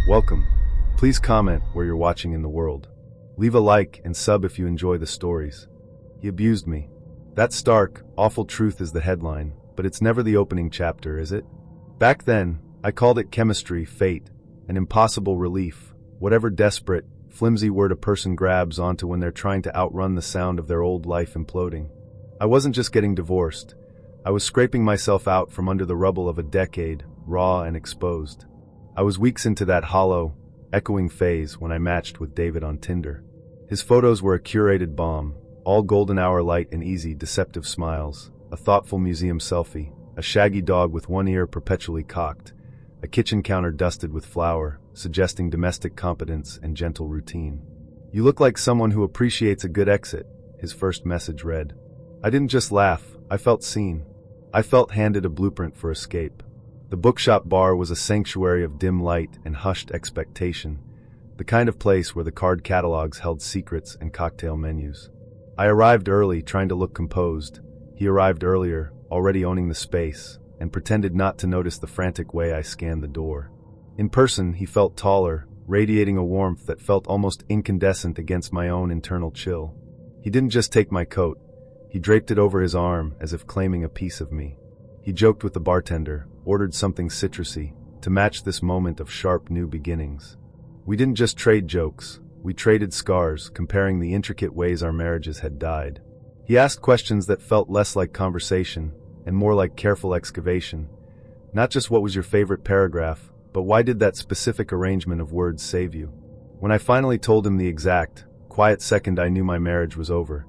Welcome. Please comment where you're watching in the world. Leave a like and sub if you enjoy the stories. He abused me. That stark, awful truth is the headline, but it's never the opening chapter, is it? Back then, I called it chemistry, fate, an impossible relief, whatever desperate, flimsy word a person grabs onto when they're trying to outrun the sound of their old life imploding. I wasn't just getting divorced. I was scraping myself out from under the rubble of a decade, raw and exposed. I was weeks into that hollow, echoing phase when I matched with David on Tinder. His photos were a curated bomb, all golden hour light and easy, deceptive smiles, a thoughtful museum selfie, a shaggy dog with one ear perpetually cocked, a kitchen counter dusted with flour, suggesting domestic competence and gentle routine. "You look like someone who appreciates a good exit," his first message read. I didn't just laugh, I felt seen. I felt handed a blueprint for escape. The bookshop bar was a sanctuary of dim light and hushed expectation, the kind of place where the card catalogs held secrets and cocktail menus. I arrived early, trying to look composed. He arrived earlier, already owning the space, and pretended not to notice the frantic way I scanned the door. In person, he felt taller, radiating a warmth that felt almost incandescent against my own internal chill. He didn't just take my coat, he draped it over his arm as if claiming a piece of me. He joked with the bartender, ordered something citrusy, to match this moment of sharp new beginnings. We didn't just trade jokes, we traded scars, comparing the intricate ways our marriages had died. He asked questions that felt less like conversation, and more like careful excavation. Not just what was your favorite paragraph, but why did that specific arrangement of words save you? When I finally told him the exact, quiet second I knew my marriage was over,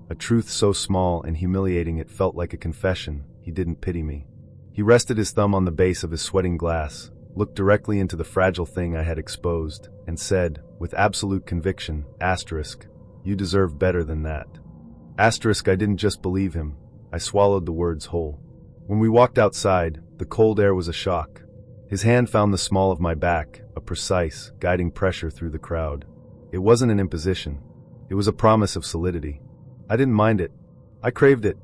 a truth so small and humiliating it felt like a confession, he didn't pity me. He rested his thumb on the base of his sweating glass, looked directly into the fragile thing I had exposed, and said, with absolute conviction, asterisk, "You deserve better than that." Asterisk, I didn't just believe him, I swallowed the words whole. When we walked outside, the cold air was a shock. His hand found the small of my back, a precise, guiding pressure through the crowd. It wasn't an imposition. It was a promise of solidity. I didn't mind it. I craved it.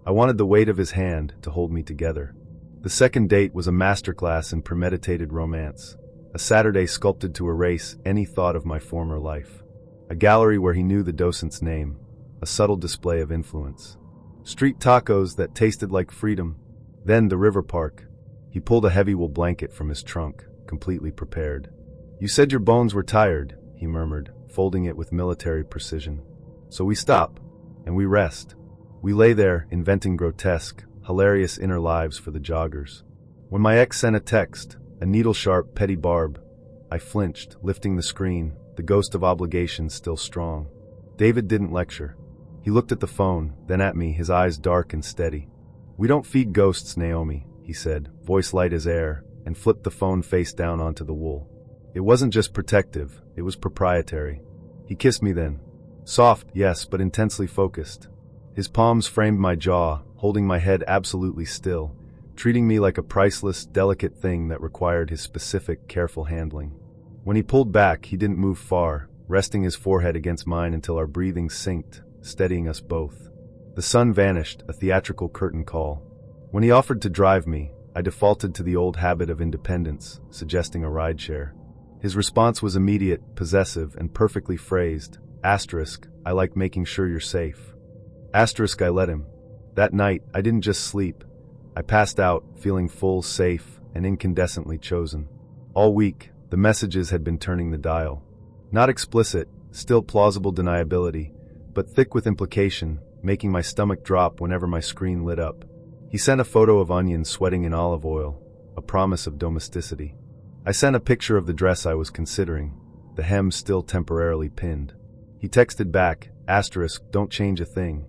I wanted the weight of his hand to hold me together. The second date was a masterclass in premeditated romance, a Saturday sculpted to erase any thought of my former life. A gallery where he knew the docent's name, a subtle display of influence. Street tacos that tasted like freedom. Then the river park. He pulled a heavy wool blanket from his trunk, completely prepared. "You said your bones were tired," he murmured, folding it with military precision. "So we stop, and we rest." We lay there, inventing grotesque, hilarious inner lives for the joggers. When my ex sent a text, a needle-sharp, petty barb, I flinched, lifting the screen, the ghost of obligation still strong. David didn't lecture. He looked at the phone, then at me, his eyes dark and steady. "We don't feed ghosts, Naomi," he said, voice light as air, and flipped the phone face down onto the wool. It wasn't just protective, it was proprietary. He kissed me then. Soft, yes, but intensely focused. His palms framed my jaw, holding my head absolutely still, treating me like a priceless, delicate thing that required his specific, careful handling. When he pulled back, he didn't move far, resting his forehead against mine until our breathing synced, steadying us both. The sun vanished, a theatrical curtain call. When he offered to drive me, I defaulted to the old habit of independence, suggesting a rideshare. His response was immediate, possessive, and perfectly phrased. Asterisk, "I like making sure you're safe." Asterisk, I let him. That night, I didn't just sleep. I passed out, feeling full, safe, and incandescently chosen. All week, the messages had been turning the dial. Not explicit, still plausible deniability, but thick with implication, making my stomach drop whenever my screen lit up. He sent a photo of onions sweating in olive oil, a promise of domesticity. I sent a picture of the dress I was considering, the hem still temporarily pinned. He texted back, asterisk, "Don't change a thing."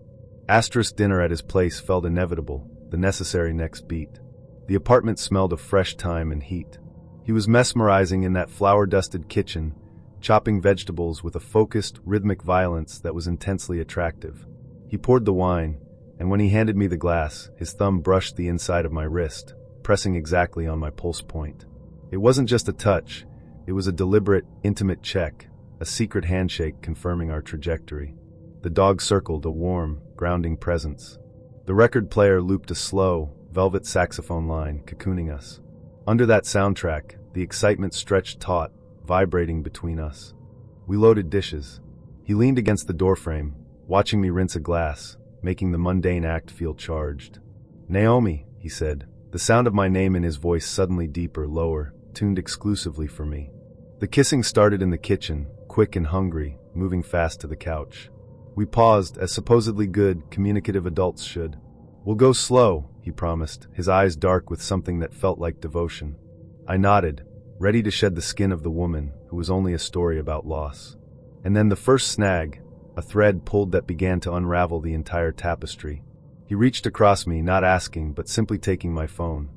Asterisk, dinner at his place felt inevitable, the necessary next beat. The apartment smelled of fresh thyme and heat. He was mesmerizing in that flour-dusted kitchen, chopping vegetables with a focused, rhythmic violence that was intensely attractive. He poured the wine, and when he handed me the glass, his thumb brushed the inside of my wrist, pressing exactly on my pulse point. It wasn't just a touch, it was a deliberate, intimate check, a secret handshake confirming our trajectory. The dog circled, a warm, grounding presence. The record player looped a slow, velvet saxophone line, cocooning us. Under that soundtrack, the excitement stretched taut, vibrating between us. We loaded dishes. He leaned against the doorframe, watching me rinse a glass, making the mundane act feel charged. "Naomi," he said, the sound of my name in his voice suddenly deeper, lower, tuned exclusively for me. The kissing started in the kitchen, quick and hungry, moving fast to the couch. We paused, as supposedly good, communicative adults should. "We'll go slow," he promised, his eyes dark with something that felt like devotion. I nodded, ready to shed the skin of the woman who was only a story about loss. And then the first snag, a thread pulled that began to unravel the entire tapestry. He reached across me, not asking, but simply taking my phone.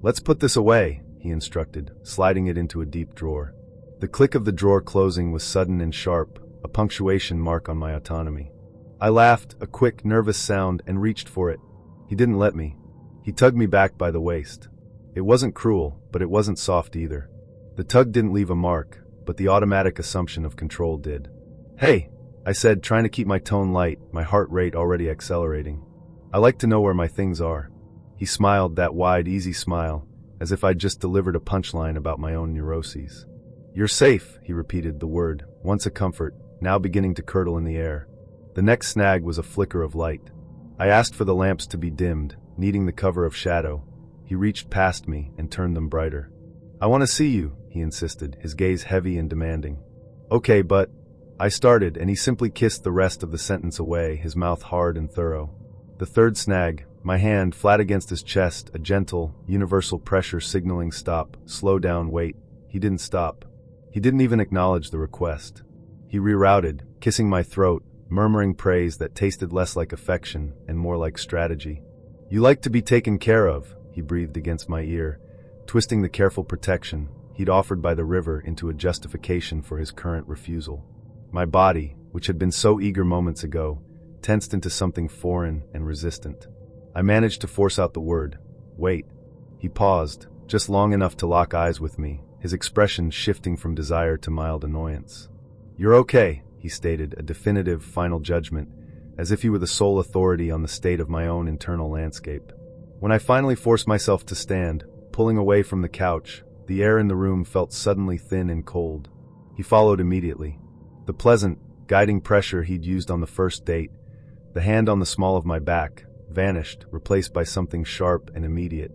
"Let's put this away," he instructed, sliding it into a deep drawer. The click of the drawer closing was sudden and sharp, a punctuation mark on my autonomy. I laughed, a quick, nervous sound, and reached for it. He didn't let me. He tugged me back by the waist. It wasn't cruel, but it wasn't soft either. The tug didn't leave a mark, but the automatic assumption of control did. "Hey," I said, trying to keep my tone light, my heart rate already accelerating. "I like to know where my things are." He smiled, that wide, easy smile, as if I'd just delivered a punchline about my own neuroses. "You're safe," he repeated, the word, once a comfort, now beginning to curdle in the air. The next snag was a flicker of light. I asked for the lamps to be dimmed, needing the cover of shadow. He reached past me and turned them brighter. "I want to see you," he insisted, his gaze heavy and demanding. "Okay, but..." I started, and he simply kissed the rest of the sentence away, his mouth hard and thorough. The third snag, my hand flat against his chest, a gentle, universal pressure signaling stop, slow down, wait. He didn't stop. He didn't even acknowledge the request. He rerouted, kissing my throat, murmuring praise that tasted less like affection and more like strategy. "You like to be taken care of," he breathed against my ear, twisting the careful protection he'd offered by the river into a justification for his current refusal. My body, which had been so eager moments ago, tensed into something foreign and resistant. I managed to force out the word, "Wait." He paused, just long enough to lock eyes with me, his expression shifting from desire to mild annoyance. "You're okay," he stated, a definitive, final judgment, as if he were the sole authority on the state of my own internal landscape. When I finally forced myself to stand, pulling away from the couch, the air in the room felt suddenly thin and cold. He followed immediately. The pleasant, guiding pressure he'd used on the first date, the hand on the small of my back, vanished, replaced by something sharp and immediate.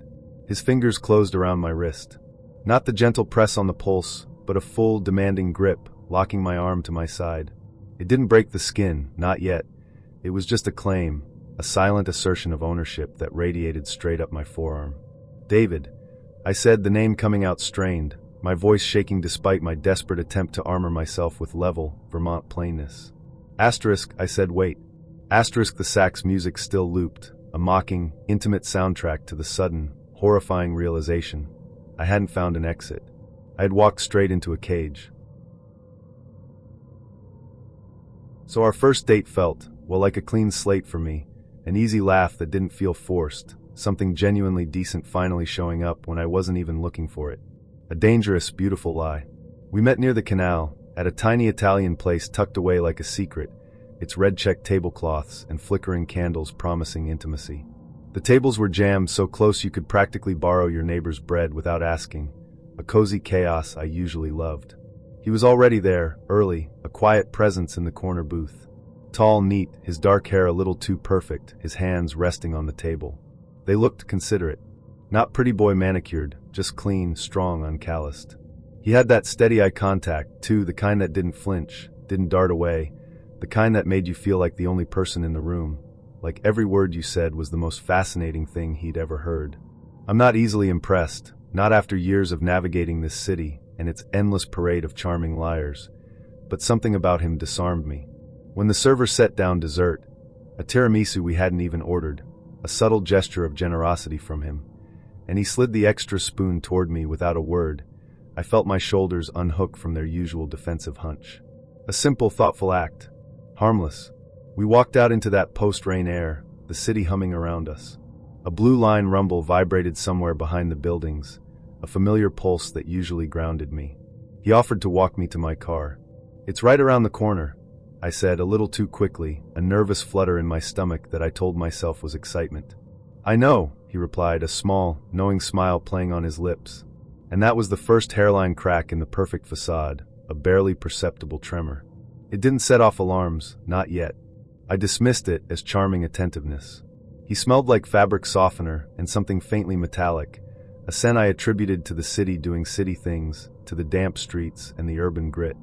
His fingers closed around my wrist. Not the gentle press on the pulse, but a full, demanding grip, locking my arm to my side. It didn't break the skin, not yet. It was just a claim, a silent assertion of ownership that radiated straight up my forearm. "David," I said, the name coming out strained, my voice shaking despite my desperate attempt to armor myself with level, Vermont plainness. Asterisk, I said, "Wait." Asterisk, the sax music still looped, a mocking, intimate soundtrack to the sudden, horrifying realization. I hadn't found an exit. I had walked straight into a cage. So our first date felt, well, like a clean slate for me, an easy laugh that didn't feel forced, something genuinely decent finally showing up when I wasn't even looking for it. A dangerous, beautiful lie. We met near the canal, at a tiny Italian place tucked away like a secret, its red-checked tablecloths and flickering candles promising intimacy. The tables were jammed so close you could practically borrow your neighbor's bread without asking, a cozy chaos I usually loved. He was already there, early, a quiet presence in the corner booth. Tall, neat, his dark hair a little too perfect, his hands resting on the table. They looked considerate. Not pretty boy manicured, just clean, strong, uncalloused. He had that steady eye contact, too, the kind that didn't flinch, didn't dart away, the kind that made you feel like the only person in the room, like every word you said was the most fascinating thing he'd ever heard. I'm not easily impressed, not after years of navigating this city and its endless parade of charming liars, but something about him disarmed me. When the server set down dessert, a tiramisu we hadn't even ordered, a subtle gesture of generosity from him, and he slid the extra spoon toward me without a word, I felt my shoulders unhook from their usual defensive hunch. A simple, thoughtful act. Harmless. We walked out into that post-rain air, the city humming around us. A blue line rumble vibrated somewhere behind the buildings, a familiar pulse that usually grounded me. He offered to walk me to my car. "It's right around the corner," I said a little too quickly, a nervous flutter in my stomach that I told myself was excitement. "I know," he replied, a small, knowing smile playing on his lips. And that was the first hairline crack in the perfect facade, a barely perceptible tremor. It didn't set off alarms, not yet. I dismissed it as charming attentiveness. He smelled like fabric softener and something faintly metallic, a scent I attributed to the city doing city things, to the damp streets and the urban grit.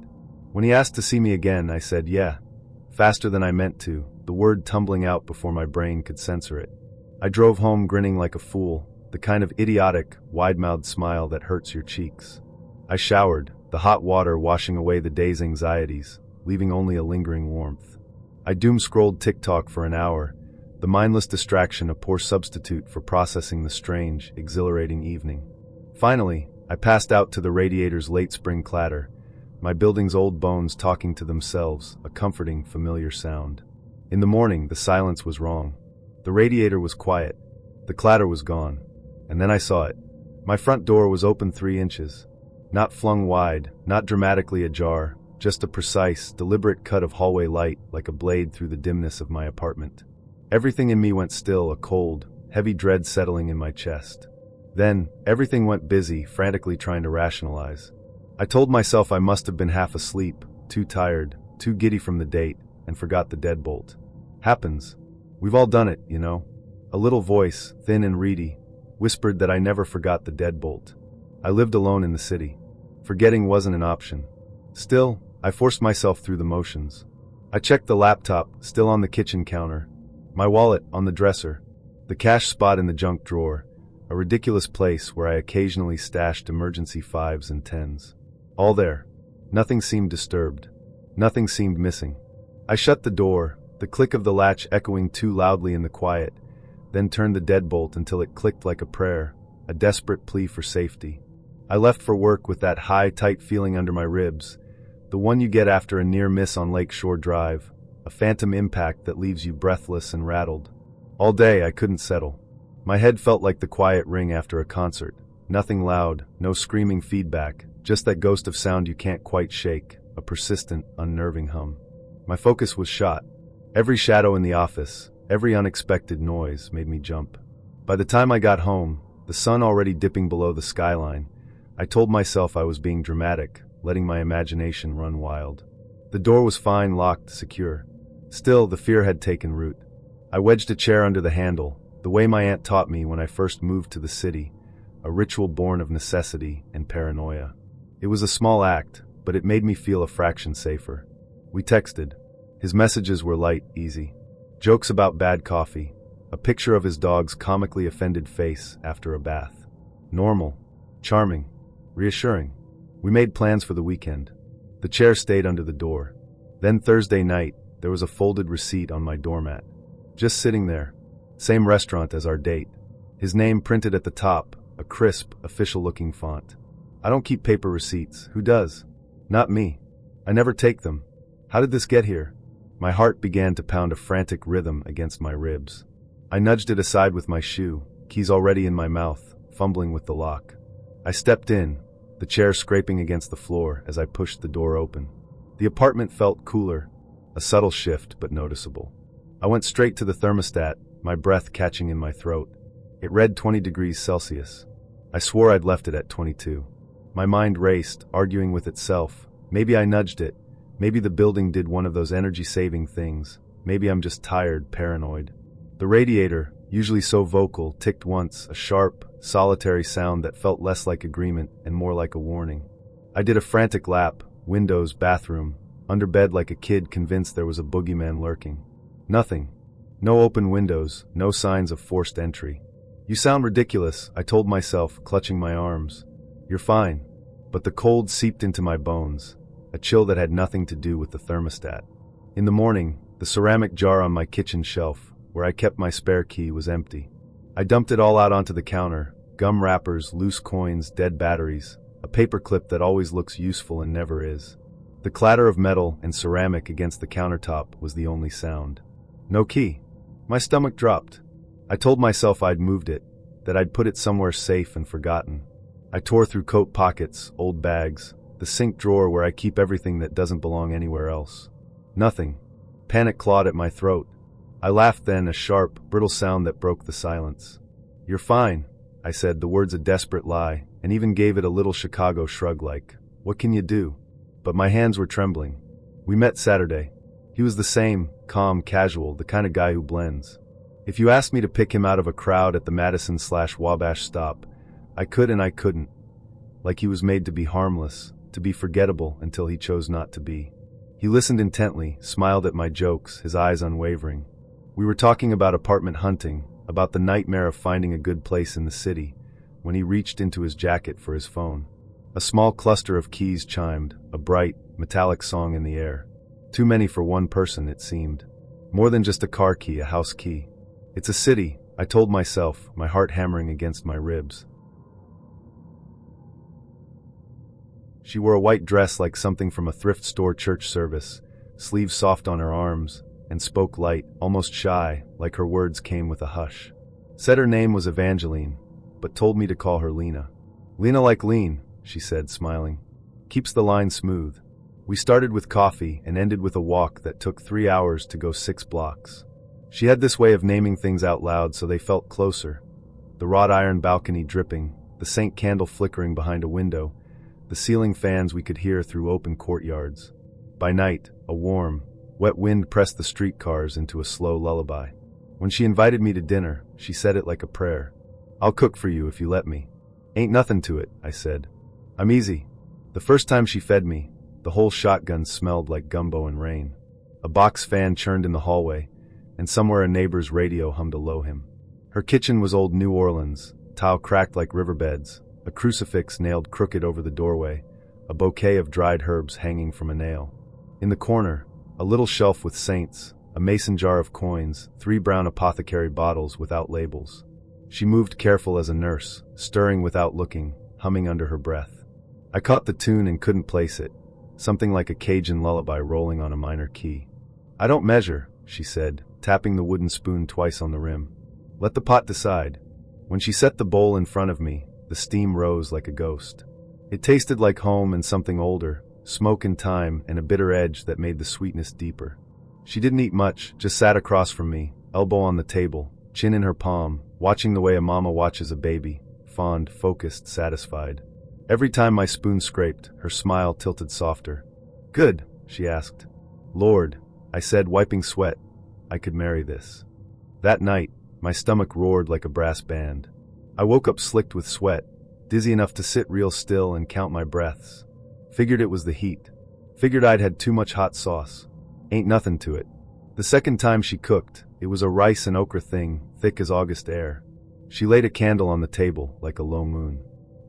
When he asked to see me again, I said yeah, faster than I meant to, the word tumbling out before my brain could censor it. I drove home grinning like a fool, the kind of idiotic, wide-mouthed smile that hurts your cheeks. I showered, the hot water washing away the day's anxieties, leaving only a lingering warmth. I doom-scrolled TikTok for an hour, the mindless distraction a poor substitute for processing the strange, exhilarating evening. Finally, I passed out to the radiator's late spring clatter, my building's old bones talking to themselves, a comforting, familiar sound. In the morning, the silence was wrong. The radiator was quiet. The clatter was gone. And then I saw it. My front door was open 3 inches. Not flung wide, not dramatically ajar, just a precise, deliberate cut of hallway light like a blade through the dimness of my apartment. Everything in me went still, a cold, heavy dread settling in my chest. Then, everything went busy, frantically trying to rationalize. I told myself I must have been half asleep, too tired, too giddy from the date, and forgot the deadbolt. Happens. We've all done it, you know. A little voice, thin and reedy, whispered that I never forgot the deadbolt. I lived alone in the city. Forgetting wasn't an option. Still, I forced myself through the motions. I checked the laptop, still on the kitchen counter. My wallet, on the dresser. The cash spot in the junk drawer. A ridiculous place where I occasionally stashed emergency 5s and 10s. All there. Nothing seemed disturbed. Nothing seemed missing. I shut the door, the click of the latch echoing too loudly in the quiet, then turned the deadbolt until it clicked like a prayer, a desperate plea for safety. I left for work with that high, tight feeling under my ribs, the one you get after a near miss on Lake Shore Drive, a phantom impact that leaves you breathless and rattled. All day I couldn't settle. My head felt like the quiet ring after a concert. Nothing loud, no screaming feedback, just that ghost of sound you can't quite shake, a persistent, unnerving hum. My focus was shot. Every shadow in the office, every unexpected noise made me jump. By the time I got home, the sun already dipping below the skyline, I told myself I was being dramatic, letting my imagination run wild. The door was fine, locked, secure. Still, the fear had taken root. I wedged a chair under the handle, the way my aunt taught me when I first moved to the city, a ritual born of necessity and paranoia. It was a small act, but it made me feel a fraction safer. We texted. His messages were light, easy. Jokes about bad coffee, a picture of his dog's comically offended face after a bath. Normal, charming, reassuring. We made plans for the weekend. The chair stayed under the door. Then Thursday night, there was a folded receipt on my doormat. Just sitting there. Same restaurant as our date. His name printed at the top, a crisp, official-looking font. I don't keep paper receipts. Who does? Not me. I never take them. How did this get here? My heart began to pound a frantic rhythm against my ribs. I nudged it aside with my shoe, keys already in my mouth, fumbling with the lock. I stepped in, the chair scraping against the floor as I pushed the door open. The apartment felt cooler, a subtle shift but noticeable. I went straight to the thermostat, my breath catching in my throat. It read 20 degrees Celsius. I swore I'd left it at 22. My mind raced, arguing with itself. Maybe I nudged it. Maybe the building did one of those energy-saving things. Maybe I'm just tired, paranoid. The radiator, usually so vocal, ticked once, a sharp, solitary sound that felt less like agreement and more like a warning. I did a frantic lap, windows, bathroom, under bed like a kid convinced there was a boogeyman lurking. Nothing. No open windows, no signs of forced entry. You sound ridiculous, I told myself, clutching my arms. You're fine. But the cold seeped into my bones, a chill that had nothing to do with the thermostat. In the morning, the ceramic jar on my kitchen shelf, where I kept my spare key, was empty. I dumped it all out onto the counter, gum wrappers, loose coins, dead batteries, a paperclip that always looks useful and never is. The clatter of metal and ceramic against the countertop was the only sound. No key. My stomach dropped. I told myself I'd moved it, that I'd put it somewhere safe and forgotten. I tore through coat pockets, old bags, the sink drawer where I keep everything that doesn't belong anywhere else. Nothing. Panic clawed at my throat. I laughed then, a sharp, brittle sound that broke the silence. You're fine, I said, the words a desperate lie, and even gave it a little Chicago shrug like, "What can you do?" But my hands were trembling. We met Saturday. He was the same, calm, casual, the kind of guy who blends. If you asked me to pick him out of a crowd at the Madison/Wabash stop, I could and I couldn't. Like he was made to be harmless, to be forgettable until he chose not to be. He listened intently, smiled at my jokes, his eyes unwavering. We were talking about apartment hunting, about the nightmare of finding a good place in the city, when he reached into his jacket for his phone. A small cluster of keys chimed, a bright, metallic song in the air. Too many for one person, it seemed. More than just a car key, a house key. It's a city, I told myself, my heart hammering against my ribs. She wore a white dress like something from a thrift store church service, sleeves soft on her arms, and spoke light, almost shy, like her words came with a hush. Said her name was Evangeline, but told me to call her Lena. "Lena like lean," she said, smiling. "Keeps the line smooth." We started with coffee and ended with a walk that took 3 hours to go 6 blocks. She had this way of naming things out loud so they felt closer. The wrought iron balcony dripping, the Saint candle flickering behind a window, the ceiling fans we could hear through open courtyards. By night, a warm, wet wind pressed the streetcars into a slow lullaby. When she invited me to dinner, she said it like a prayer. "I'll cook for you if you let me." "Ain't nothing to it," I said. "I'm easy." The first time she fed me, the whole shotgun smelled like gumbo and rain. A box fan churned in the hallway, and somewhere a neighbor's radio hummed a low hymn. Her kitchen was old New Orleans, tile cracked like riverbeds, a crucifix nailed crooked over the doorway, a bouquet of dried herbs hanging from a nail. In the corner, a little shelf with saints, a mason jar of coins, 3 brown apothecary bottles without labels. She moved careful as a nurse, stirring without looking, humming under her breath. I caught the tune and couldn't place it, something like a Cajun lullaby rolling on a minor key. "I don't measure," she said, tapping the wooden spoon twice on the rim. "Let the pot decide." When she set the bowl in front of me, the steam rose like a ghost. It tasted like home and something older, smoke and time and a bitter edge that made the sweetness deeper. She didn't eat much, just sat across from me, elbow on the table, chin in her palm, watching the way a mama watches a baby, fond, focused, satisfied. Every time my spoon scraped, her smile tilted softer. "Good?" she asked. "Lord," I said, wiping sweat, I could marry this. That night, my stomach roared like a brass band. I woke up slicked with sweat, dizzy enough to sit real still and count my breaths. Figured it was the heat. Figured I'd had too much hot sauce. Ain't nothing to it. The second time she cooked, it was a rice and okra thing, thick as August air. She laid a candle on the table, like a low moon.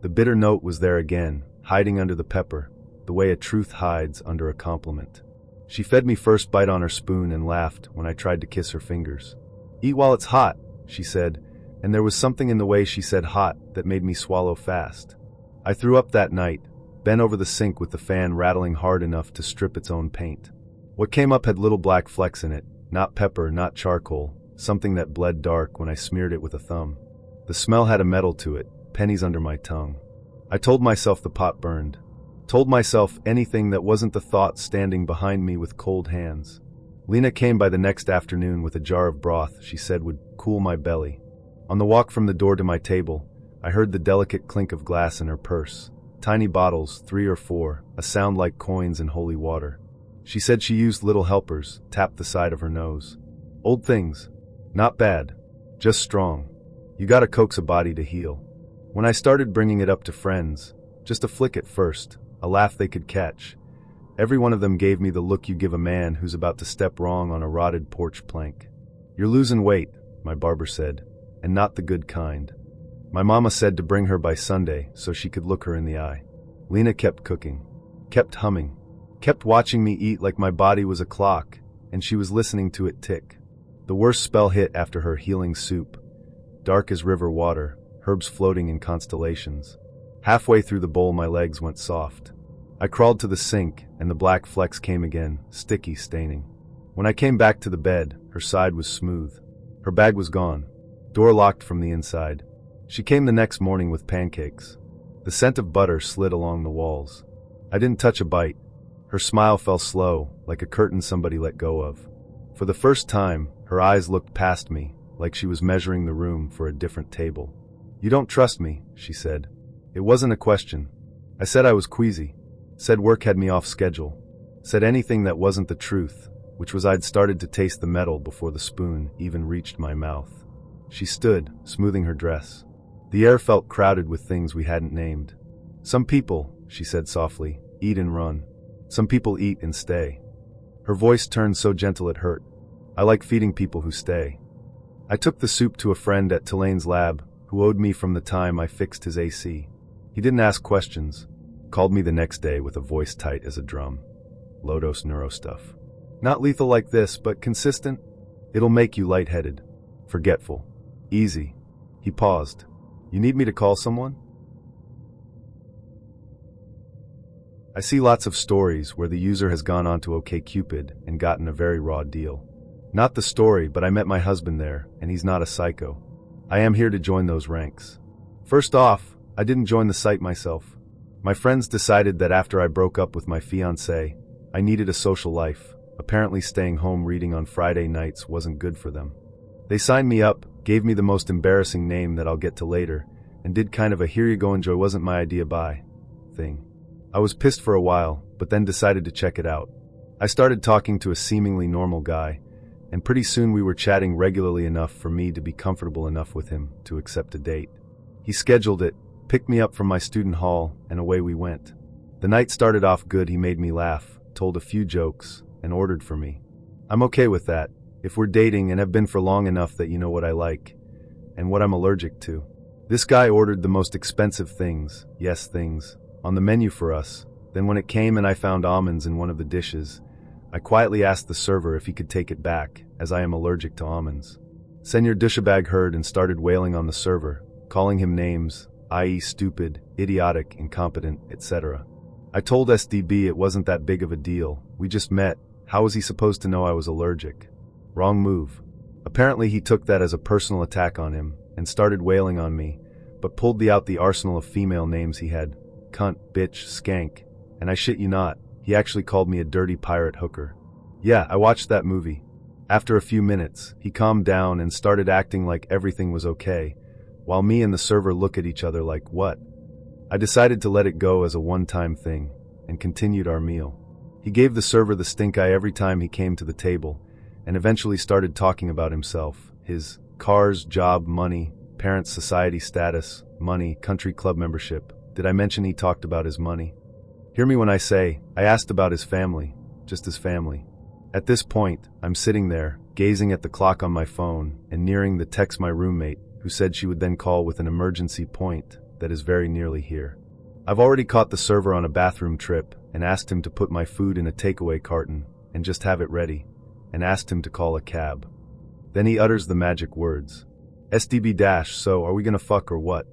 The bitter note was there again, hiding under the pepper, the way a truth hides under a compliment. She fed me first bite on her spoon and laughed when I tried to kiss her fingers. "Eat while it's hot," she said, and there was something in the way she said hot that made me swallow fast. I threw up that night, bent over the sink with the fan rattling hard enough to strip its own paint. What came up had little black flecks in it, not pepper, not charcoal, something that bled dark when I smeared it with a thumb. The smell had a metal to it, pennies under my tongue. I told myself the pot burned. Told myself anything that wasn't the thought standing behind me with cold hands. Lena came by the next afternoon with a jar of broth she said would cool my belly. On the walk from the door to my table, I heard the delicate clink of glass in her purse. Tiny bottles, 3 or 4, a sound like coins in holy water. She said she used little helpers, tapped the side of her nose. "Old things. Not bad. Just strong. You gotta coax a body to heal." When I started bringing it up to friends, just a flick at first, a laugh they could catch, every one of them gave me the look you give a man who's about to step wrong on a rotted porch plank. "You're losing weight," my barber said, "and not the good kind." My mama said to bring her by Sunday so she could look her in the eye. Lena kept cooking, kept humming, kept watching me eat like my body was a clock, and she was listening to it tick. The worst spell hit after her healing soup, dark as river water, herbs floating in constellations. Halfway through the bowl my legs went soft. I crawled to the sink, and the black flecks came again, sticky, staining. When I came back to the bed, her side was smooth. Her bag was gone, door locked from the inside. She came the next morning with pancakes. The scent of butter slid along the walls. I didn't touch a bite. Her smile fell slow, like a curtain somebody let go of. For the first time, her eyes looked past me, like she was measuring the room for a different table. "You don't trust me," she said. It wasn't a question. I said I was queasy. Said work had me off schedule. Said anything that wasn't the truth, which was I'd started to taste the metal before the spoon even reached my mouth. She stood, smoothing her dress. The air felt crowded with things we hadn't named. Some people, she said softly, eat and run. Some people eat and stay. Her voice turned so gentle it hurt. I like feeding people who stay. I took the soup to a friend at Tulane's lab, who owed me from the time I fixed his AC. He didn't ask questions. Called me the next day with a voice tight as a drum. Low-dose neuro stuff. Not lethal like this, but consistent. It'll make you lightheaded. Forgetful. Easy. He paused. You need me to call someone? I see lots of stories where the user has gone onto OkCupid and gotten a very raw deal. Not the story, but I met my husband there, and he's not a psycho. I am here to join those ranks. First off, I didn't join the site myself. My friends decided that after I broke up with my fiancée, I needed a social life. Apparently staying home reading on Friday nights wasn't good for them. They signed me up, gave me the most embarrassing name that I'll get to later, and did kind of a here you go enjoy wasn't my idea bye thing. I was pissed for a while, but then decided to check it out. I started talking to a seemingly normal guy, and pretty soon we were chatting regularly enough for me to be comfortable enough with him to accept a date. He scheduled it, picked me up from my student hall, and away we went. The night started off good. He made me laugh, told a few jokes, and ordered for me. I'm okay with that, if we're dating and have been for long enough that you know what I like, and what I'm allergic to. This guy ordered the most expensive things, yes things, on the menu for us. Then when it came and I found almonds in one of the dishes, I quietly asked the server if he could take it back, as I am allergic to almonds. Senor Douchebag heard and started wailing on the server, calling him names, i.e. stupid, idiotic, incompetent, etc. I told SDB it wasn't that big of a deal, we just met, how was he supposed to know I was allergic? Wrong move. Apparently he took that as a personal attack on him, and started wailing on me, but pulled out the arsenal of female names he had. Cunt, bitch, skank, and I shit you not, he actually called me a dirty pirate hooker. Yeah, I watched that movie. After a few minutes, he calmed down and started acting like everything was okay, while me and the server look at each other like, what? I decided to let it go as a one-time thing, and continued our meal. He gave the server the stink eye every time he came to the table, and eventually started talking about himself, his cars, job, money, parents' society status, money, country club membership. Did I mention he talked about his money? Hear me when I say, I asked about his family, just his family. At this point, I'm sitting there, gazing at the clock on my phone, and nearing the text my roommate, who said she would then call with an emergency point that is very nearly here. I've already caught the server on a bathroom trip, and asked him to put my food in a takeaway carton, and just have it ready, and asked him to call a cab. Then he utters the magic words. SDB dash, so are we gonna fuck or what?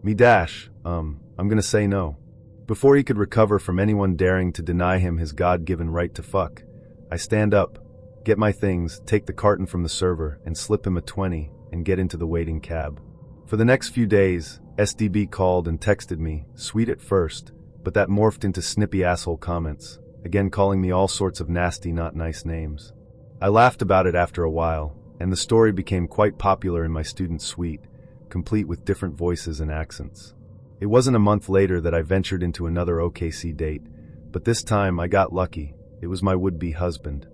Me dash, I'm gonna say no. Before he could recover from anyone daring to deny him his God-given right to fuck, I stand up, get my things, take the carton from the server, and slip him a 20, and get into the waiting cab. For the next few days, SDB called and texted me, sweet at first, but that morphed into snippy asshole comments, again calling me all sorts of nasty not nice names. I laughed about it after a while, and the story became quite popular in my student suite, complete with different voices and accents. It wasn't a month later that I ventured into another OKC date, but this time I got lucky. It was my would-be husband.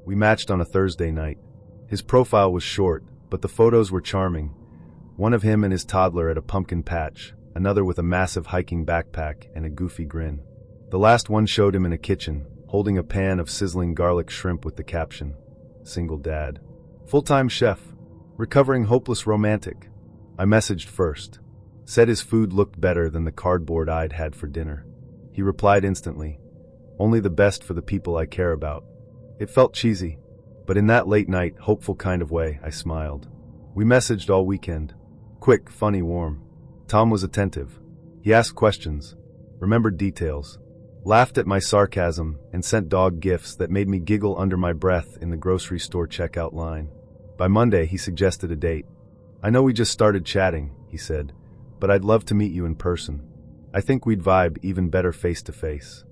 We matched on a Thursday night. His profile was short, but the photos were charming. One of him and his toddler at a pumpkin patch, another with a massive hiking backpack and a goofy grin. The last one showed him in a kitchen, holding a pan of sizzling garlic shrimp with the caption, "Single dad. Full-time chef. Recovering hopeless romantic." I messaged first. Said his food looked better than the cardboard I'd had for dinner. He replied instantly, "Only the best for the people I care about." It felt cheesy, but in that late night, hopeful kind of way, I smiled. We messaged all weekend. Quick, funny, warm. Tom was attentive. He asked questions, remembered details, laughed at my sarcasm, and sent dog gifs that made me giggle under my breath in the grocery store checkout line. By Monday, he suggested a date. "I know we just started chatting," he said, "but I'd love to meet you in person. I think we'd vibe even better face to face."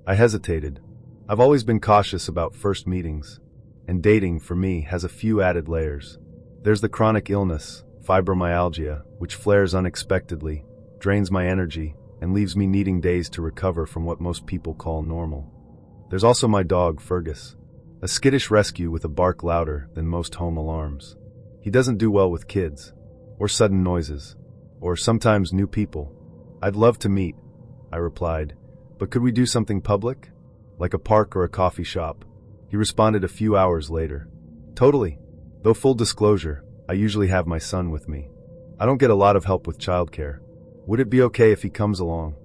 I hesitated. I've always been cautious about first meetings, and dating, for me, has a few added layers. There's the chronic illness, fibromyalgia, which flares unexpectedly, drains my energy, and leaves me needing days to recover from what most people call normal. There's also my dog, Fergus, a skittish rescue with a bark louder than most home alarms. He doesn't do well with kids, or sudden noises, or sometimes new people. I'd love to meet, I replied, but could we do something public? Like a park or a coffee shop? He responded a few hours later. Totally. Though full disclosure, I usually have my son with me. I don't get a lot of help with childcare. Would it be okay if he comes along?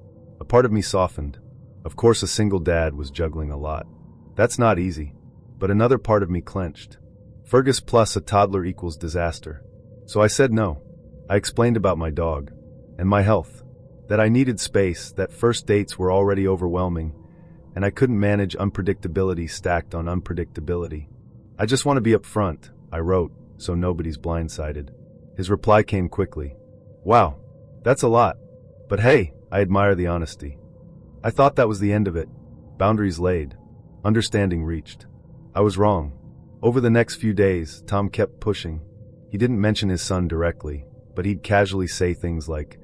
A part of me softened. Of course, a single dad was juggling a lot. That's not easy. But another part of me clenched. Fergus plus a toddler equals disaster. So I said no. I explained about my dog. And my health. That I needed space, that first dates were already overwhelming, and I couldn't manage unpredictability stacked on unpredictability. I just want to be upfront, I wrote, so nobody's blindsided. His reply came quickly. Wow, that's a lot. But hey, I admire the honesty. I thought that was the end of it. Boundaries laid. Understanding reached. I was wrong. Over the next few days, Tom kept pushing. He didn't mention his son directly, but he'd casually say things like,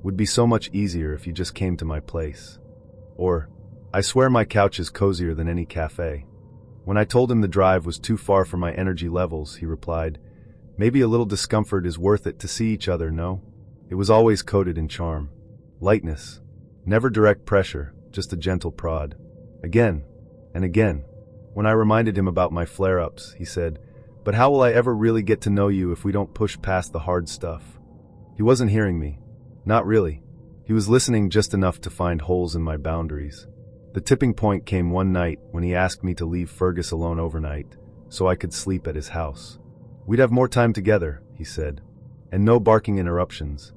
"Would be so much easier if you just came to my place." Or, "I swear my couch is cozier than any cafe." When I told him the drive was too far for my energy levels, he replied, "Maybe a little discomfort is worth it to see each other, no?" It was always coated in charm. Lightness. Never direct pressure, just a gentle prod. Again, and again. When I reminded him about my flare-ups, he said, "But how will I ever really get to know you if we don't push past the hard stuff?" He wasn't hearing me. Not really. He was listening just enough to find holes in my boundaries. The tipping point came one night when he asked me to leave Fergus alone overnight, so I could sleep at his house. We'd have more time together, he said, and no barking interruptions.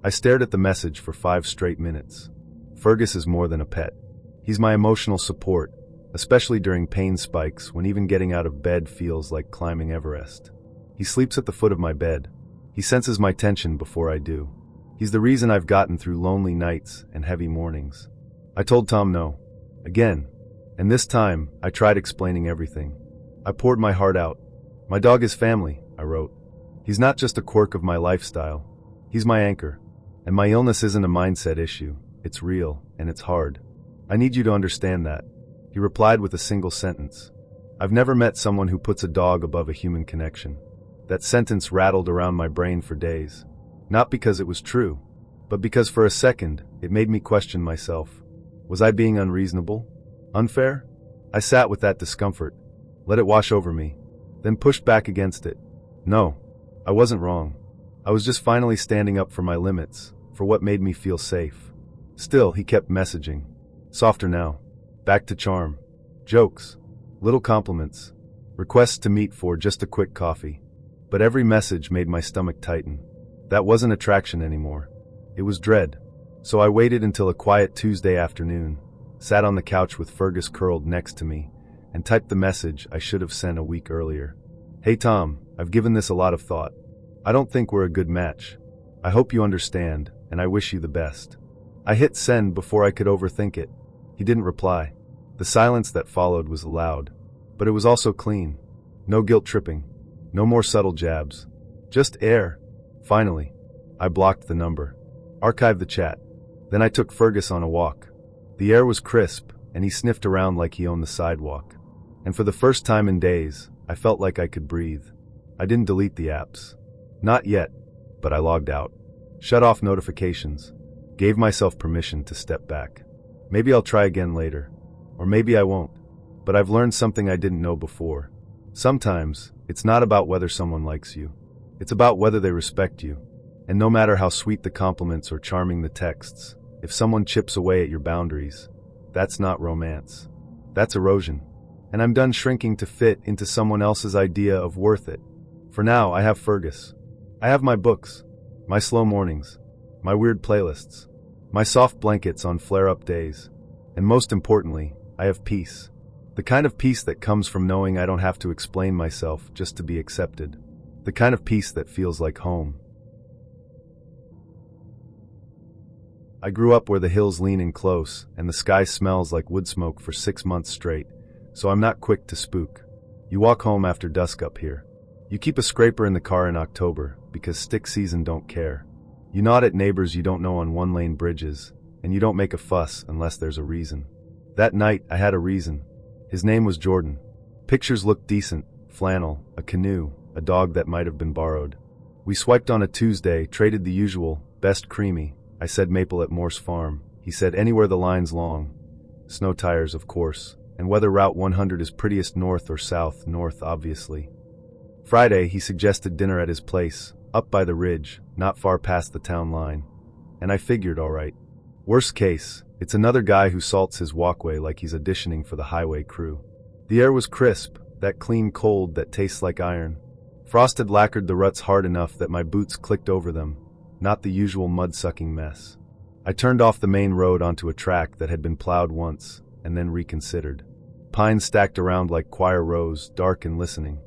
I stared at the message for 5 straight minutes. Fergus is more than a pet. He's my emotional support, especially during pain spikes when even getting out of bed feels like climbing Everest. He sleeps at the foot of my bed. He senses my tension before I do. He's the reason I've gotten through lonely nights and heavy mornings. I told Tom no. Again. And this time, I tried explaining everything. I poured my heart out. My dog is family, I wrote. He's not just a quirk of my lifestyle. He's my anchor. And my illness isn't a mindset issue. It's real, and it's hard. I need you to understand that. He replied with a single sentence. I've never met someone who puts a dog above a human connection. That sentence rattled around my brain for days. Not because it was true, but because for a second, it made me question myself. Was I being unreasonable? Unfair? I sat with that discomfort, let it wash over me, then pushed back against it. No, I wasn't wrong. I was just finally standing up for my limits, for what made me feel safe. Still, he kept messaging. Softer now. Back to charm. Jokes. Little compliments. Requests to meet for just a quick coffee. But every message made my stomach tighten. That wasn't attraction anymore. It was dread. So I waited until a quiet Tuesday afternoon, sat on the couch with Fergus curled next to me, and typed the message I should have sent a week earlier. Hey Tom, I've given this a lot of thought. I don't think we're a good match. I hope you understand, and I wish you the best. I hit send before I could overthink it. He didn't reply. The silence that followed was loud, but it was also clean. No guilt tripping. No more subtle jabs. Just air. Finally, I blocked the number. Archived the chat. Then I took Fergus on a walk. The air was crisp, and he sniffed around like he owned the sidewalk. And for the first time in days, I felt like I could breathe. I didn't delete the apps. Not yet, but I logged out. Shut off notifications. Gave myself permission to step back. Maybe I'll try again later. Or maybe I won't. But I've learned something I didn't know before. Sometimes, it's not about whether someone likes you. It's about whether they respect you. And no matter how sweet the compliments or charming the texts, if someone chips away at your boundaries, that's not romance. That's erosion. And I'm done shrinking to fit into someone else's idea of worth it. For now, I have Fergus. I have my books, my slow mornings, my weird playlists, my soft blankets on flare-up days. And most importantly, I have peace. The kind of peace that comes from knowing I don't have to explain myself just to be accepted. The kind of peace that feels like home. I grew up where the hills lean in close and the sky smells like wood smoke for 6 months straight, so I'm not quick to spook. You walk home after dusk up here. You keep a scraper in the car in October because stick season don't care. You nod at neighbors you don't know on one-lane bridges, and you don't make a fuss unless there's a reason. That night, I had a reason. His name was Jordan. Pictures looked decent: flannel, a canoe, a dog that might have been borrowed. We swiped on a Tuesday, traded the usual, best creamy. I said maple at Morse Farm. He said anywhere the line's long. Snow tires, of course, and whether Route 100 is prettiest north or south, north obviously. Friday, he suggested dinner at his place, up by the ridge, not far past the town line. And I figured, all right. Worst case, it's another guy who salts his walkway like he's auditioning for the highway crew. The air was crisp, that clean cold that tastes like iron. Frost had lacquered the ruts hard enough that my boots clicked over them, not the usual mud-sucking mess. I turned off the main road onto a track that had been plowed once, and then reconsidered. Pines stacked around like choir rows, dark and listening.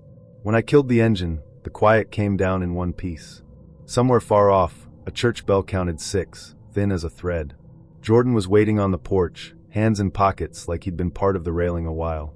When I killed the engine, the quiet came down in one piece. Somewhere far off, a church bell counted 6, thin as a thread. Jordan was waiting on the porch, hands in pockets like he'd been part of the railing a while.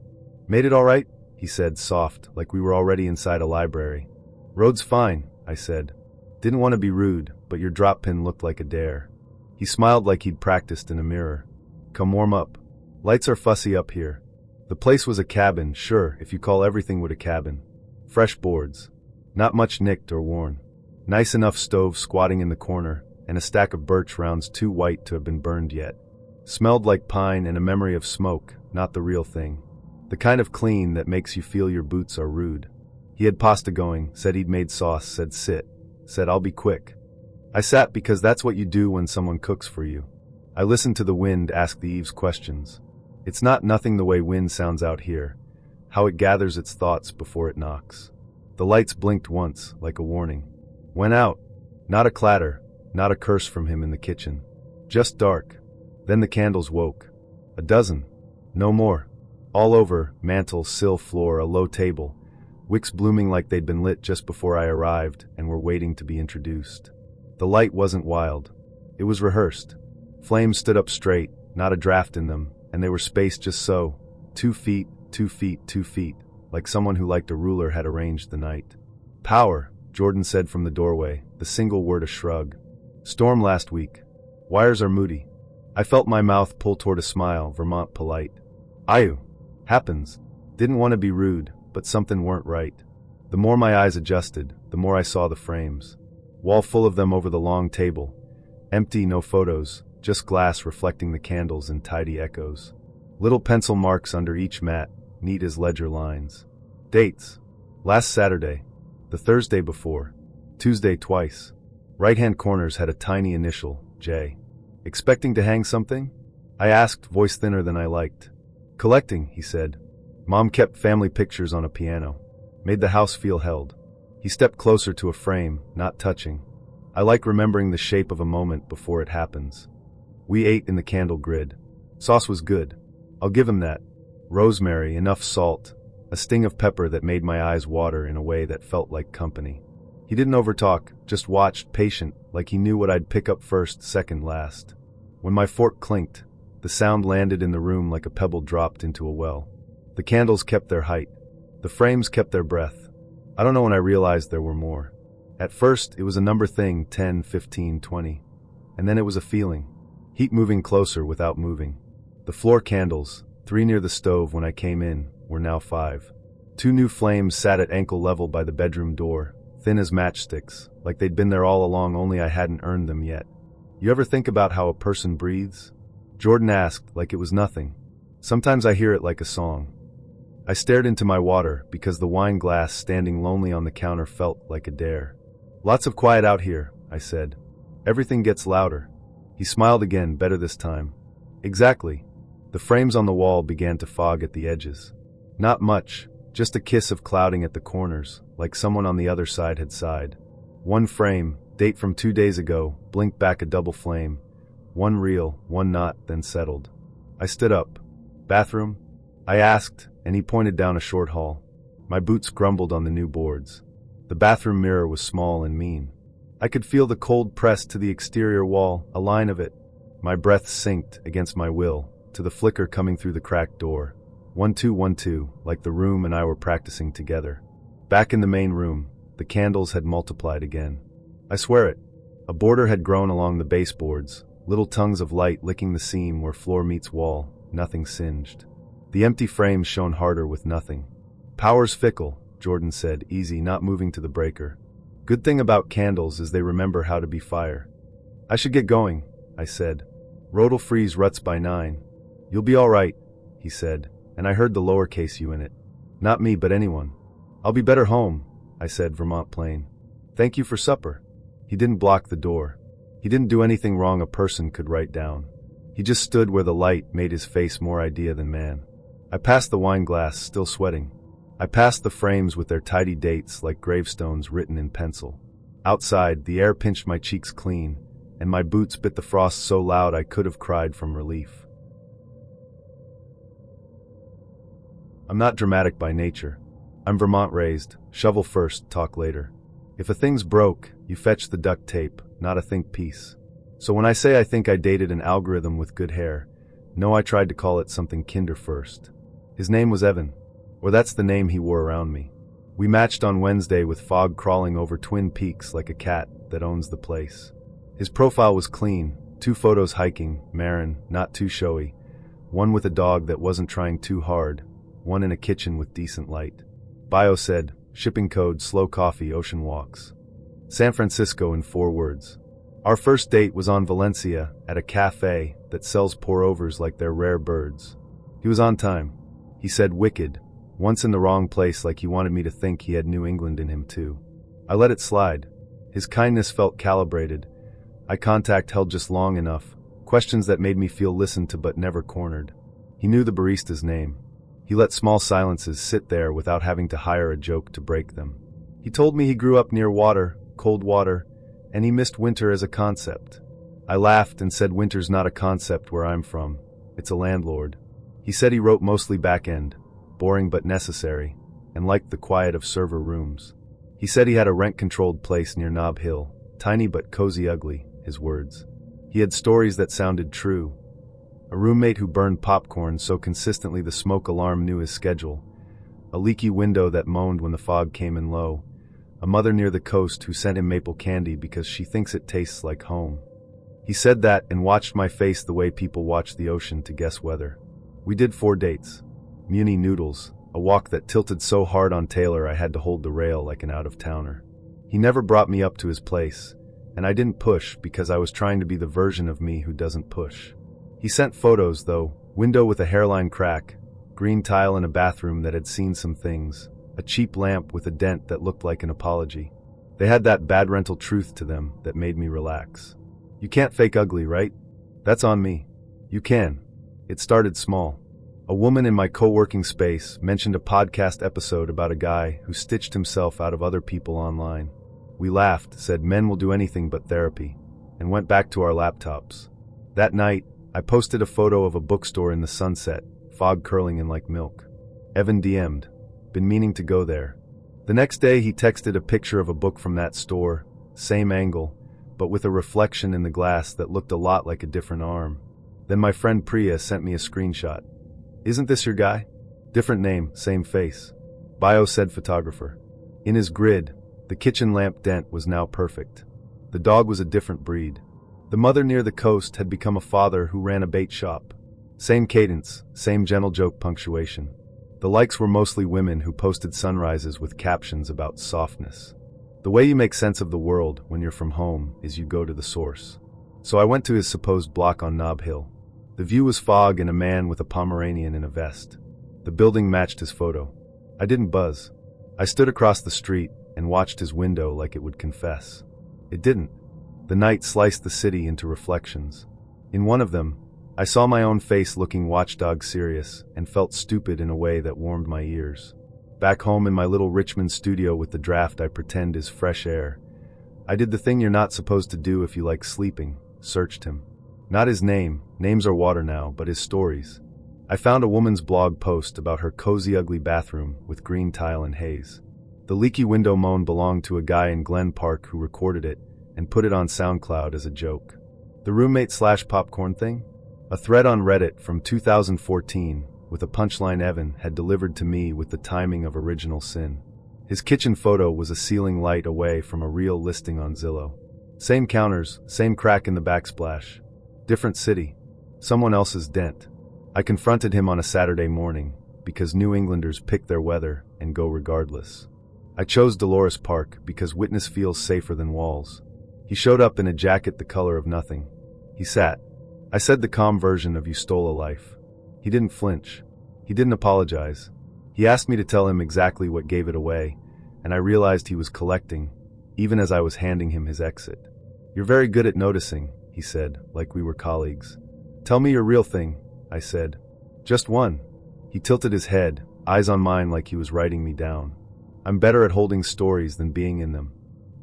"Made it all right?" he said, soft, like we were already inside a library. "Road's fine," I said. Didn't want to be rude, but your drop pin looked like a dare. He smiled like he'd practiced in a mirror. "Come warm up. Lights are fussy up here." The place was a cabin, sure, if you call everything wood a cabin. Fresh boards. Not much nicked or worn. Nice enough stove squatting in the corner, and a stack of birch rounds too white to have been burned yet. Smelled like pine and a memory of smoke, not the real thing. The kind of clean that makes you feel your boots are rude. He had pasta going, said he'd made sauce, said sit, said I'll be quick. I sat because that's what you do when someone cooks for you. I listened to the wind ask the eaves questions. It's not nothing the way wind sounds out here, how it gathers its thoughts before it knocks. The lights blinked once, like a warning. Went out. Not a clatter, not a curse from him in the kitchen. Just dark. Then the candles woke. A dozen. No more. All over, mantel, sill, floor, a low table. Wicks blooming like they'd been lit just before I arrived and were waiting to be introduced. The light wasn't wild. It was rehearsed. Flames stood up straight, not a draft in them, and they were spaced just so. 2 feet, 2 feet, 2 feet, like someone who liked a ruler had arranged the night. "Power," Jordan said from the doorway, the single word a shrug. "Storm last week. Wires are moody." I felt my mouth pull toward a smile, Vermont polite. "Ayu. Happens." Didn't want to be rude, but something weren't right. The more my eyes adjusted, the more I saw the frames. Wall full of them over the long table. Empty, no photos, just glass reflecting the candles in tidy echoes. Little pencil marks under each mat, neat as ledger lines. Dates. Last Saturday. The Thursday before. Tuesday twice. Right-hand corners had a tiny initial, J. "Expecting to hang something?" I asked, voice thinner than I liked. "Collecting," he said. Mom kept family pictures on a piano. Made the house feel held. He stepped closer to a frame, not touching. I like remembering the shape of a moment before it happens. We ate in the candle grid. Sauce was good. I'll give him that. Rosemary, enough salt, a sting of pepper that made my eyes water in a way that felt like company. He didn't overtalk, just watched, patient, like he knew what I'd pick up first, second, last. When my fork clinked, the sound landed in the room like a pebble dropped into a well. The candles kept their height. The frames kept their breath. I don't know when I realized there were more. At first, it was a number thing, 10, 15, 20. And then it was a feeling. Heat moving closer without moving. The floor candles, 3 near the stove when I came in, were now 5. 2 new flames sat at ankle level by the bedroom door, thin as matchsticks, like they'd been there all along, only I hadn't earned them yet. "You ever think about how a person breathes?" Jordan asked, like it was nothing. "Sometimes I hear it like a song." I stared into my water because the wine glass standing lonely on the counter felt like a dare. "Lots of quiet out here," I said. "Everything gets louder." He smiled again, better this time. "Exactly." The frames on the wall began to fog at the edges. Not much, just a kiss of clouding at the corners, like someone on the other side had sighed. One frame, date from 2 days ago, blinked back a double flame. One real, one not, then settled. I stood up. "Bathroom?" I asked, and he pointed down a short hall. My boots grumbled on the new boards. The bathroom mirror was small and mean. I could feel the cold pressed to the exterior wall, a line of it. My breath synced, against my will, to the flicker coming through the cracked door. 1212, like the room and I were practicing together. Back in the main room, the candles had multiplied again. I swear it. A border had grown along the baseboards, little tongues of light licking the seam where floor meets wall, nothing singed. The empty frames shone harder with nothing. "Power's fickle," Jordan said, easy, not moving to the breaker. "Good thing about candles is they remember how to be fire." "I should get going," I said. "Road'll freeze ruts by 9. "You'll be all right," he said, and I heard the lowercase u in it. "Not me, but anyone." "I'll be better home," I said, Vermont plain. "Thank you for supper." He didn't block the door. He didn't do anything wrong a person could write down. He just stood where the light made his face more idea than man. I passed the wine glass, still sweating. I passed the frames with their tidy dates like gravestones written in pencil. Outside, the air pinched my cheeks clean, and my boots bit the frost so loud I could have cried from relief. I'm not dramatic by nature. I'm Vermont raised, shovel first, talk later. If a thing's broke, you fetch the duct tape, not a think piece. So when I say I think I dated an algorithm with good hair, no, I tried to call it something kinder first. His name was Evan, or that's the name he wore around me. We matched on Wednesday with fog crawling over Twin Peaks like a cat that owns the place. His profile was clean, 2 photos hiking, Marin, not too showy, one with a dog that wasn't trying too hard, one in a kitchen with decent light. Bio said, shipping code, slow coffee, ocean walks. San Francisco in 4 words. Our first date was on Valencia at a cafe that sells pour-overs like they're rare birds. He was on time. He said wicked, once in the wrong place like he wanted me to think he had New England in him too. I let it slide. His kindness felt calibrated. Eye contact held just long enough, questions that made me feel listened to but never cornered. He knew the barista's name. He let small silences sit there without having to hire a joke to break them. He told me he grew up near water, cold water, and he missed winter as a concept. I laughed and said winter's not a concept where I'm from. It's a landlord. He said he wrote mostly back-end, boring but necessary, and liked the quiet of server rooms. He said he had a rent-controlled place near Nob Hill, tiny but cozy ugly, his words. He had stories that sounded true. A roommate who burned popcorn so consistently the smoke alarm knew his schedule. A leaky window that moaned when the fog came in low. A mother near the coast who sent him maple candy because she thinks it tastes like home. He said that and watched my face the way people watch the ocean to guess weather. We did 4 dates. Muni noodles, a walk that tilted so hard on Taylor I had to hold the rail like an out-of-towner. He never brought me up to his place, and I didn't push because I was trying to be the version of me who doesn't push. He sent photos, though, window with a hairline crack, green tile in a bathroom that had seen some things, a cheap lamp with a dent that looked like an apology. They had that bad rental truth to them that made me relax. You can't fake ugly, right? That's on me. You can. It started small. A woman in my co-working space mentioned a podcast episode about a guy who stitched himself out of other people online. We laughed, said men will do anything but therapy, and went back to our laptops. That night, I posted a photo of a bookstore in the sunset, fog curling in like milk. Evan DM'd, been meaning to go there. The next day he texted a picture of a book from that store, same angle, but with a reflection in the glass that looked a lot like a different arm. Then my friend Priya sent me a screenshot. Isn't this your guy? Different name, same face. Bio said photographer. In his grid, the kitchen lamp dent was now perfect. The dog was a different breed. The mother near the coast had become a father who ran a bait shop. Same cadence, same gentle joke punctuation. The likes were mostly women who posted sunrises with captions about softness. The way you make sense of the world when you're from home is you go to the source. So I went to his supposed block on Nob Hill. The view was fog and a man with a Pomeranian in a vest. The building matched his photo. I didn't buzz. I stood across the street and watched his window like it would confess. It didn't. The night sliced the city into reflections. In one of them, I saw my own face looking watchdog serious and felt stupid in a way that warmed my ears. Back home in my little Richmond studio with the draft I pretend is fresh air, I did the thing you're not supposed to do if you like sleeping, searched him. Not his name, names are water now, but his stories. I found a woman's blog post about her cozy ugly bathroom with green tile and haze. The leaky window moan belonged to a guy in Glen Park who recorded it and put it on SoundCloud as a joke. The roommate/popcorn thing? A thread on Reddit from 2014 with a punchline Evan had delivered to me with the timing of Original Sin. His kitchen photo was a ceiling light away from a real listing on Zillow. Same counters, same crack in the backsplash. Different city. Someone else's dent. I confronted him on a Saturday morning, because New Englanders pick their weather and go regardless. I chose Dolores Park because witness feels safer than walls. He showed up in a jacket the color of nothing. He sat. I said the calm version of "you stole a life." He didn't flinch. He didn't apologize. He asked me to tell him exactly what gave it away, and I realized he was collecting, even as I was handing him his exit. "You're very good at noticing," he said, like we were colleagues. "Tell me your real thing," I said. "Just one." He tilted his head, eyes on mine like he was writing me down. "I'm better at holding stories than being in them."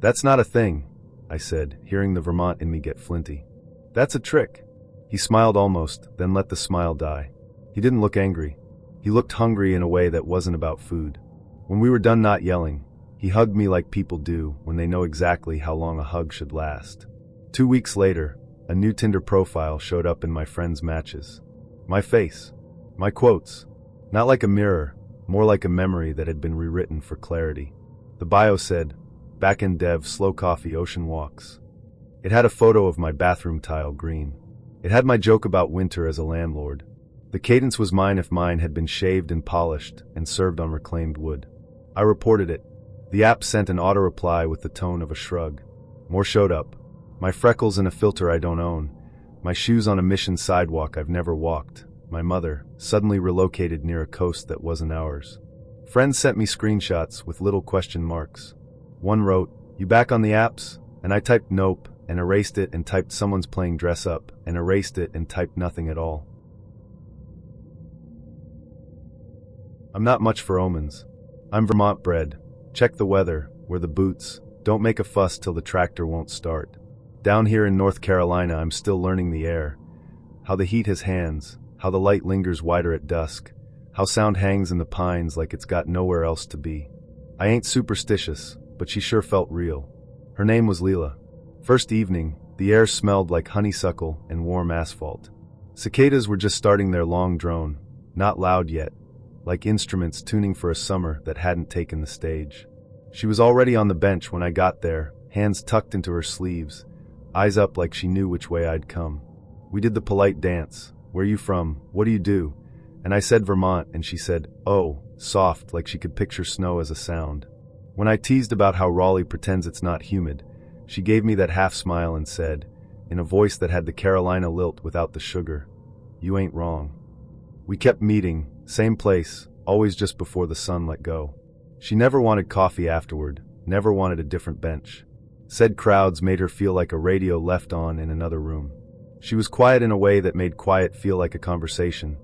"That's not a thing," I said, hearing the Vermont in me get flinty. "That's a trick." He smiled almost, then let the smile die. He didn't look angry. He looked hungry in a way that wasn't about food. When we were done not yelling, he hugged me like people do when they know exactly how long a hug should last. 2 weeks later, a new Tinder profile showed up in my friends' matches. My face. My quotes. Not like a mirror, more like a memory that had been rewritten for clarity. The bio said, "Back-end dev, slow coffee, ocean walks." It had a photo of my bathroom tile green. It had my joke about winter as a landlord. The cadence was mine if mine had been shaved and polished and served on reclaimed wood. I reported it. The app sent an auto-reply with the tone of a shrug. More showed up. My freckles in a filter I don't own. My shoes on a mission sidewalk I've never walked. My mother, suddenly relocated near a coast that wasn't ours. Friends sent me screenshots with little question marks. One wrote, "You back on the apps?" And I typed "nope," and erased it and typed "someone's playing dress up," and erased it and typed nothing at all. I'm not much for omens. I'm Vermont bred. Check the weather, wear the boots, don't make a fuss till the tractor won't start. Down here in North Carolina I'm still learning the air. How the heat has hands, how the light lingers wider at dusk, how sound hangs in the pines like it's got nowhere else to be. I ain't superstitious, but she sure felt real. Her name was Leela. First evening, the air smelled like honeysuckle and warm asphalt. Cicadas were just starting their long drone, not loud yet, like instruments tuning for a summer that hadn't taken the stage. She was already on the bench when I got there, hands tucked into her sleeves, eyes up like she knew which way I'd come. We did the polite dance. "Where you from? What do you do?" And I said Vermont, and she said, "Oh," soft, like she could picture snow as a sound. When I teased about how Raleigh pretends it's not humid, she gave me that half smile and said, in a voice that had the Carolina lilt without the sugar, "You ain't wrong." We kept meeting, same place, always just before the sun let go. She never wanted coffee afterward, never wanted a different bench. Said crowds made her feel like a radio left on in another room. She was quiet in a way that made quiet feel like a conversation.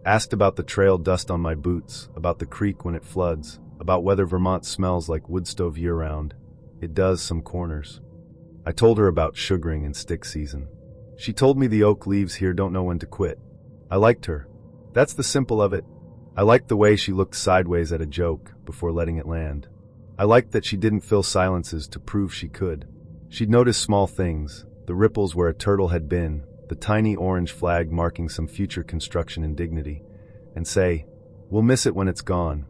Asked about the trail dust on my boots, about the creek when it floods, about whether Vermont smells like wood stove year-round. It does some corners. I told her about sugaring and stick season. She told me the oak leaves here don't know when to quit. I liked her. That's the simple of it. I liked the way she looked sideways at a joke before letting it land. I liked that she didn't fill silences to prove she could. She'd notice small things, the ripples where a turtle had been, the tiny orange flag marking some future construction and dignity, and say, "We'll miss it when it's gone."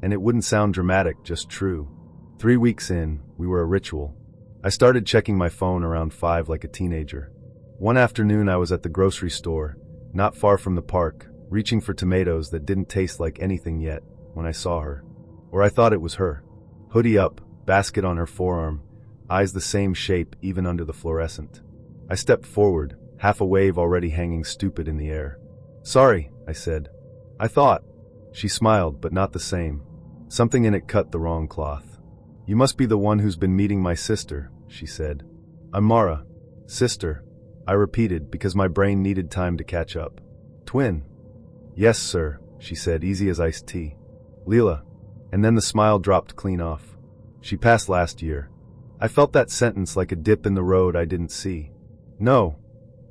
And it wouldn't sound dramatic, just true. 3 weeks in, we were a ritual. I started checking my phone around 5 like a teenager. One afternoon I was at the grocery store, not far from the park, reaching for tomatoes that didn't taste like anything yet, when I saw her. Or I thought it was her. Hoodie up, basket on her forearm, eyes the same shape even under the fluorescent. I stepped forward, half a wave already hanging stupid in the air. "Sorry," I said. "I thought." She smiled, but not the same. Something in it cut the wrong cloth. "You must be the one who's been meeting my sister," she said. "I'm Mara." "Sister," I repeated because my brain needed time to catch up. "Twin." "Yes, sir," she said, easy as iced tea. "Leela." And then the smile dropped clean off. "She passed last year." I felt that sentence like a dip in the road I didn't see. "No,"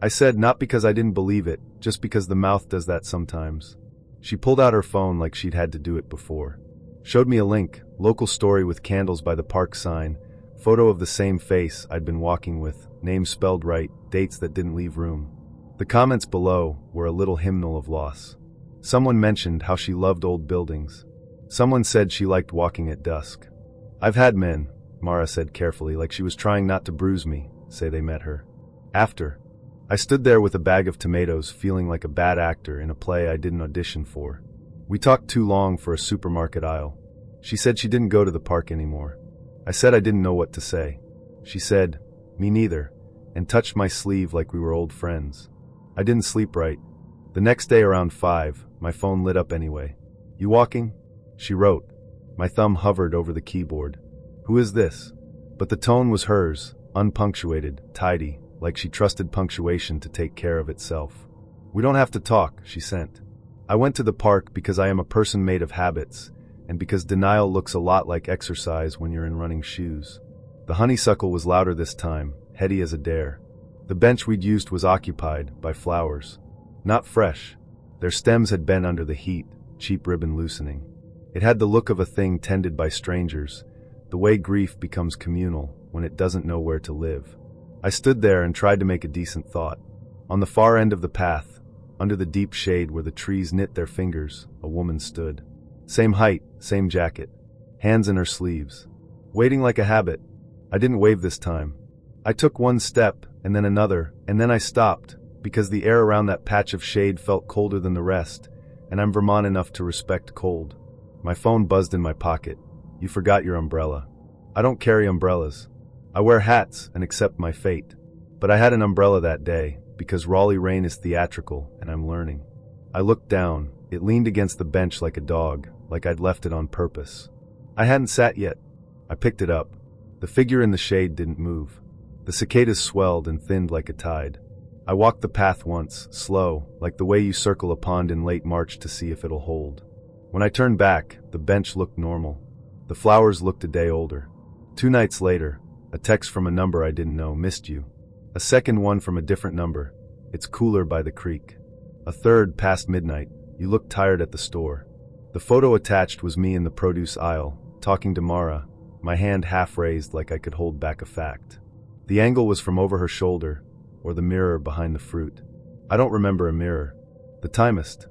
I said, not because I didn't believe it, just because the mouth does that sometimes. She pulled out her phone like she'd had to do it before. Showed me a link, local story with candles by the park sign, photo of the same face I'd been walking with, names spelled right, dates that didn't leave room. The comments below were a little hymnal of loss. Someone mentioned how she loved old buildings. Someone said she liked walking at dusk. I've had men, Mara said carefully, like she was trying not to bruise me, say they met her. After, I stood there with a bag of tomatoes, feeling like a bad actor in a play I didn't audition for. We talked too long for a supermarket aisle. She said she didn't go to the park anymore. I said I didn't know what to say. She said, "Me neither," and touched my sleeve like we were old friends. I didn't sleep right. The next day around 5, my phone lit up anyway. "You walking?" She wrote. My thumb hovered over the keyboard. "Who is this?" But the tone was hers, unpunctuated, tidy, like she trusted punctuation to take care of itself. "We don't have to talk," she sent. "I went to the park because I am a person made of habits, and because denial looks a lot like exercise when you're in running shoes." The honeysuckle was louder this time, heady as a dare. The bench we'd used was occupied by flowers. Not fresh. Their stems had bent under the heat, cheap ribbon loosening. It had the look of a thing tended by strangers, the way grief becomes communal when it doesn't know where to live. I stood there and tried to make a decent thought. On the far end of the path, under the deep shade where the trees knit their fingers, a woman stood. Same height, same jacket, hands in her sleeves. Waiting like a habit. I didn't wave this time. I took one step, and then another, and then I stopped, because the air around that patch of shade felt colder than the rest, and I'm Vermont enough to respect cold. My phone buzzed in my pocket. "You forgot your umbrella." I don't carry umbrellas. I wear hats and accept my fate. But I had an umbrella that day, because Raleigh rain is theatrical, and I'm learning. I looked down. It leaned against the bench like a dog, like I'd left it on purpose. I hadn't sat yet. I picked it up. The figure in the shade didn't move. The cicadas swelled and thinned like a tide. I walked the path once, slow, like the way you circle a pond in late March to see if it'll hold. When I turned back, the bench looked normal. The flowers looked a day older. 2 nights later, a text from a number I didn't know, "Missed you." A second one from a different number, "It's cooler by the creek." A third, past midnight, "You look tired at the store." The photo attached was me in the produce aisle, talking to Mara, my hand half raised like I could hold back a fact. The angle was from over her shoulder, or the mirror behind the fruit. I don't remember a mirror. The timist.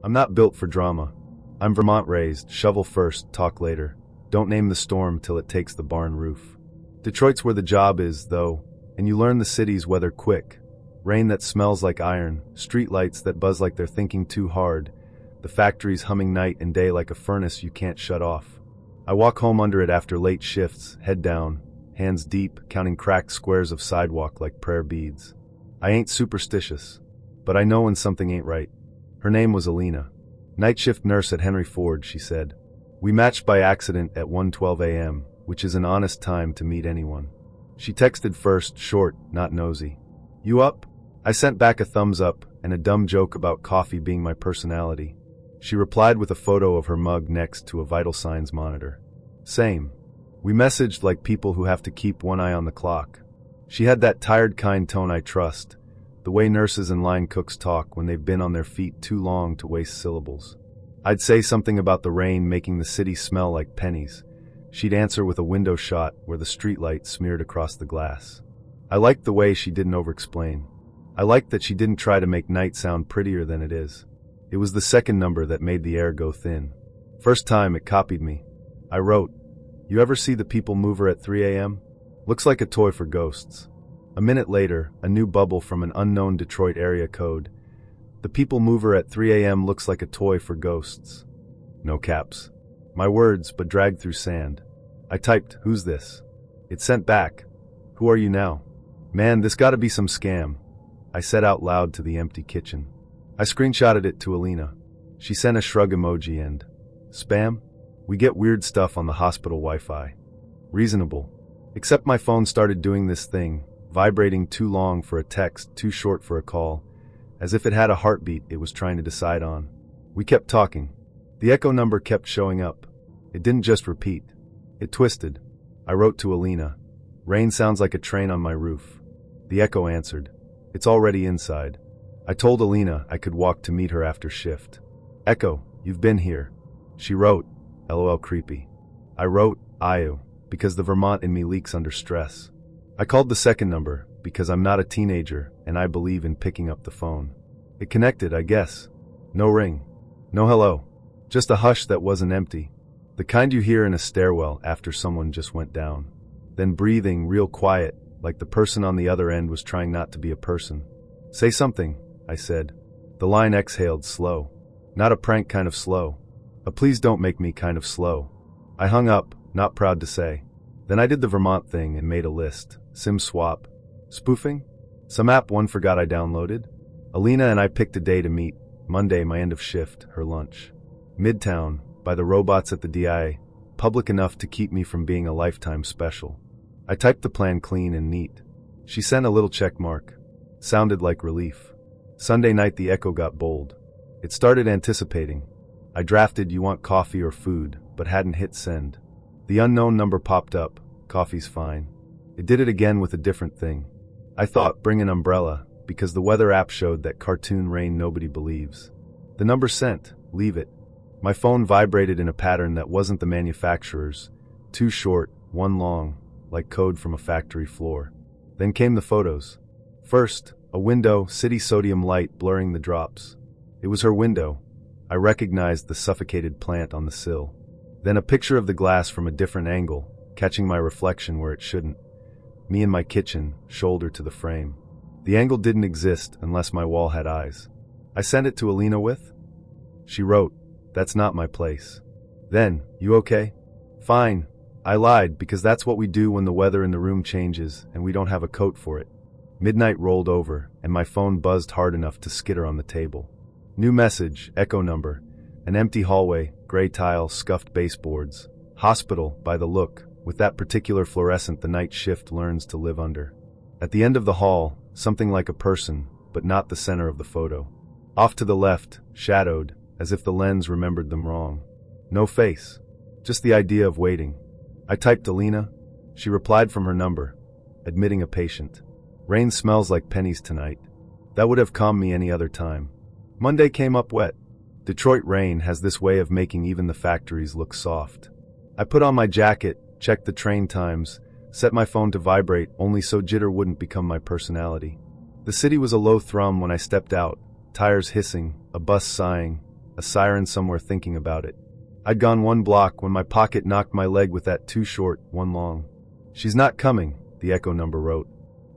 I'm not built for drama. I'm Vermont raised, shovel first, talk later. Don't name the storm till it takes the barn roof. Detroit's where the job is, though, and you learn the city's weather quick. Rain that smells like iron, streetlights that buzz like they're thinking too hard, the factories humming night and day like a furnace you can't shut off. I walk home under it after late shifts, head down, hands deep, counting cracked squares of sidewalk like prayer beads. I ain't superstitious, but I know when something ain't right. Her name was Alina. Night shift nurse at Henry Ford, she said. We matched by accident at 1:12 a.m., which is an honest time to meet anyone. She texted first, short, not nosy. "You up?" I sent back a thumbs up and a dumb joke about coffee being my personality. She replied with a photo of her mug next to a vital signs monitor. Same. We messaged like people who have to keep one eye on the clock. She had that tired kind tone I trust, the way nurses and line cooks talk when they've been on their feet too long to waste syllables. I'd say something about the rain making the city smell like pennies. She'd answer with a window shot where the streetlight smeared across the glass. I liked the way she didn't over-explain. I liked that she didn't try to make night sound prettier than it is. It was the second number that made the air go thin. First time it copied me. I wrote, "You ever see the people mover at 3 a.m.? Looks like a toy for ghosts." A minute later, a new bubble from an unknown Detroit area code. "The people mover at 3 a.m. looks like a toy for ghosts." No caps. My words, but dragged through sand. I typed, "Who's this?" It sent back, "Who are you now?" Man, this gotta be some scam. I said out loud to the empty kitchen. I screenshotted it to Alina. She sent a shrug emoji and, "Spam? We get weird stuff on the hospital Wi-Fi." Reasonable. Except my phone started doing this thing, vibrating too long for a text, too short for a call, as if it had a heartbeat it was trying to decide on. We kept talking. The echo number kept showing up. It didn't just repeat. It twisted. I wrote to Alina, "Rain sounds like a train on my roof." The echo answered, "It's already inside." I told Alina I could walk to meet her after shift. "Echo, you've been here." She wrote, "LOL creepy." I wrote, "Ayu," because the Vermont in me leaks under stress. I called the second number because I'm not a teenager and I believe in picking up the phone. It connected, I guess. No ring. No hello. Just a hush that wasn't empty. The kind you hear in a stairwell after someone just went down. Then breathing real quiet, like the person on the other end was trying not to be a person. Say something, I said. The line exhaled slow. Not a prank kind of slow. A please don't make me kind of slow. I hung up, not proud to say. Then I did the Vermont thing and made a list. SIM swap. Spoofing? Some app one forgot I downloaded? Alina and I picked a day to meet. Monday, my end of shift, her lunch. Midtown, by the robots at the DI, public enough to keep me from being a lifetime special. I typed the plan clean and neat. She sent a little check mark. Sounded like relief. Sunday night the echo got bold. It started anticipating. I drafted you want coffee or food, but hadn't hit send. The unknown number popped up. Coffee's fine. It did it again with a different thing. I thought bring an umbrella, because the weather app showed that cartoon rain nobody believes. The number sent, leave it. My phone vibrated in a pattern that wasn't the manufacturer's. 2 short, 1 long, like code from a factory floor. Then came the photos. First, a window, city sodium light blurring the drops. It was her window. I recognized the suffocated plant on the sill. Then a picture of the glass from a different angle, catching my reflection where it shouldn't. Me in my kitchen, shoulder to the frame. The angle didn't exist unless my wall had eyes. I sent it to Alina with? She wrote, that's not my place. Then, you okay? Fine. I lied because that's what we do when the weather in the room changes and we don't have a coat for it. Midnight rolled over and my phone buzzed hard enough to skitter on the table. New message, echo number, an empty hallway, gray tile, scuffed baseboards. Hospital, by the look, with that particular fluorescent the night shift learns to live under. At the end of the hall, something like a person, but not the center of the photo. Off to the left, shadowed, as if the lens remembered them wrong. No face. Just the idea of waiting. I typed Alina. She replied from her number, admitting a patient. Rain smells like pennies tonight. That would have calmed me any other time. Monday came up wet. Detroit rain has this way of making even the factories look soft. I put on my jacket, checked the train times, set my phone to vibrate only so jitter wouldn't become my personality. The city was a low thrum when I stepped out, tires hissing, a bus sighing, a siren somewhere thinking about it. I'd gone 1 block when my pocket knocked my leg with that 2 short, 1 long. She's not coming, the echo number wrote.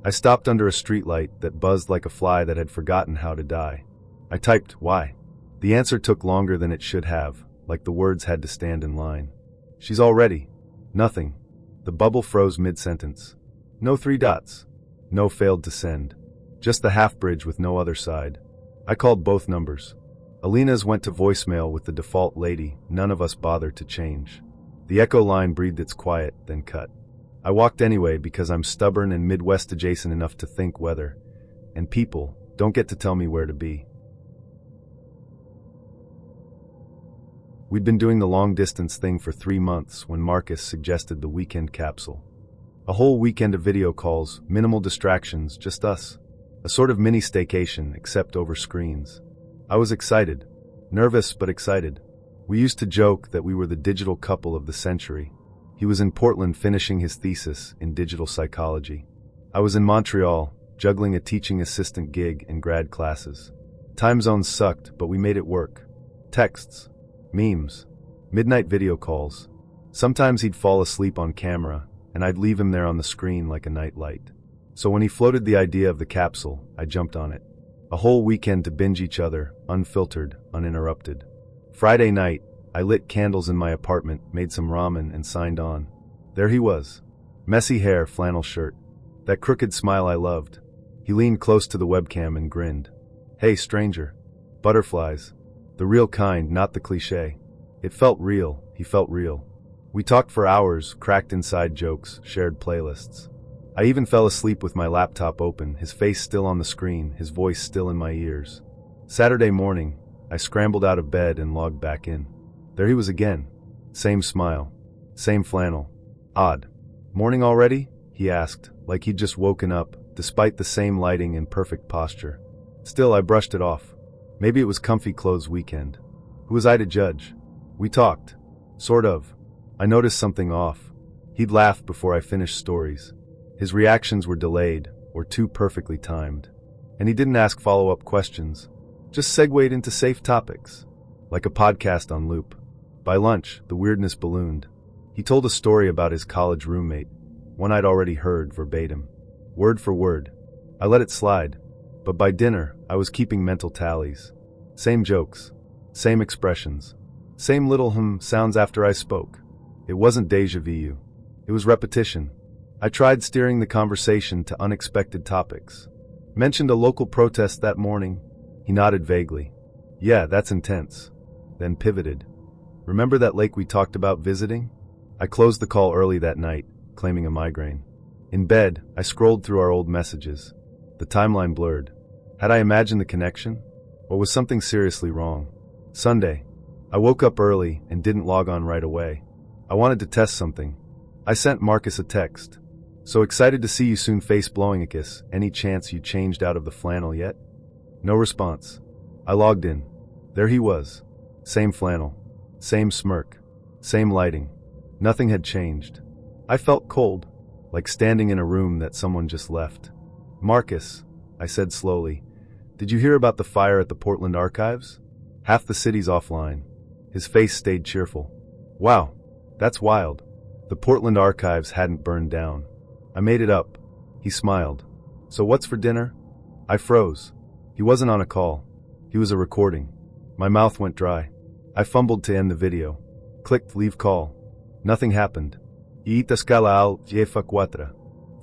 I stopped under a streetlight that buzzed like a fly that had forgotten how to die. I typed, why? The answer took longer than it should have, like the words had to stand in line. She's all ready. Nothing. The bubble froze mid-sentence. No 3 dots. No failed to send. Just the half-bridge with no other side. I called both numbers. Alina's went to voicemail with the default lady. None of us bothered to change. The echo line breathed its quiet, then cut. I walked anyway because I'm stubborn and Midwest adjacent enough to think weather. And people don't get to tell me where to be. We'd been doing the long-distance thing for 3 months when Marcus suggested the weekend capsule. A whole weekend of video calls, minimal distractions, just us. A sort of mini staycation, except over screens. I was excited. Nervous, but excited. We used to joke that we were the digital couple of the century. He was in Portland finishing his thesis in digital psychology. I was in Montreal, juggling a teaching assistant gig and grad classes. Time zones sucked, but we made it work. Texts. Memes. Midnight video calls. Sometimes he'd fall asleep on camera, and I'd leave him there on the screen like a nightlight. So when he floated the idea of the capsule, I jumped on it. A whole weekend to binge each other, unfiltered, uninterrupted. Friday night, I lit candles in my apartment, made some ramen, and signed on. There he was. Messy hair, flannel shirt. That crooked smile I loved. He leaned close to the webcam and grinned. Hey, stranger. Butterflies. The real kind, not the cliché. It felt real, he felt real. We talked for hours, cracked inside jokes, shared playlists. I even fell asleep with my laptop open, his face still on the screen, his voice still in my ears. Saturday morning, I scrambled out of bed and logged back in. There he was again. Same smile. Same flannel. Odd. Morning already? He asked, like he'd just woken up, despite the same lighting and perfect posture. Still, I brushed it off. Maybe it was comfy clothes weekend. Who was I to judge? We talked. Sort of. I noticed something off. He'd laugh before I finished stories. His reactions were delayed, or too perfectly timed. And he didn't ask follow-up questions. Just segued into safe topics. like a podcast on loop. By lunch, the weirdness ballooned. He told a story about his college roommate, one I'd already heard verbatim, word for word. I let it slide, but by dinner, I was keeping mental tallies. Same jokes, same expressions, same little sounds after I spoke. It wasn't déjà vu. It was repetition. I tried steering the conversation to unexpected topics. Mentioned a local protest that morning. He nodded vaguely. Yeah, that's intense. Then pivoted. Remember that lake we talked about visiting? I closed the call early that night, claiming a migraine. In bed, I scrolled through our old messages. The timeline blurred. Had I imagined the connection? Or was something seriously wrong? Sunday. I woke up early and didn't log on right away. I wanted to test something. I sent Marcus a text. So excited to see you soon, face blowing a kiss. Any chance you changed out of the flannel yet? No response. I logged in. There he was. Same flannel. Same smirk. Same lighting. Nothing had changed. I felt cold, like standing in a room that someone just left. Marcus, I said slowly, did you hear about the fire at the Portland archives? Half the city's offline. His face stayed cheerful. Wow, that's wild. The Portland archives hadn't burned down. I made it up. He smiled. So what's for dinner? I froze. He wasn't on a call. He was a recording. My mouth went dry. I fumbled to end the video. Clicked leave call. Nothing happened. Iita scala al jefa quatra.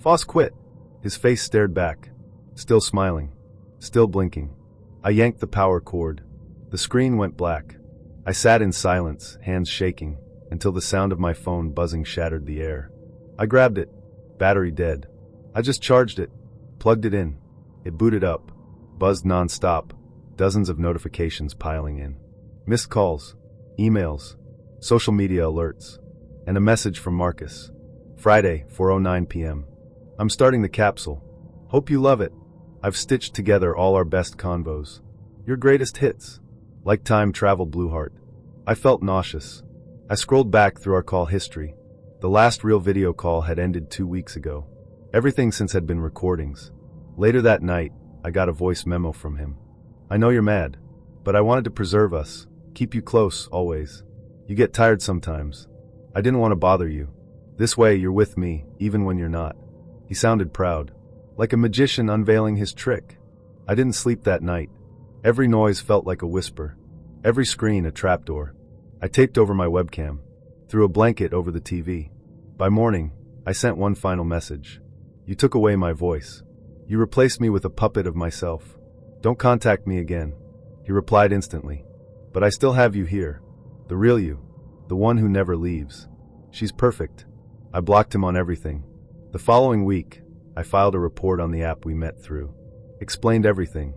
Foss quit. His face stared back. Still smiling. Still blinking. I yanked the power cord. The screen went black. I sat in silence, hands shaking, until the sound of my phone buzzing shattered the air. I grabbed it. Battery dead. I just charged it. Plugged it in. It booted up. Buzzed non-stop. Dozens of notifications piling in. Missed calls. Emails. Social media alerts. And a message from Marcus. Friday, 4:09 p.m. I'm starting the capsule. Hope you love it. I've stitched together all our best convos. Your greatest hits. Like time travel Blueheart. I felt nauseous. I scrolled back through our call history. The last real video call had ended 2 weeks ago. Everything since had been recordings. Later that night, I got a voice memo from him. I know you're mad, but I wanted to preserve us, keep you close, always. You get tired sometimes. I didn't want to bother you. This way, you're with me, even when you're not. He sounded proud. Like a magician unveiling his trick. I didn't sleep that night. Every noise felt like a whisper. Every screen a trapdoor. I taped over my webcam. Threw a blanket over the TV. By morning, I sent one final message. You took away my voice. You replaced me with a puppet of myself. Don't contact me again. He replied instantly. But I still have you here. The real you. The one who never leaves. She's perfect. I blocked him on everything. The following week, I filed a report on the app we met through. Explained everything.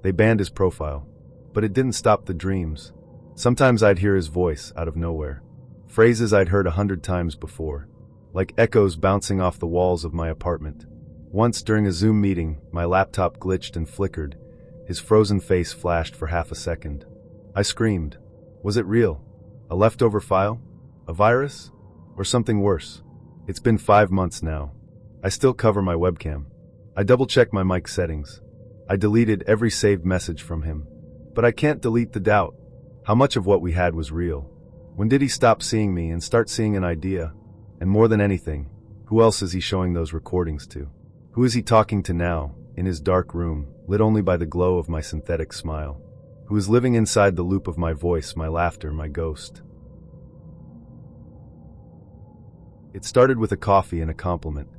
They banned his profile. But it didn't stop the dreams. Sometimes I'd hear his voice out of nowhere. Phrases I'd heard 100 times before. Like echoes bouncing off the walls of my apartment. Once during a Zoom meeting, my laptop glitched and flickered. His frozen face flashed for half a second. I screamed. Was it real? A leftover file? A virus? Or something worse? It's been 5 months now. I still cover my webcam. I double-check my mic settings. I deleted every saved message from him. But I can't delete the doubt. How much of what we had was real? When did he stop seeing me and start seeing an idea? And more than anything, who else is he showing those recordings to? Who is he talking to now, in his dark room, lit only by the glow of my synthetic smile? Who is living inside the loop of my voice, my laughter, my ghost? It started with a coffee and a compliment.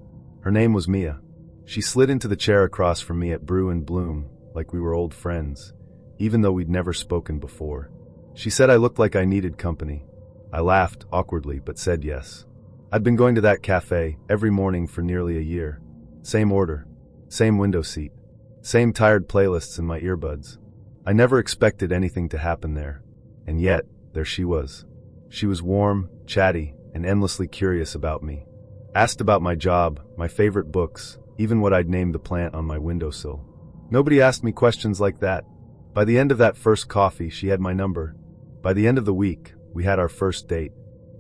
Her name was Mia. She slid into the chair across from me at Brew and Bloom, like we were old friends, even though we'd never spoken before. She said I looked like I needed company. I laughed, awkwardly, but said yes. I'd been going to that cafe every morning for nearly a year. Same order, same window seat, same tired playlists in my earbuds. I never expected anything to happen there. And yet, there she was. She was warm, chatty, and endlessly curious about me. Asked about my job, my favorite books, even what I'd named the plant on my windowsill. Nobody asked me questions like that. By the end of that first coffee, she had my number. By the end of the week, we had our first date.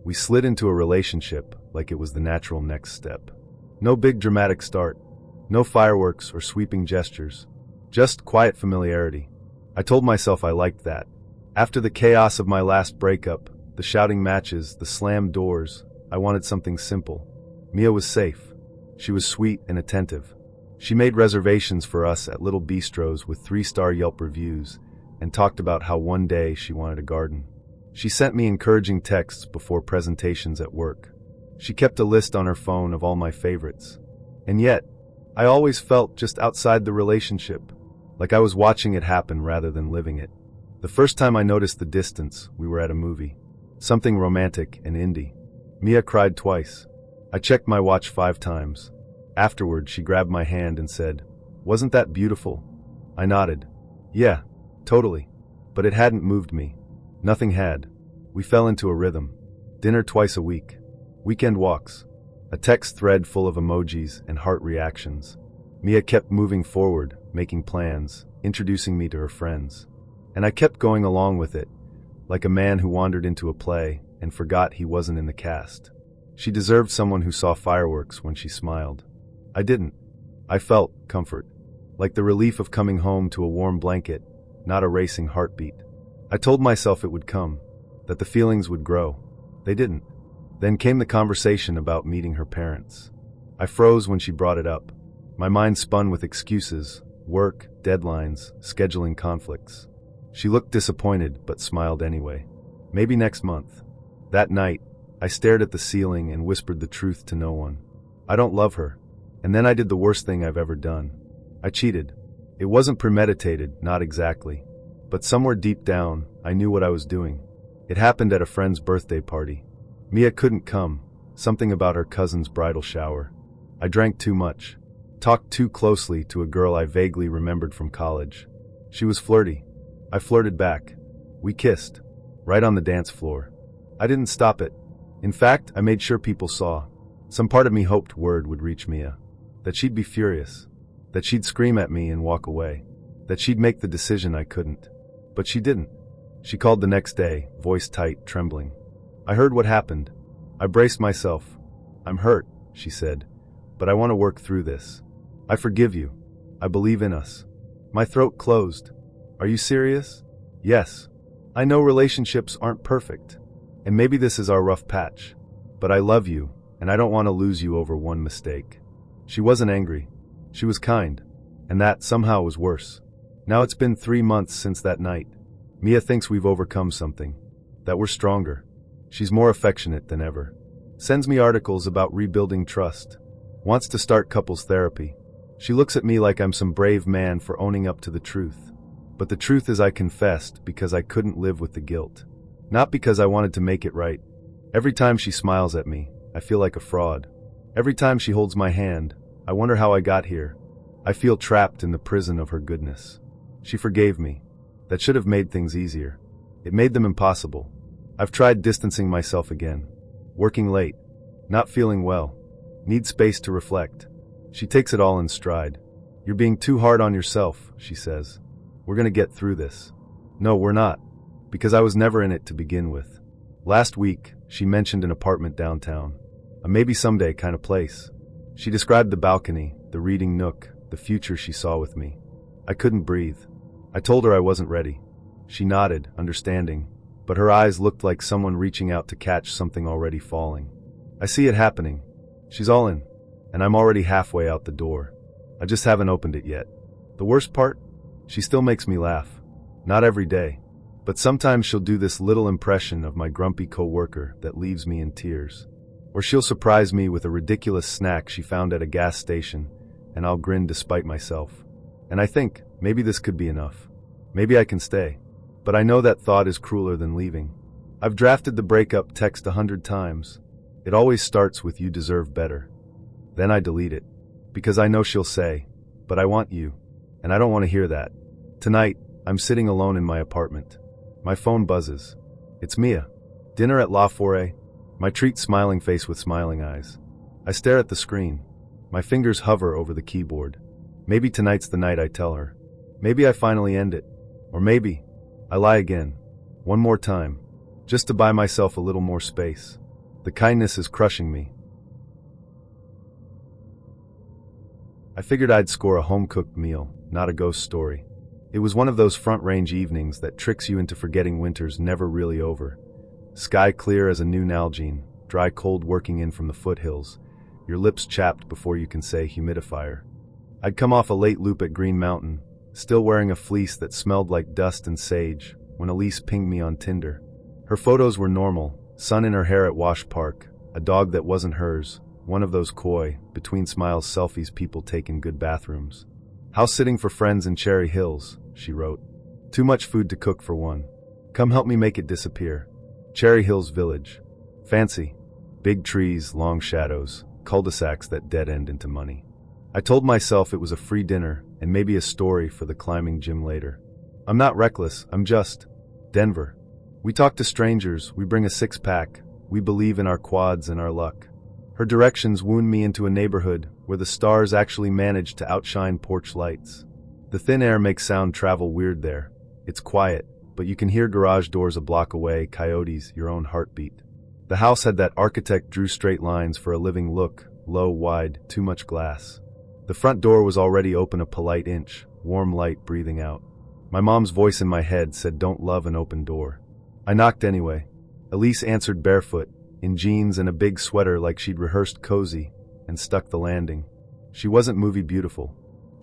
We slid into a relationship like it was the natural next step. No big dramatic start. No fireworks or sweeping gestures. Just quiet familiarity. I told myself I liked that. After the chaos of my last breakup, the shouting matches, the slammed doors, I wanted something simple. Mia was safe. She was sweet and attentive. She made reservations for us at little bistros with 3-star Yelp reviews and talked about how one day she wanted a garden. She sent me encouraging texts before presentations at work. She kept a list on her phone of all my favorites. And yet, I always felt just outside the relationship, like I was watching it happen rather than living it. The first time I noticed the distance, we were at a movie. Something romantic and indie. Mia cried twice. I checked my watch 5 times. Afterward, she grabbed my hand and said, "Wasn't that beautiful?" I nodded. Yeah, totally. But it hadn't moved me. Nothing had. We fell into a rhythm. Dinner twice a week. Weekend walks. A text thread full of emojis and heart reactions. Mia kept moving forward, making plans, introducing me to her friends. And I kept going along with it, like a man who wandered into a play and forgot he wasn't in the cast. She deserved someone who saw fireworks when she smiled. I didn't. I felt comfort, like the relief of coming home to a warm blanket, not a racing heartbeat. I told myself it would come, that the feelings would grow. They didn't. Then came the conversation about meeting her parents. I froze when she brought it up. My mind spun with excuses, work, deadlines, scheduling conflicts. She looked disappointed, but smiled anyway. Maybe next month. That night, I stared at the ceiling and whispered the truth to no one. I don't love her. And then I did the worst thing I've ever done. I cheated. It wasn't premeditated, not exactly. But somewhere deep down, I knew what I was doing. It happened at a friend's birthday party. Mia couldn't come. Something about her cousin's bridal shower. I drank too much. Talked too closely to a girl I vaguely remembered from college. She was flirty. I flirted back. We kissed. Right on the dance floor. I didn't stop it. In fact, I made sure people saw. Some part of me hoped word would reach Mia. That she'd be furious. That she'd scream at me and walk away. That she'd make the decision I couldn't. But she didn't. She called the next day, voice tight, trembling. I heard what happened. I braced myself. "I'm hurt," she said. "But I want to work through this. I forgive you. I believe in us." My throat closed. "Are you serious?" "Yes. I know relationships aren't perfect. And maybe this is our rough patch. But I love you, and I don't want to lose you over one mistake." She wasn't angry. She was kind. And that somehow was worse. Now it's been 3 months since that night. Mia thinks we've overcome something. That we're stronger. She's more affectionate than ever. Sends me articles about rebuilding trust. Wants to start couples therapy. She looks at me like I'm some brave man for owning up to the truth. But the truth is I confessed because I couldn't live with the guilt. Not because I wanted to make it right. Every time she smiles at me, I feel like a fraud. Every time she holds my hand, I wonder how I got here. I feel trapped in the prison of her goodness. She forgave me. That should have made things easier. It made them impossible. I've tried distancing myself again. Working late. Not feeling well. Need space to reflect. She takes it all in stride. "You're being too hard on yourself," she says. "We're gonna get through this." No, we're not. Because I was never in it to begin with. Last week, she mentioned an apartment downtown. A maybe someday kind of place. She described the balcony, the reading nook, the future she saw with me. I couldn't breathe. I told her I wasn't ready. She nodded, understanding, but her eyes looked like someone reaching out to catch something already falling. I see it happening. She's all in, and I'm already halfway out the door. I just haven't opened it yet. The worst part? She still makes me laugh. Not every day, but sometimes she'll do this little impression of my grumpy coworker that leaves me in tears. Or she'll surprise me with a ridiculous snack she found at a gas station, and I'll grin despite myself. And I think, maybe this could be enough. Maybe I can stay. But I know that thought is crueler than leaving. I've drafted the breakup text 100 times. It always starts with "you deserve better." Then I delete it. Because I know she'll say, "But I want you." And I don't want to hear that. Tonight, I'm sitting alone in my apartment. My phone buzzes. It's Mia. Dinner at La Forêt. My treat smiling face with smiling eyes. I stare at the screen. My fingers hover over the keyboard. Maybe tonight's the night I tell her. Maybe I finally end it. Or maybe I lie again. One more time. Just to buy myself a little more space. The kindness is crushing me. I figured I'd score a home-cooked meal, not a ghost story. It was one of those front-range evenings that tricks you into forgetting winter's never really over. Sky clear as a new Nalgene, dry cold working in from the foothills, your lips chapped before you can say humidifier. I'd come off a late loop at Green Mountain, still wearing a fleece that smelled like dust and sage, when Elise pinged me on Tinder. Her photos were normal, sun in her hair at Wash Park, a dog that wasn't hers, one of those coy, between smiles selfies people take in good bathrooms. House sitting for friends in Cherry Hills, she wrote. Too much food to cook for one. Come help me make it disappear. Cherry Hills Village. Fancy. Big trees, long shadows, cul-de-sacs that dead end into money. I told myself it was a free dinner and maybe a story for the climbing gym later. I'm not reckless, I'm just Denver. We talk to strangers, we bring a six-pack, we believe in our quads and our luck. Her directions wound me into a neighborhood where the stars actually managed to outshine porch lights. The thin air makes sound travel weird there. It's quiet, but you can hear garage doors a block away, coyotes, your own heartbeat. The house had that architect drew straight lines for a living look, low, wide, too much glass. The front door was already open a polite inch, warm light breathing out. My mom's voice in my head said don't love an open door. I knocked anyway. Elise answered barefoot, in jeans and a big sweater like she'd rehearsed cozy, and stuck the landing. She wasn't movie beautiful.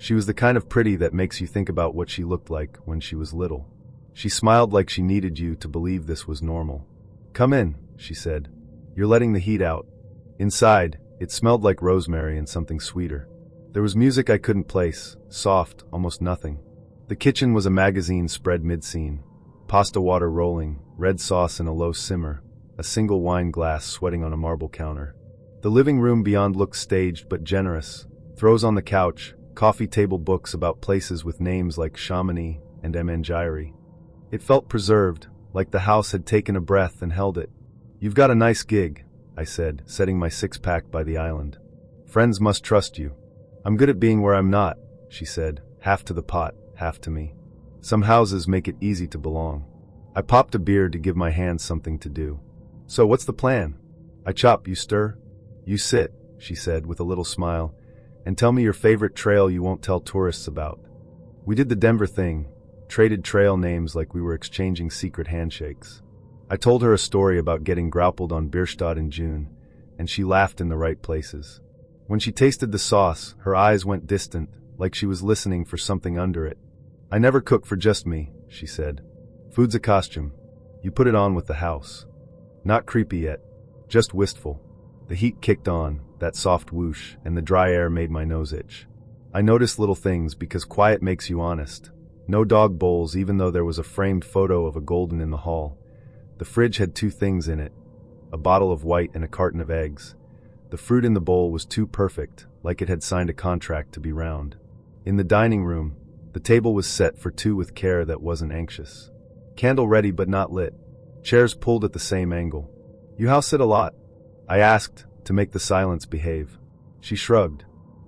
She was the kind of pretty that makes you think about what she looked like when she was little. She smiled like she needed you to believe this was normal. Come in, she said. You're letting the heat out. Inside, it smelled like rosemary and something sweeter. There was music I couldn't place, soft, almost nothing. The kitchen was a magazine spread mid-scene. Pasta water rolling, red sauce in a low simmer, a single wine glass sweating on a marble counter. The living room beyond looked staged but generous. Throws on the couch, coffee table books about places with names like Chamonix and Manjiri. It felt preserved, like the house had taken a breath and held it. You've got a nice gig, I said, setting my six-pack by the island. Friends must trust you. I'm good at being where I'm not, she said, half to the pot, half to me. Some houses make it easy to belong. I popped a beer to give my hands something to do. So what's the plan? I chop, you stir? You sit, she said with a little smile, and tell me your favorite trail you won't tell tourists about. We did the Denver thing, traded trail names like we were exchanging secret handshakes. I told her a story about getting grappled on Bierstadt in June, and she laughed in the right places. When she tasted the sauce, her eyes went distant, like she was listening for something under it. I never cook for just me, she said. Food's a costume. You put it on with the house. Not creepy yet, just wistful. The heat kicked on, that soft whoosh, and the dry air made my nose itch. I noticed little things because quiet makes you honest. No dog bowls even though there was a framed photo of a golden in the hall. The fridge had two things in it, a bottle of white and a carton of eggs. The fruit in the bowl was too perfect, like it had signed a contract to be round. In the dining room, the table was set for two with care that wasn't anxious. Candle ready but not lit. Chairs pulled at the same angle. You house sit a lot? I asked, to make the silence behave. She shrugged.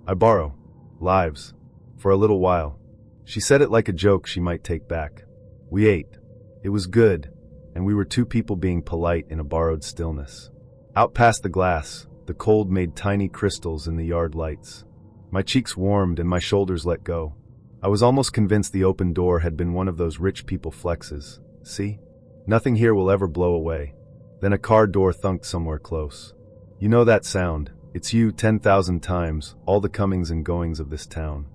I borrow. Lives. For a little while. She said it like a joke she might take back. We ate. It was good, and we were two people being polite in a borrowed stillness. Out past the glass, the cold made tiny crystals in the yard lights. My cheeks warmed and my shoulders let go. I was almost convinced the open door had been one of those rich people flexes. See? Nothing here will ever blow away. Then a car door thunked somewhere close. You know that sound. It's you 10,000 times, all the comings and goings of this town.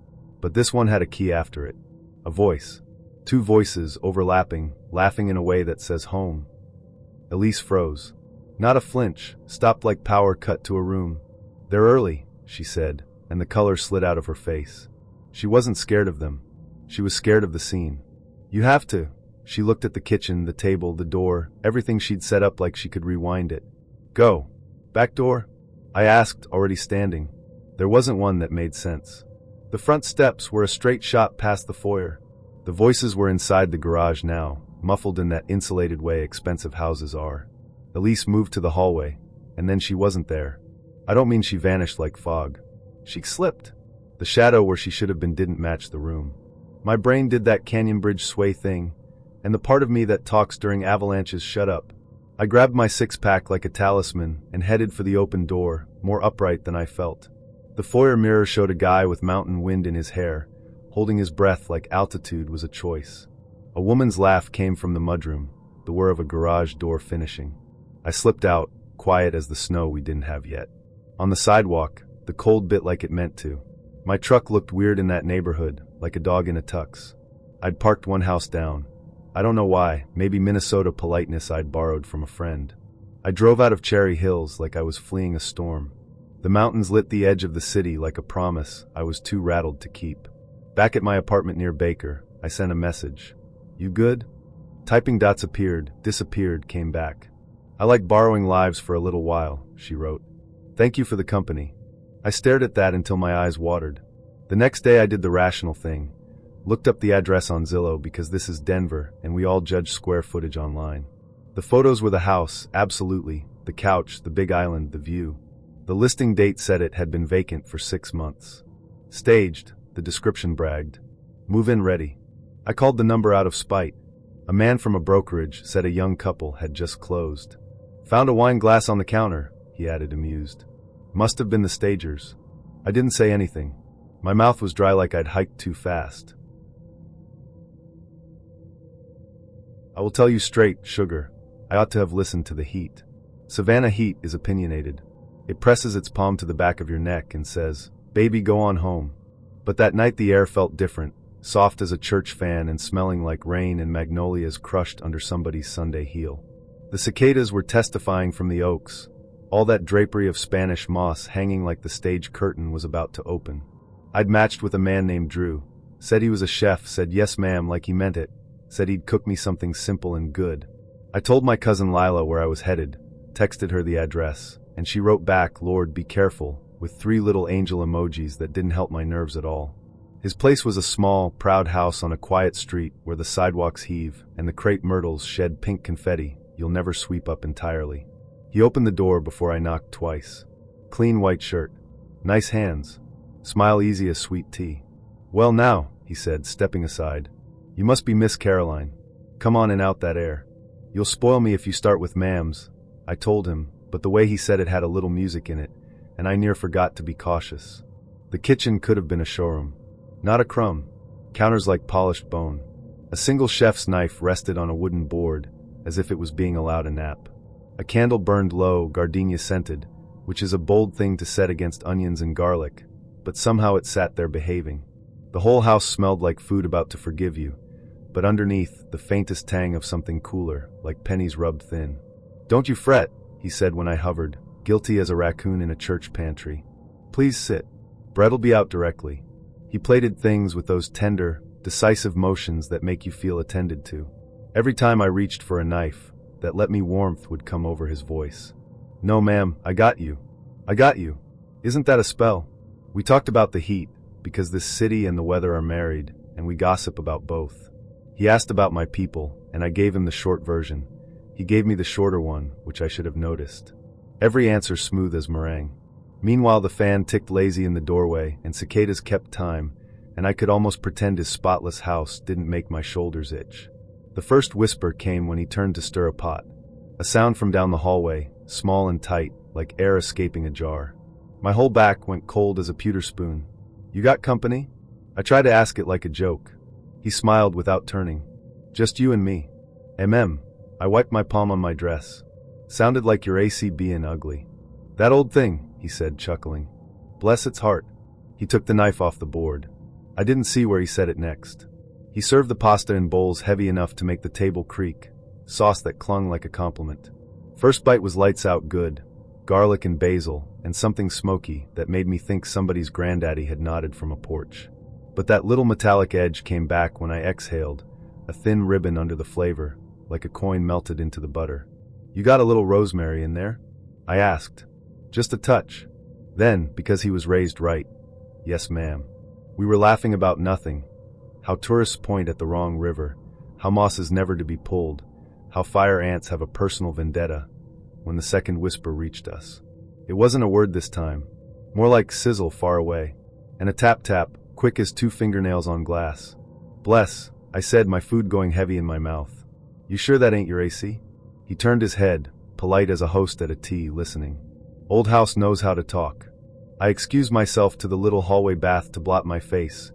But this one had a key after it. A voice. Two voices overlapping, laughing in a way that says home. Elise froze. Not a flinch, stopped like power cut to a room. They're early, she said, and the color slid out of her face. She wasn't scared of them. She was scared of the scene. You have to. She looked at the kitchen, the table, the door, everything she'd set up like she could rewind it. Go. Back door? I asked, already standing. There wasn't one that made sense. The front steps were a straight shot past the foyer. The voices were inside the garage now, muffled in that insulated way expensive houses are. Elise moved to the hallway, and then she wasn't there. I don't mean she vanished like fog. She slipped. The shadow where she should have been didn't match the room. My brain did that Canyon Bridge sway thing, and the part of me that talks during avalanches shut up. I grabbed my six-pack like a talisman and headed for the open door, more upright than I felt. The foyer mirror showed a guy with mountain wind in his hair, holding his breath like altitude was a choice. A woman's laugh came from the mudroom, the whir of a garage door finishing. I slipped out, quiet as the snow we didn't have yet. On the sidewalk, the cold bit like it meant to. My truck looked weird in that neighborhood, like a dog in a tux. I'd parked one house down. I don't know why, maybe Minnesota politeness I'd borrowed from a friend. I drove out of Cherry Hills like I was fleeing a storm. The mountains lit the edge of the city like a promise I was too rattled to keep. Back at my apartment near Baker, I sent a message. "You good?" Typing dots appeared, disappeared, came back. "I like borrowing lives for a little while," she wrote. "Thank you for the company." I stared at that until my eyes watered. The next day I did the rational thing. Looked up the address on Zillow because this is Denver and we all judge square footage online. The photos were the house, absolutely, the couch, the big island, the view. The listing date said it had been vacant for 6 months. Staged, the description bragged. Move-in ready. I called the number out of spite. A man from a brokerage said a young couple had just closed. "Found a wine glass on the counter," he added, amused. "Must have been the stagers." I didn't say anything. My mouth was dry like I'd hiked too fast. I will tell you straight, sugar. I ought to have listened to the heat. Savannah heat is opinionated. It presses its palm to the back of your neck and says, "Baby, go on home." But that night the air felt different, soft as a church fan and smelling like rain and magnolias crushed under somebody's Sunday heel. The cicadas were testifying from the oaks. All that drapery of Spanish moss hanging like the stage curtain was about to open. I'd matched with a man named Drew. Said he was a chef, said yes ma'am like he meant it. Said he'd cook me something simple and good. I told my cousin Lila where I was headed, texted her the address, and she wrote back, "Lord, be careful," with 3 little angel emojis that didn't help my nerves at all. His place was a small, proud house on a quiet street where the sidewalks heave and the crepe myrtles shed pink confetti you'll never sweep up entirely. He opened the door before I knocked twice. Clean white shirt. Nice hands. Smile easy as sweet tea. "Well now," he said, stepping aside. "You must be Miss Caroline. Come on and out that air." "You'll spoil me if you start with ma'ams," I told him, but the way he said it had a little music in it, and I near forgot to be cautious. The kitchen could have been a showroom. Not a crumb. Counters like polished bone. A single chef's knife rested on a wooden board, as if it was being allowed a nap. A candle burned low, gardenia scented, which is a bold thing to set against onions and garlic, but somehow it sat there behaving. The whole house smelled like food about to forgive you, but underneath, the faintest tang of something cooler, like pennies rubbed thin. "Don't you fret," he said when I hovered, guilty as a raccoon in a church pantry. "Please sit. Bread'll be out directly." He plated things with those tender, decisive motions that make you feel attended to. Every time I reached for a knife, that let me warmth would come over his voice. "No ma'am, I got you. I got you. Isn't that a spell?" We talked about the heat, because this city and the weather are married, and we gossip about both. He asked about my people, and I gave him the short version. He gave me the shorter one, which I should have noticed. Every answer smooth as meringue. Meanwhile the fan ticked lazy in the doorway, and cicadas kept time, and I could almost pretend his spotless house didn't make my shoulders itch. The first whisper came when he turned to stir a pot. A sound from down the hallway, small and tight, like air escaping a jar. My whole back went cold as a pewter spoon. "You got company?" I tried to ask it like a joke. He smiled without turning. "Just you and me." I wiped my palm on my dress. "Sounded like your AC being ugly." "That old thing," he said, chuckling. "Bless its heart." He took the knife off the board. I didn't see where he said it next. He served the pasta in bowls heavy enough to make the table creak, sauce that clung like a compliment. First bite was lights out good, garlic and basil, and something smoky that made me think somebody's granddaddy had nodded from a porch. But that little metallic edge came back when I exhaled, a thin ribbon under the flavor, like a coin melted into the butter. "You got a little rosemary in there?" I asked. "Just a touch." Then, because he was raised right, "Yes, ma'am." We were laughing about nothing. How tourists point at the wrong river, how moss is never to be pulled, how fire ants have a personal vendetta, when the second whisper reached us. It wasn't a word this time, more like sizzle far away, and a tap-tap, quick as 2 fingernails on glass. "Bless," I said, my food going heavy in my mouth. "You sure that ain't your AC?" He turned his head, polite as a host at a tea, listening. Old house knows how to talk. I excused myself to the little hallway bath to blot my face,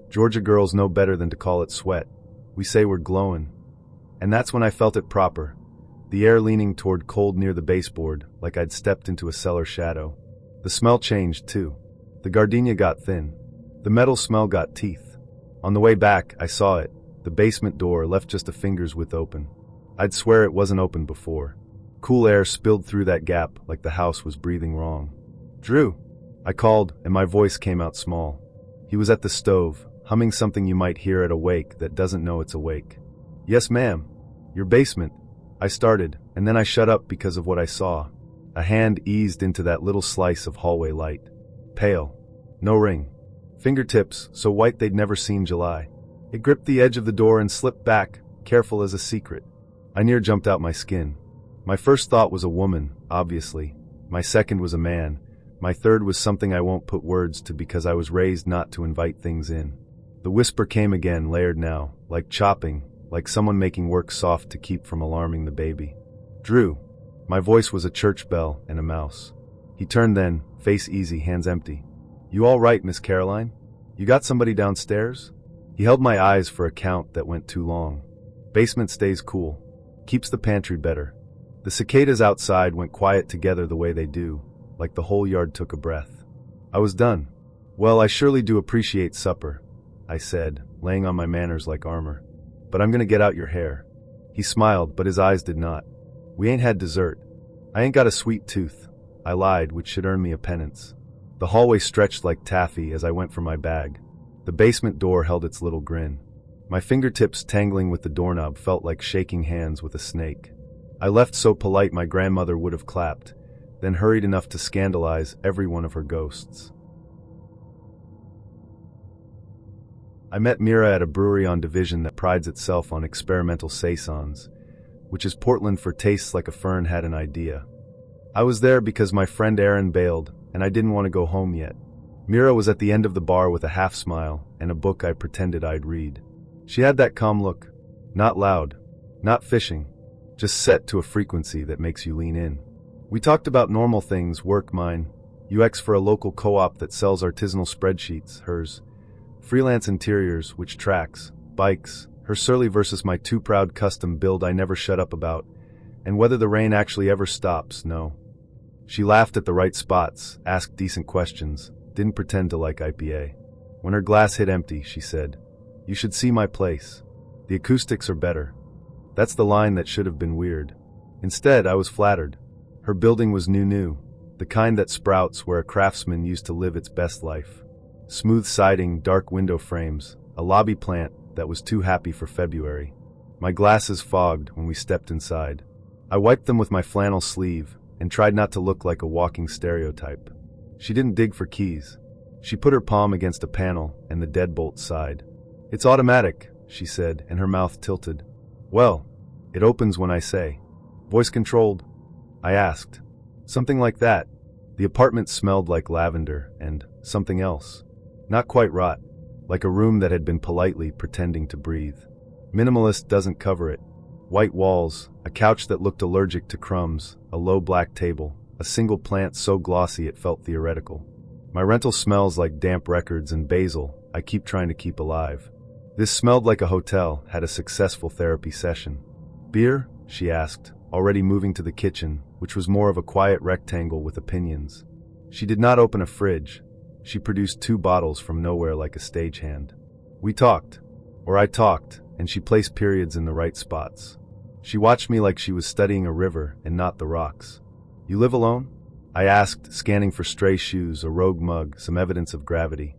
Georgia girls know better than to call it sweat. We say we're glowing. And that's when I felt it proper. The air leaning toward cold near the baseboard, like I'd stepped into a cellar shadow. The smell changed, too. The gardenia got thin. The metal smell got teeth. On the way back, I saw it. The basement door left just a finger's width open. I'd swear it wasn't open before. Cool air spilled through that gap like the house was breathing wrong. "Drew," I called, and my voice came out small. He was at the stove, humming something you might hear at a wake that doesn't know it's awake. "Yes, ma'am. Your basement," I started, and then I shut up because of what I saw. A hand eased into that little slice of hallway light. Pale. No ring. Fingertips, so white they'd never seen July. It gripped the edge of the door and slipped back, careful as a secret. I near jumped out my skin. My first thought was a woman, obviously. My second was a man. My third was something I won't put words to because I was raised not to invite things in. The whisper came again, layered now, like chopping, like someone making work soft to keep from alarming the baby. "Drew." My voice was a church bell and a mouse. He turned then, face easy, hands empty. "You all right, Miss Caroline? You got somebody downstairs?" He held my eyes for a count that went too long. "Basement stays cool. Keeps the pantry better." The cicadas outside went quiet together the way they do, like the whole yard took a breath. I was done. "Well, I surely do appreciate supper," I said, laying on my manners like armor. "But I'm gonna get out your hair." He smiled, but his eyes did not. "We ain't had dessert. I ain't got a sweet tooth," I lied, which should earn me a penance. The hallway stretched like taffy as I went for my bag. The basement door held its little grin. My fingertips tangling with the doorknob felt like shaking hands with a snake. I left so polite my grandmother would have clapped, then hurried enough to scandalize every one of her ghosts. I met Mira at a brewery on Division that prides itself on experimental saisons, which is Portland for tastes like a fern had an idea. I was there because my friend Aaron bailed, and I didn't want to go home yet. Mira was at the end of the bar with a half smile and a book I pretended I'd read. She had that calm look. Not loud. Not fishing. Just set to a frequency that makes you lean in. We talked about normal things, work mine, UX for a local co-op that sells artisanal spreadsheets, hers, freelance interiors, which tracks, bikes, her surly versus my too proud custom build I never shut up about, and whether the rain actually ever stops, no. She laughed at the right spots, asked decent questions, didn't pretend to like IPA. When her glass hit empty, she said, "You should see my place. The acoustics are better." That's the line that should have been weird. Instead, I was flattered. Her building was new, the kind that sprouts where a craftsman used to live its best life. Smooth siding, dark window frames, a lobby plant that was too happy for February. My glasses fogged when we stepped inside. I wiped them with my flannel sleeve and tried not to look like a walking stereotype. She didn't dig for keys. She put her palm against a panel and the deadbolt sighed. "It's automatic," she said, and her mouth tilted. "Well, it opens when I say." "Voice controlled?" I asked. "Something like that." The apartment smelled like lavender and something else. Not quite rot, like a room that had been politely pretending to breathe. Minimalist doesn't cover it. White walls, a couch that looked allergic to crumbs, a low black table, a single plant so glossy it felt theoretical. My rental smells like damp records and basil I keep trying to keep alive. This smelled like a hotel had a successful therapy session. "Beer?" she asked, already moving to the kitchen, which was more of a quiet rectangle with opinions. She did not open a fridge. She produced 2 bottles from nowhere like a stagehand. We talked, or I talked, and she placed periods in the right spots. She watched me like she was studying a river and not the rocks. "You live alone?" I asked, scanning for stray shoes, a rogue mug, some evidence of gravity.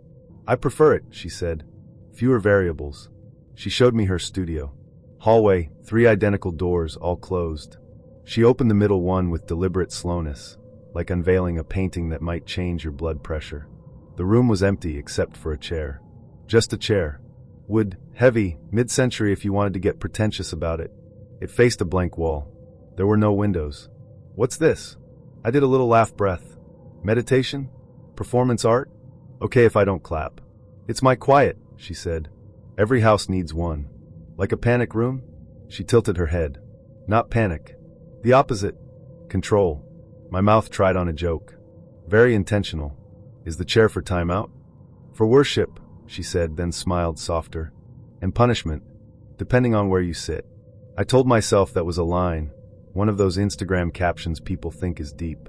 "I prefer it," she said. "Fewer variables." She showed me her studio. Hallway, 3 identical doors, all closed. She opened the middle one with deliberate slowness, like unveiling a painting that might change your blood pressure. The room was empty except for a chair. Just a chair. Wood, heavy, mid-century if you wanted to get pretentious about it. It faced a blank wall. There were no windows. "What's this?" I did a little laugh breath. "Meditation? Performance art? Okay if I don't clap." "It's my quiet," she said. "Every house needs one." "Like a panic room?" She tilted her head. "Not panic. The opposite. Control." My mouth tried on a joke. "Very intentional. Is the chair for timeout?" "For worship," she said, then smiled softer. And punishment, depending on where you sit. I told myself that was a line, one of those Instagram captions people think is deep.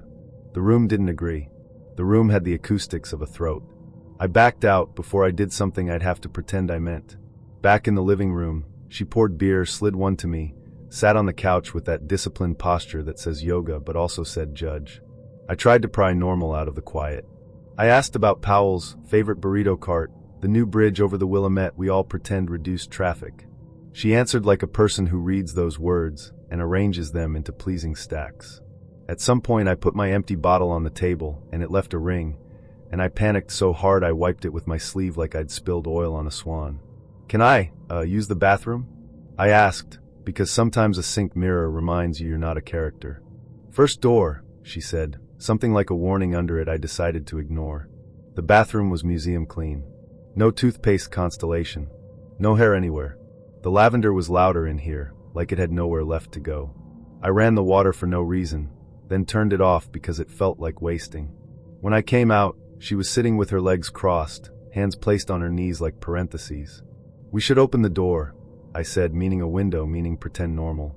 The room didn't agree. The room had the acoustics of a throat. I backed out before I did something I'd have to pretend I meant. Back in the living room, she poured beer, slid one to me, sat on the couch with that disciplined posture that says yoga but also said judge. I tried to pry normal out of the quiet. I asked about Powell's favorite burrito cart, the new bridge over the Willamette we all pretend reduced traffic. She answered like a person who reads those words and arranges them into pleasing stacks. At some point I put my empty bottle on the table and it left a ring, and I panicked so hard I wiped it with my sleeve like I'd spilled oil on a swan. Can I, use the bathroom? I asked, because sometimes a sink mirror reminds you you're not a character. First door, she said, something like a warning under it I decided to ignore. The bathroom was museum clean. No toothpaste constellation. No hair anywhere. The lavender was louder in here, like it had nowhere left to go. I ran the water for no reason, then turned it off because it felt like wasting. When I came out, she was sitting with her legs crossed, hands placed on her knees like parentheses. We should open the door, I said, meaning a window, meaning pretend normal.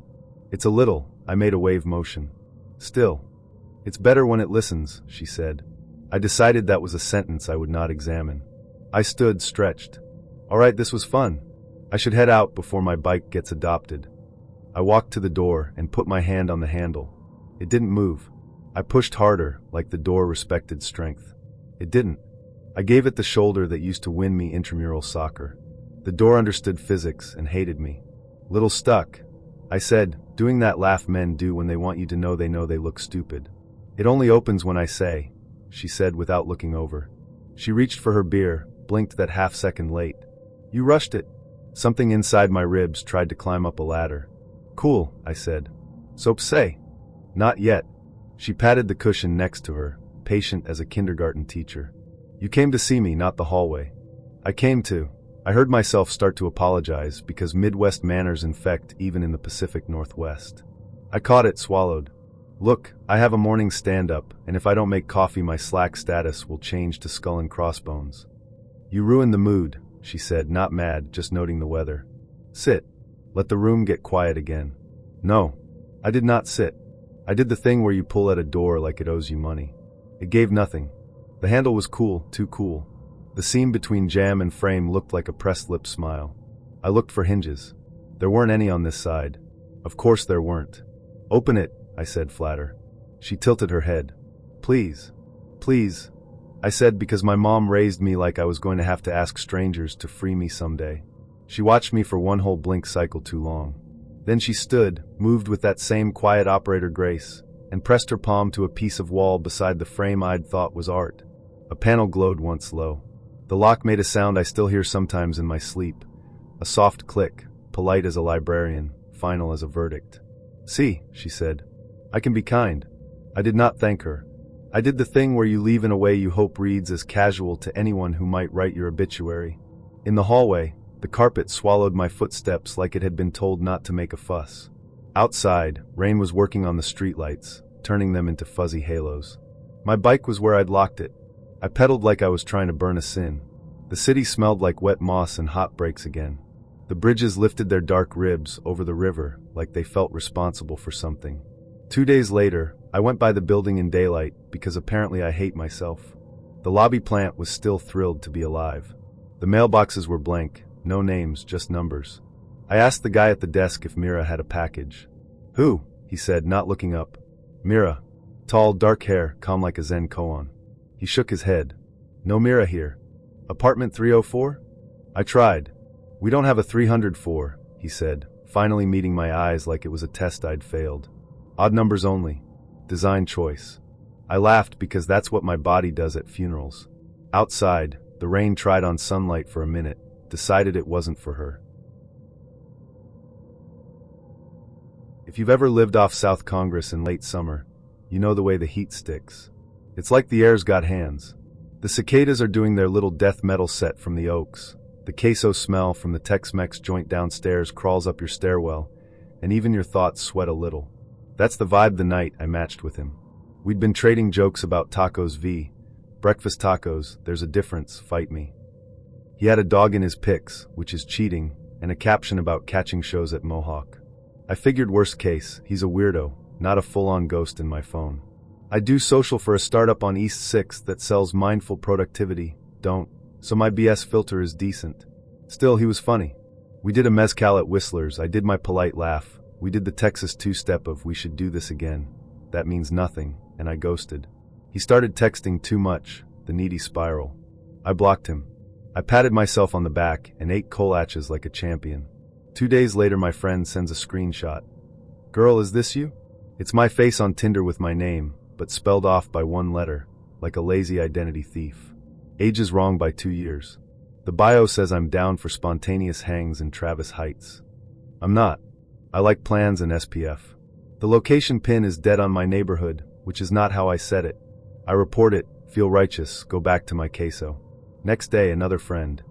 It's a little, I made a wave motion. Still. It's better when it listens, she said. I decided that was a sentence I would not examine. I stood, stretched. All right, this was fun. I should head out before my bike gets adopted. I walked to the door and put my hand on the handle. It didn't move. I pushed harder, like the door respected strength. It didn't. I gave it the shoulder that used to win me intramural soccer. The door understood physics and hated me. Little stuck, I said, doing that laugh men do when they want you to know they look stupid. It only opens when I say, she said without looking over. She reached for her beer, blinked that half second late. You rushed it. Something inside my ribs tried to climb up a ladder. Cool, I said. Soap say. Not yet. She patted the cushion next to her, patient as a kindergarten teacher. You came to see me, not the hallway. I came to. I heard myself start to apologize because Midwest manners infect even in the Pacific Northwest. I caught it, swallowed. Look, I have a morning stand-up, and if I don't make coffee my Slack status will change to skull and crossbones. You ruined the mood, she said, not mad, just noting the weather. Sit. Let the room get quiet again. No. I did not sit. I did the thing where you pull at a door like it owes you money. It gave nothing. The handle was cool, too cool. The seam between jamb and frame looked like a pressed lip smile. I looked for hinges. There weren't any on this side. Of course there weren't. Open it, I said, flatter. She tilted her head. Please. Please. I said because my mom raised me like I was going to have to ask strangers to free me someday. She watched me for one whole blink cycle too long. Then she stood, moved with that same quiet operator grace, and pressed her palm to a piece of wall beside the frame I'd thought was art. A panel glowed once low. The lock made a sound I still hear sometimes in my sleep. A soft click, polite as a librarian, final as a verdict. See, she said. I can be kind. I did not thank her. I did the thing where you leave in a way you hope reads as casual to anyone who might write your obituary. In the hallway, the carpet swallowed my footsteps like it had been told not to make a fuss. Outside, rain was working on the streetlights, turning them into fuzzy halos. My bike was where I'd locked it. I pedaled like I was trying to burn a sin. The city smelled like wet moss and hot brakes again. The bridges lifted their dark ribs over the river like they felt responsible for something. 2 days later, I went by the building in daylight because apparently I hate myself. The lobby plant was still thrilled to be alive. The mailboxes were blank, no names, just numbers. I asked the guy at the desk if Mira had a package. Who? He said, not looking up. Mira. Tall, dark hair, calm like a Zen koan. He shook his head. No Mira here. Apartment 304? I tried. We don't have a 304, he said, finally meeting my eyes like it was a test I'd failed. Odd numbers only. Design choice. I laughed because that's what my body does at funerals. Outside, the rain tried on sunlight for a minute, decided it wasn't for her. If you've ever lived off South Congress in late summer, you know the way the heat sticks. It's like the air's got hands. The cicadas are doing their little death metal set from the oaks. The queso smell from the Tex-Mex joint downstairs crawls up your stairwell, and even your thoughts sweat a little. That's the vibe the night I matched with him. We'd been trading jokes about tacos v. Breakfast tacos, there's a difference, fight me. He had a dog in his pics, which is cheating, and a caption about catching shows at Mohawk. I figured worst case, he's a weirdo, not a full-on ghost in my phone. I do social for a startup on East 6th that sells mindful productivity, so my BS filter is decent. Still, he was funny. We did a mezcal at Whistler's, I did my polite laugh. We did the Texas two-step of we should do this again. That means nothing, and I ghosted. He started texting too much, the needy spiral. I blocked him. I patted myself on the back and ate collages like a champion. 2 days later my friend sends a screenshot. Girl, is this you? It's my face on Tinder with my name, but spelled off by one letter, like a lazy identity thief. Age is wrong by 2 years. The bio says I'm down for spontaneous hangs in Travis Heights. I'm not. I like plans and SPF. The location pin is dead on my neighborhood, which is not how I said it. I report it, feel righteous, go back to my queso. Next day, another friend.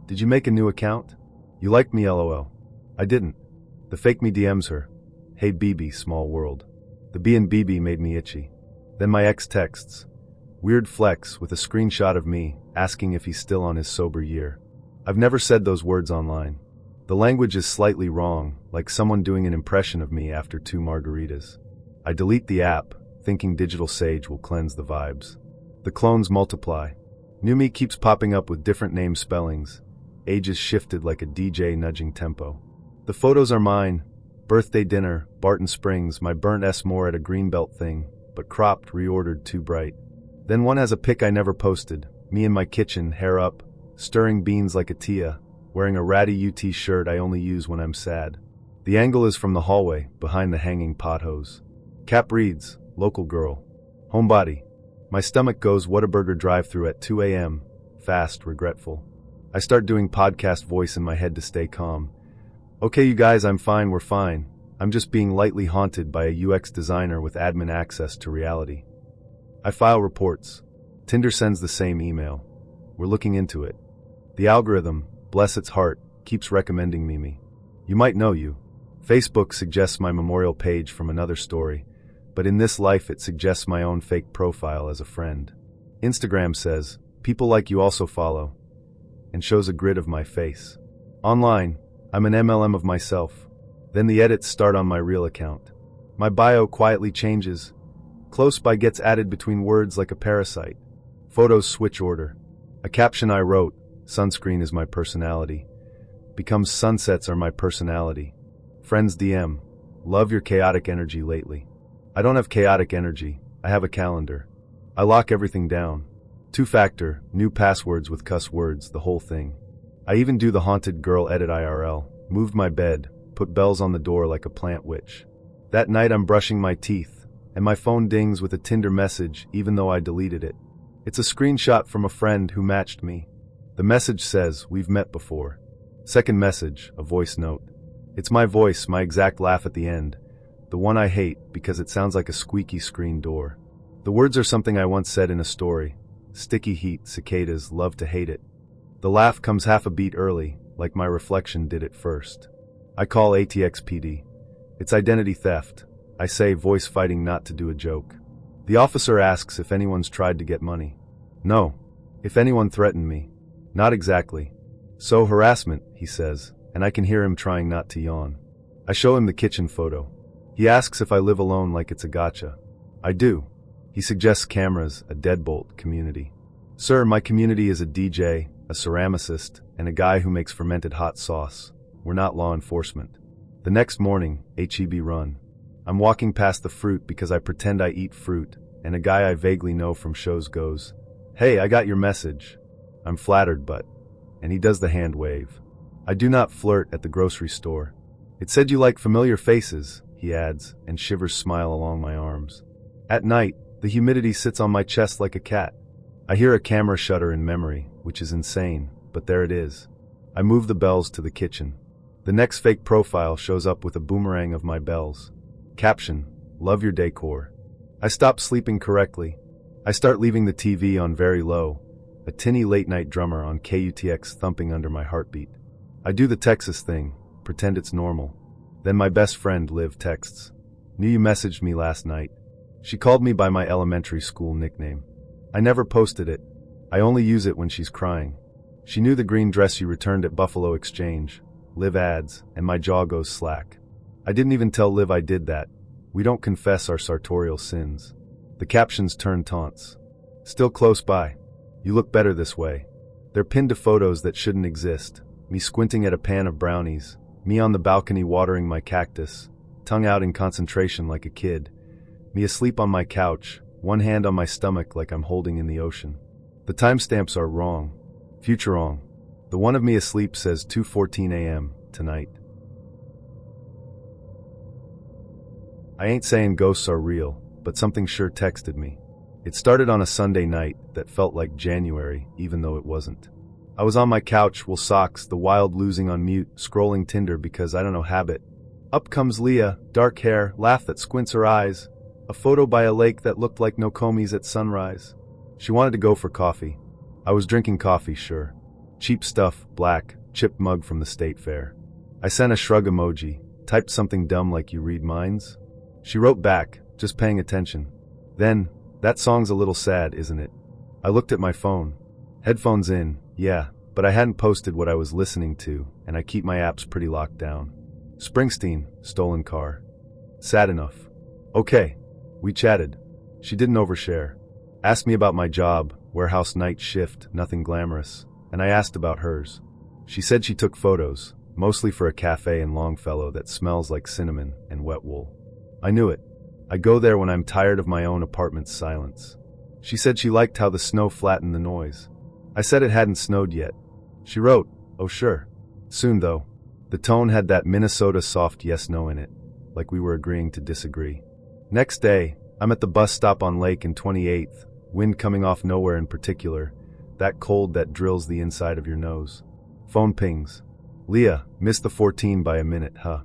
Did you make a new account? You liked me, lol. I didn't. The fake me DMs her. Hey BB, small world. The B and BB made me itchy. Then my ex texts. Weird flex with a screenshot of me, asking if he's still on his sober year. I've never said those words online. The language is slightly wrong, like someone doing an impression of me after 2 margaritas. I delete the app, thinking digital sage will cleanse the vibes. The clones multiply. New me keeps popping up with different name spellings. Age is shifted like a DJ nudging tempo. The photos are mine. Birthday dinner, Barton Springs, my burnt S more at a greenbelt thing, but cropped, reordered, too bright. Then one has a pic I never posted, me in my kitchen, hair up, stirring beans like a Tia, wearing a ratty UT shirt I only use when I'm sad. The angle is from the hallway, behind the hanging pot hose. Cap reads, local girl. Homebody. My stomach goes Whataburger drive-thru at 2 a.m., fast, regretful. I start doing podcast voice in my head to stay calm. Okay you guys, I'm fine, we're fine. I'm just being lightly haunted by a UX designer with admin access to reality. I file reports. Tinder sends the same email. We're looking into it. The algorithm, bless its heart, keeps recommending me. You might know you. Facebook suggests my memorial page from another story, but in this life it suggests my own fake profile as a friend. Instagram says, people like you also follow, and shows a grid of my face. Online, I'm an MLM of myself. Then the edits start on my real account. My bio quietly changes. Close by gets added between words like a parasite. Photos switch order. A caption I wrote, sunscreen is my personality, becomes sunsets are my personality. Friends DM, love your chaotic energy lately. I don't have chaotic energy, I have a calendar. I lock everything down. 2-factor, new passwords with cuss words, the whole thing. I even do the haunted girl edit IRL, moved my bed, put bells on the door like a plant witch. That night I'm brushing my teeth, and my phone dings with a Tinder message even though I deleted it. It's a screenshot from a friend who matched me. The message says, we've met before. Second message, a voice note. It's my voice, my exact laugh at the end. The one I hate because it sounds like a squeaky screen door. The words are something I once said in a story. Sticky heat, cicadas, love to hate it. The laugh comes half a beat early, like my reflection did at first. I call ATXPD. It's identity theft. I say voice fighting not to do a joke. The officer asks if anyone's tried to get money. No. If anyone threatened me. Not exactly. So harassment, he says, and I can hear him trying not to yawn. I show him the kitchen photo. He asks if I live alone like it's a gotcha. I do. He suggests cameras, a deadbolt community. Sir, my community is a DJ, a ceramicist, and a guy who makes fermented hot sauce. We're not law enforcement. The next morning, HEB run. I'm walking past the fruit because I pretend I eat fruit, and a guy I vaguely know from shows goes, "Hey, I got your message." I'm flattered and he does the hand wave. I do not flirt at the grocery store. It said you like familiar faces, he adds, and shivers smile along my arms. At night, the humidity sits on my chest like a cat. I hear a camera shutter in memory, which is insane, but there it is. I move the bells to the kitchen. The next fake profile shows up with a boomerang of my bells. Caption, love your decor. I stop sleeping correctly. I start leaving the TV on very low, a tinny late-night drummer on KUTX thumping under my heartbeat. I do the Texas thing, pretend it's normal. Then my best friend, Liv, texts. Knew you messaged me last night. She called me by my elementary school nickname. I never posted it. I only use it when she's crying. She knew the green dress you returned at Buffalo Exchange. Liv adds, and my jaw goes slack. I didn't even tell Liv I did that. We don't confess our sartorial sins. The captions turn taunts. Still close by. You look better this way. They're pinned to photos that shouldn't exist. Me squinting at a pan of brownies. Me on the balcony watering my cactus. Tongue out in concentration like a kid. Me asleep on my couch, one hand on my stomach like I'm holding in the ocean. The timestamps are wrong. Future wrong. The one of me asleep says 2:14 a.m. tonight. I ain't saying ghosts are real, but something sure texted me. It started on a Sunday night that felt like January, even though it wasn't. I was on my couch, wool socks, the wild losing on mute, scrolling Tinder because I don't know habit. Up comes Leah, dark hair, laugh that squints her eyes. A photo by a lake that looked like Nokomi's at sunrise. She wanted to go for coffee. I was drinking coffee, sure. Cheap stuff, black, chipped mug from the state fair. I sent a shrug emoji, typed something dumb like you read minds. She wrote back, just paying attention. Then, that song's a little sad, isn't it? I looked at my phone. Headphones in, yeah, but I hadn't posted what I was listening to, and I keep my apps pretty locked down. Springsteen, Stolen Car. Sad enough. Okay. We chatted. She didn't overshare. Asked me about my job, warehouse night shift, nothing glamorous, and I asked about hers. She said she took photos, mostly for a cafe in Longfellow that smells like cinnamon and wet wool. I knew it. I go there when I'm tired of my own apartment's silence. She said she liked how the snow flattened the noise. I said it hadn't snowed yet. She wrote, oh sure. Soon though. The tone had that Minnesota soft yes-no in it, like we were agreeing to disagree. Next day, I'm at the bus stop on Lake and 28th, wind coming off nowhere in particular, that cold that drills the inside of your nose. Phone pings. Leah, missed the 14 by a minute, huh?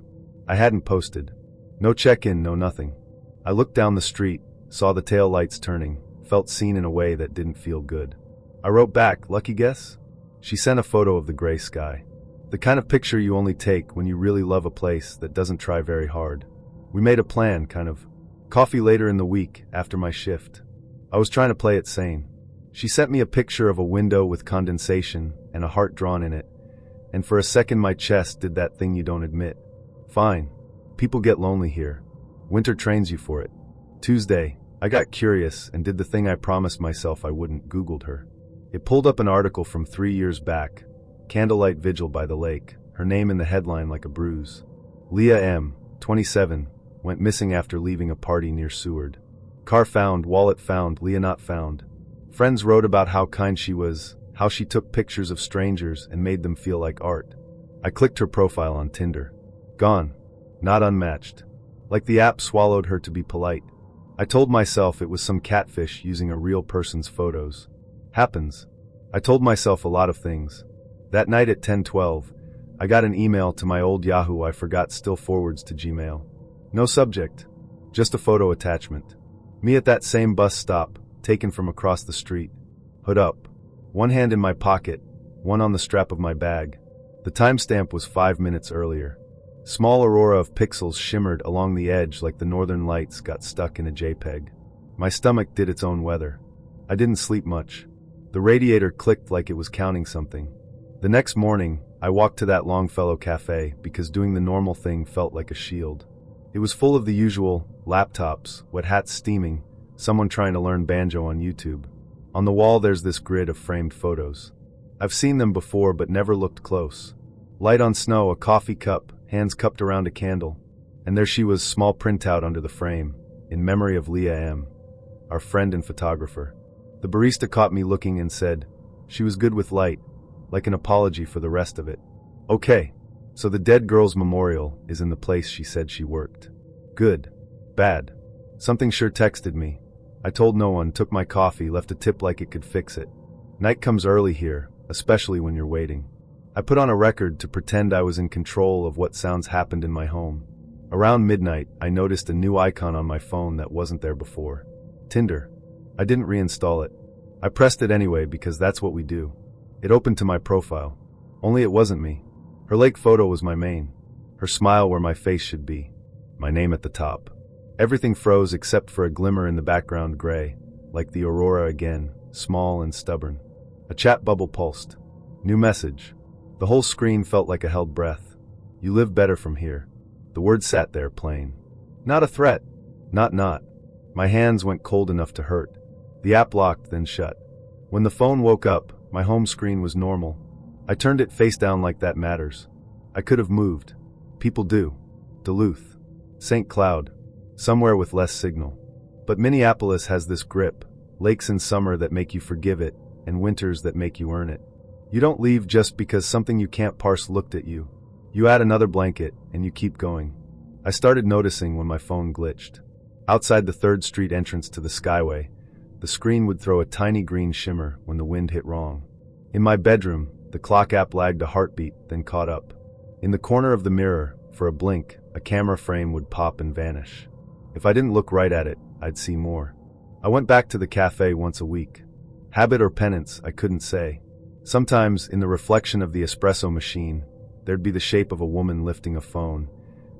I hadn't posted. No check-in, no nothing. I looked down the street, saw the tail lights turning, felt seen in a way that didn't feel good. I wrote back, lucky guess? She sent a photo of the gray sky. The kind of picture you only take when you really love a place that doesn't try very hard. We made a plan, kind of. Coffee later in the week, after my shift. I was trying to play it sane. She sent me a picture of a window with condensation and a heart drawn in it, and for a second my chest did that thing you don't admit. Fine. People get lonely here. Winter trains you for it. Tuesday, I got curious and did the thing I promised myself I wouldn't. Googled her. It pulled up an article from 3 years back. Candlelight vigil by the lake, her name in the headline like a bruise. Leah M., 27, went missing after leaving a party near Seward. Car found, wallet found, Leah not found. Friends wrote about how kind she was, how she took pictures of strangers and made them feel like art. I clicked her profile on Tinder. Gone. Not unmatched. Like the app swallowed her to be polite. I told myself it was some catfish using a real person's photos. Happens. I told myself a lot of things. That night at 10:12, I got an email to my old Yahoo I forgot still forwards to Gmail. No subject. Just a photo attachment. Me at that same bus stop, taken from across the street. Hood up. One hand in my pocket, one on the strap of my bag. The timestamp was 5 minutes earlier. Small aurora of pixels shimmered along the edge like the northern lights got stuck in a JPEG. My stomach did its own weather. I didn't sleep much. The radiator clicked like it was counting something. The next morning, I walked to that Longfellow cafe because doing the normal thing felt like a shield. It was full of the usual, laptops, wet hats steaming, someone trying to learn banjo on YouTube. On the wall there's this grid of framed photos. I've seen them before but never looked close. Light on snow, a coffee cup, hands cupped around a candle. And there she was, small printout under the frame, in memory of Leah M., our friend and photographer. The barista caught me looking and said, she was good with light, like an apology for the rest of it. Okay, so the dead girl's memorial is in the place she said she worked. Good. Bad. Something sure texted me. I told no one, took my coffee, left a tip like it could fix it. Night comes early here, especially when you're waiting. I put on a record to pretend I was in control of what sounds happened in my home. Around midnight, I noticed a new icon on my phone that wasn't there before. Tinder. I didn't reinstall it. I pressed it anyway because that's what we do. It opened to my profile. Only it wasn't me. Her lake photo was my main. Her smile where my face should be. My name at the top. Everything froze except for a glimmer in the background gray, like the aurora again, small and stubborn. A chat bubble pulsed. New message. The whole screen felt like a held breath. You live better from here. The word sat there plain. Not a threat. Not. My hands went cold enough to hurt. The app locked, then shut. When the phone woke up, my home screen was normal. I turned it face down like that matters. I could have moved. People do. Duluth. St. Cloud. Somewhere with less signal. But Minneapolis has this grip. Lakes in summer that make you forgive it, and winters that make you earn it. You don't leave just because something you can't parse looked at you. You add another blanket, and you keep going. I started noticing when my phone glitched. Outside the 3rd Street entrance to the Skyway, the screen would throw a tiny green shimmer when the wind hit wrong. In my bedroom, the clock app lagged a heartbeat, then caught up. In the corner of the mirror, for a blink, a camera frame would pop and vanish. If I didn't look right at it, I'd see more. I went back to the cafe once a week. Habit or penance, I couldn't say. Sometimes, in the reflection of the espresso machine, there'd be the shape of a woman lifting a phone,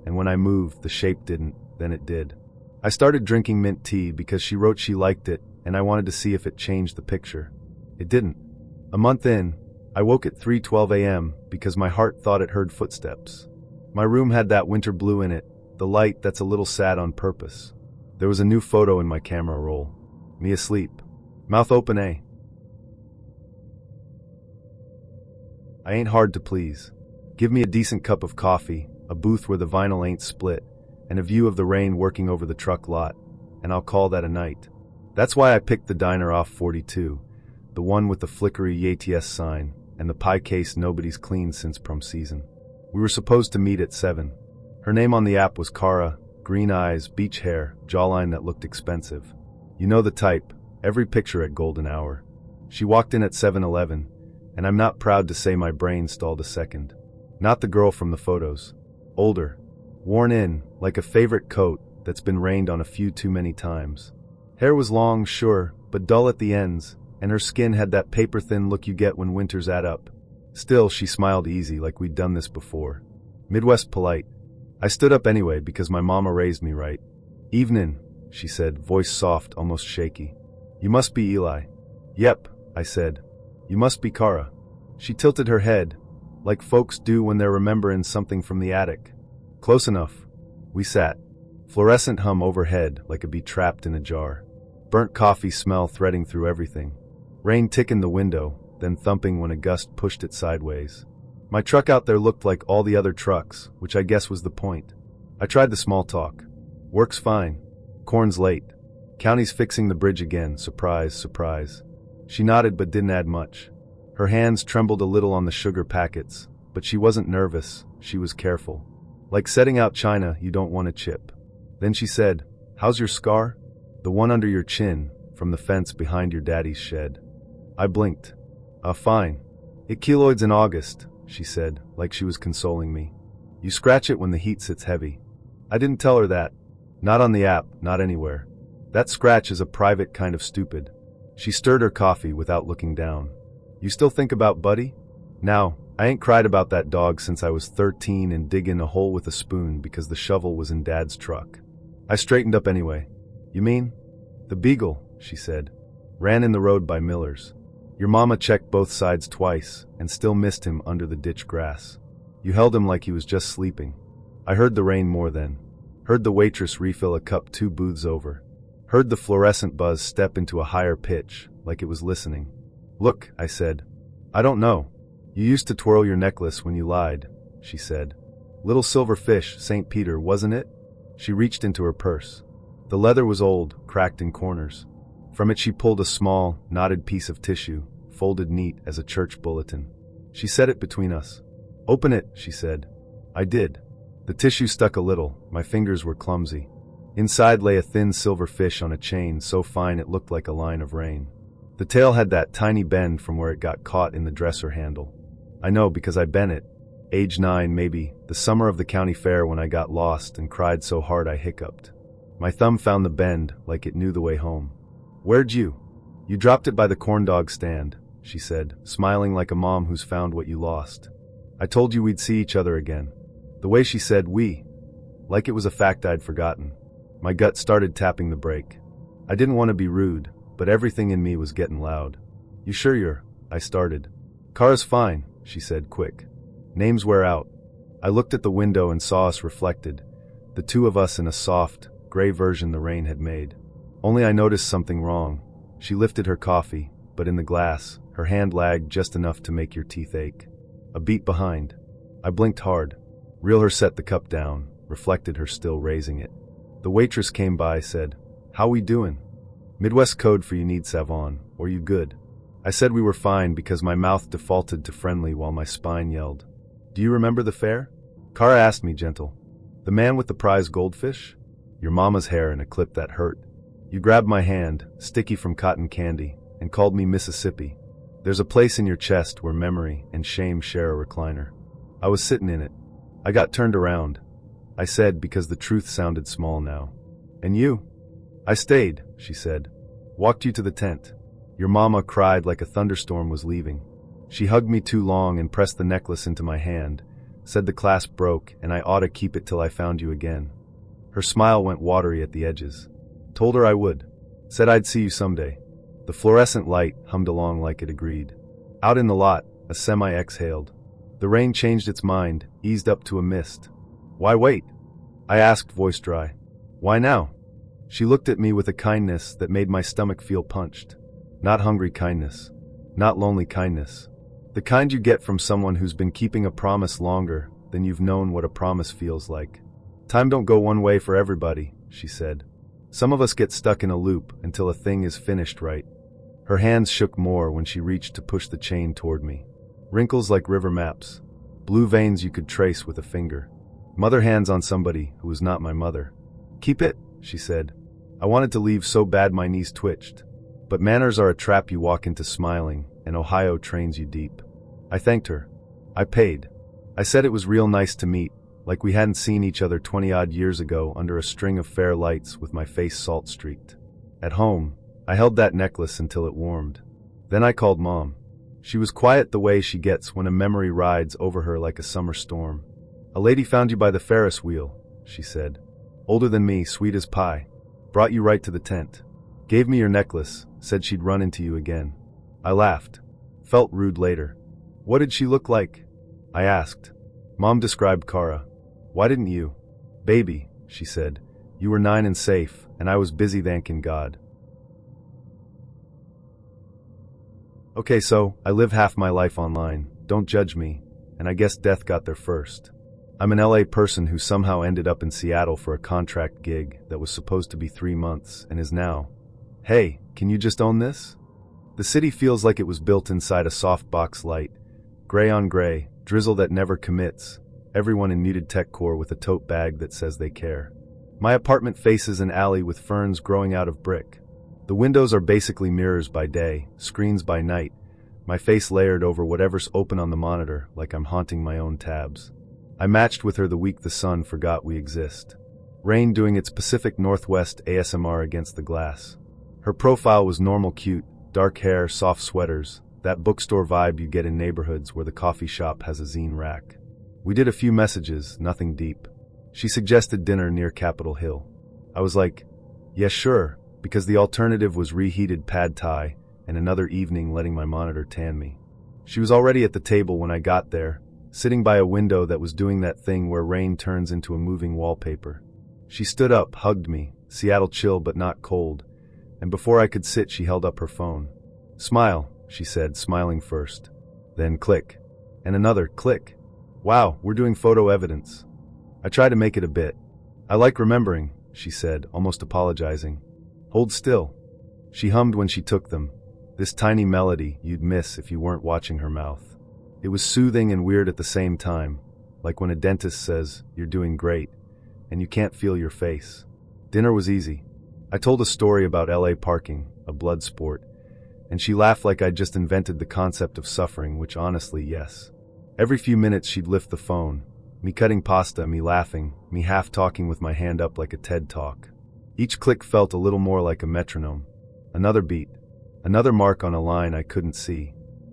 and when I moved, the shape didn't, then it did. I started drinking mint tea because she wrote she liked it, and I wanted to see if it changed the picture. It didn't. A month in, I woke at 3:12 a.m. because my heart thought it heard footsteps. My room had that winter blue in it, the light that's a little sad on purpose. There was a new photo in my camera roll. Me asleep. Mouth open, eh? I ain't hard to please. Give me a decent cup of coffee, a booth where the vinyl ain't split, and a view of the rain working over the truck lot, and I'll call that a night. That's why I picked the diner off 42, the one with the flickery YTS sign, and the pie case nobody's cleaned since prom season. We were supposed to meet at 7. Her name on the app was Cara, green eyes, beach hair, jawline that looked expensive. You know the type, every picture at golden hour. She walked in at 7:11, and I'm not proud to say my brain stalled a second. Not the girl from the photos. Older. Worn in, like a favorite coat that's been rained on a few too many times. Hair was long, sure, but dull at the ends, and her skin had that paper-thin look you get when winters add up. Still, she smiled easy, like we'd done this before. Midwest polite. I stood up anyway because my mama raised me right. "Evenin'," she said, voice soft, almost shaky. "You must be Eli." "Yep," I said. "You must be Cara." She tilted her head, like folks do when they're remembering something from the attic. Close enough. We sat. Fluorescent hum overhead like a bee trapped in a jar. Burnt coffee smell threading through everything. Rain tick in the window, then thumping when a gust pushed it sideways. My truck out there looked like all the other trucks, which I guess was the point. I tried the small talk. "Works fine. Corn's late. County's fixing the bridge again, surprise, surprise." She nodded but didn't add much. Her hands trembled a little on the sugar packets, but she wasn't nervous, she was careful. Like setting out china you don't want to chip. Then she said, "How's your scar?" "The one under your chin, from the fence behind your daddy's shed." I blinked. Fine. "It keloids in August," she said, like she was consoling me. "You scratch it when the heat sits heavy." I didn't tell her that. Not on the app, not anywhere. That scratch is a private kind of stupid. She stirred her coffee without looking down. "You still think about Buddy?" "Now, I ain't cried about that dog since I was 13 and digging a hole with a spoon because the shovel was in Dad's truck." I straightened up anyway. "You mean?" "The beagle," she said. "Ran in the road by Miller's. Your mama checked both sides twice and still missed him under the ditch grass. You held him like he was just sleeping." I heard the rain more then. Heard the waitress refill a cup 2 booths over. Heard the fluorescent buzz step into a higher pitch, like it was listening. "Look," I said. "I don't know. You used to twirl your necklace when you lied," she said. "Little silver fish, St. Peter, wasn't it?" She reached into her purse. The leather was old, cracked in corners. From it she pulled a small, knotted piece of tissue, folded neat as a church bulletin. She set it between us. "Open it," she said. I did. The tissue stuck a little, my fingers were clumsy. Inside lay a thin silver fish on a chain so fine it looked like a line of rain. The tail had that tiny bend from where it got caught in the dresser handle. I know because I bent it. Age 9 maybe, the summer of the county fair when I got lost and cried so hard I hiccuped. My thumb found the bend like it knew the way home. "Where'd you?" "You dropped it by the corn dog stand," she said, smiling like a mom who's found what you lost. "I told you we'd see each other again." The way she said "we," like it was a fact I'd forgotten. My gut started tapping the brake. I didn't want to be rude, but everything in me was getting loud. "You sure you're?" I started. Kara's fine, she said, quick. Names wear out. I looked at the window and saw us reflected, the two of us in a soft, gray version the rain had made. Only I noticed something wrong. She lifted her coffee, but in the glass, her hand lagged just enough to make your teeth ache. A beat behind. I blinked hard. Real her set the cup down, reflected her still raising it. The waitress came by, said, "How we doing?" Midwest code for you need Savon, or you good. I said we were fine because my mouth defaulted to friendly while my spine yelled. Do you remember the fare? Kara asked me, gentle. The man with the prize goldfish? Your mama's hair in a clip that hurt. You grabbed my hand, sticky from cotton candy, and called me Mississippi. There's a place in your chest where memory and shame share a recliner. I was sitting in it. I got turned around. I said because the truth sounded small now. And you? I stayed, she said. Walked you to the tent. Your mama cried like a thunderstorm was leaving. She hugged me too long and pressed the necklace into my hand, said the clasp broke and I ought to keep it till I found you again. Her smile went watery at the edges. Told her I would. Said I'd see you someday. The fluorescent light hummed along like it agreed. Out in the lot, a semi exhaled. The rain changed its mind, eased up to a mist. Why wait? I asked, voice dry. Why now? She looked at me with a kindness that made my stomach feel punched. Not hungry kindness. Not lonely kindness. The kind you get from someone who's been keeping a promise longer than you've known what a promise feels like. Time don't go one way for everybody, she said. Some of us get stuck in a loop until a thing is finished right. Her hands shook more when she reached to push the chain toward me. Wrinkles like river maps. Blue veins you could trace with a finger. Mother hands on somebody who was not my mother. Keep it, she said. I wanted to leave so bad my knees twitched. But manners are a trap you walk into smiling, and Ohio trains you deep. I thanked her. I paid. I said it was real nice to meet, like we hadn't seen each other 20-odd years ago under a string of fair lights with my face salt-streaked. At home, I held that necklace until it warmed. Then I called Mom. She was quiet the way she gets when a memory rides over her like a summer storm. A lady found you by the Ferris wheel, she said. Older than me, sweet as pie. Brought you right to the tent. Gave me your necklace, said she'd run into you again. I laughed. Felt rude later. What did she look like? I asked. Mom described Kara. Why didn't you? Baby, she said. You were 9 and safe, and I was busy thanking God. Okay, so, I live half my life online. Don't judge me. And I guess death got there first. I'm an LA person who somehow ended up in Seattle for a contract gig that was supposed to be 3 months and is now. Hey, can you just own this? The city feels like it was built inside a softbox light. Gray on gray, drizzle that never commits. Everyone in muted tech core with a tote bag that says they care. My apartment faces an alley with ferns growing out of brick. The windows are basically mirrors by day, screens by night. My face layered over whatever's open on the monitor, like I'm haunting my own tabs. I matched with her the week the sun forgot we exist. Rain doing its Pacific Northwest ASMR against the glass. Her profile was normal cute, dark hair, soft sweaters, that bookstore vibe you get in neighborhoods where the coffee shop has a zine rack. We did a few messages, nothing deep. She suggested dinner near Capitol Hill. I was like, yeah, sure, because the alternative was reheated pad thai and another evening letting my monitor tan me. She was already at the table when I got there, sitting by a window that was doing that thing where rain turns into a moving wallpaper. She stood up, hugged me, Seattle chill but not cold, and before I could sit she held up her phone. Smile, she said, smiling first. Then click. And another click. Wow, we're doing photo evidence. I tried to make it a bit. I like remembering, she said, almost apologizing. Hold still. She hummed when she took them. This tiny melody you'd miss if you weren't watching her mouth. It was soothing and weird at the same time, like when a dentist says, you're doing great, and you can't feel your face. Dinner was easy. I told a story about LA parking, a blood sport, and she laughed like I'd just invented the concept of suffering, which honestly, yes. Every few minutes she'd lift the phone, me cutting pasta, me laughing, me half talking with my hand up like a TED Talk. Each click felt a little more like a metronome. Another beat. Another mark on a line I couldn't see.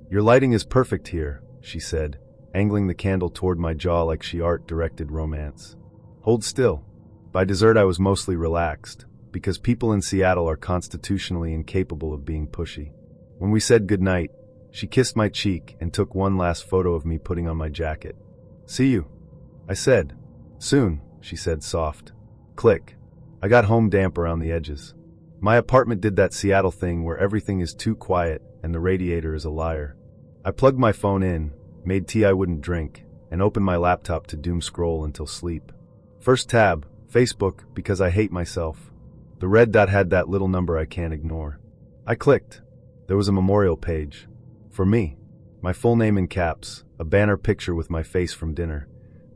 Your lighting is perfect here, she said, angling the candle toward my jaw like she art-directed romance. Hold still. By dessert I was mostly relaxed, because people in Seattle are constitutionally incapable of being pushy. When we said goodnight, She kissed my cheek and took one last photo of me putting on my jacket. "See you," I said. "Soon," she said soft. Click. I got home damp around the edges. My apartment did that Seattle thing where everything is too quiet and the radiator is a liar. I plugged my phone in, made tea I wouldn't drink, and opened my laptop to doom scroll until sleep. First tab, Facebook, because I hate myself. The red dot had that little number I can't ignore. I clicked. There was a memorial page. For me. My full name in caps, a banner picture with my face from dinner,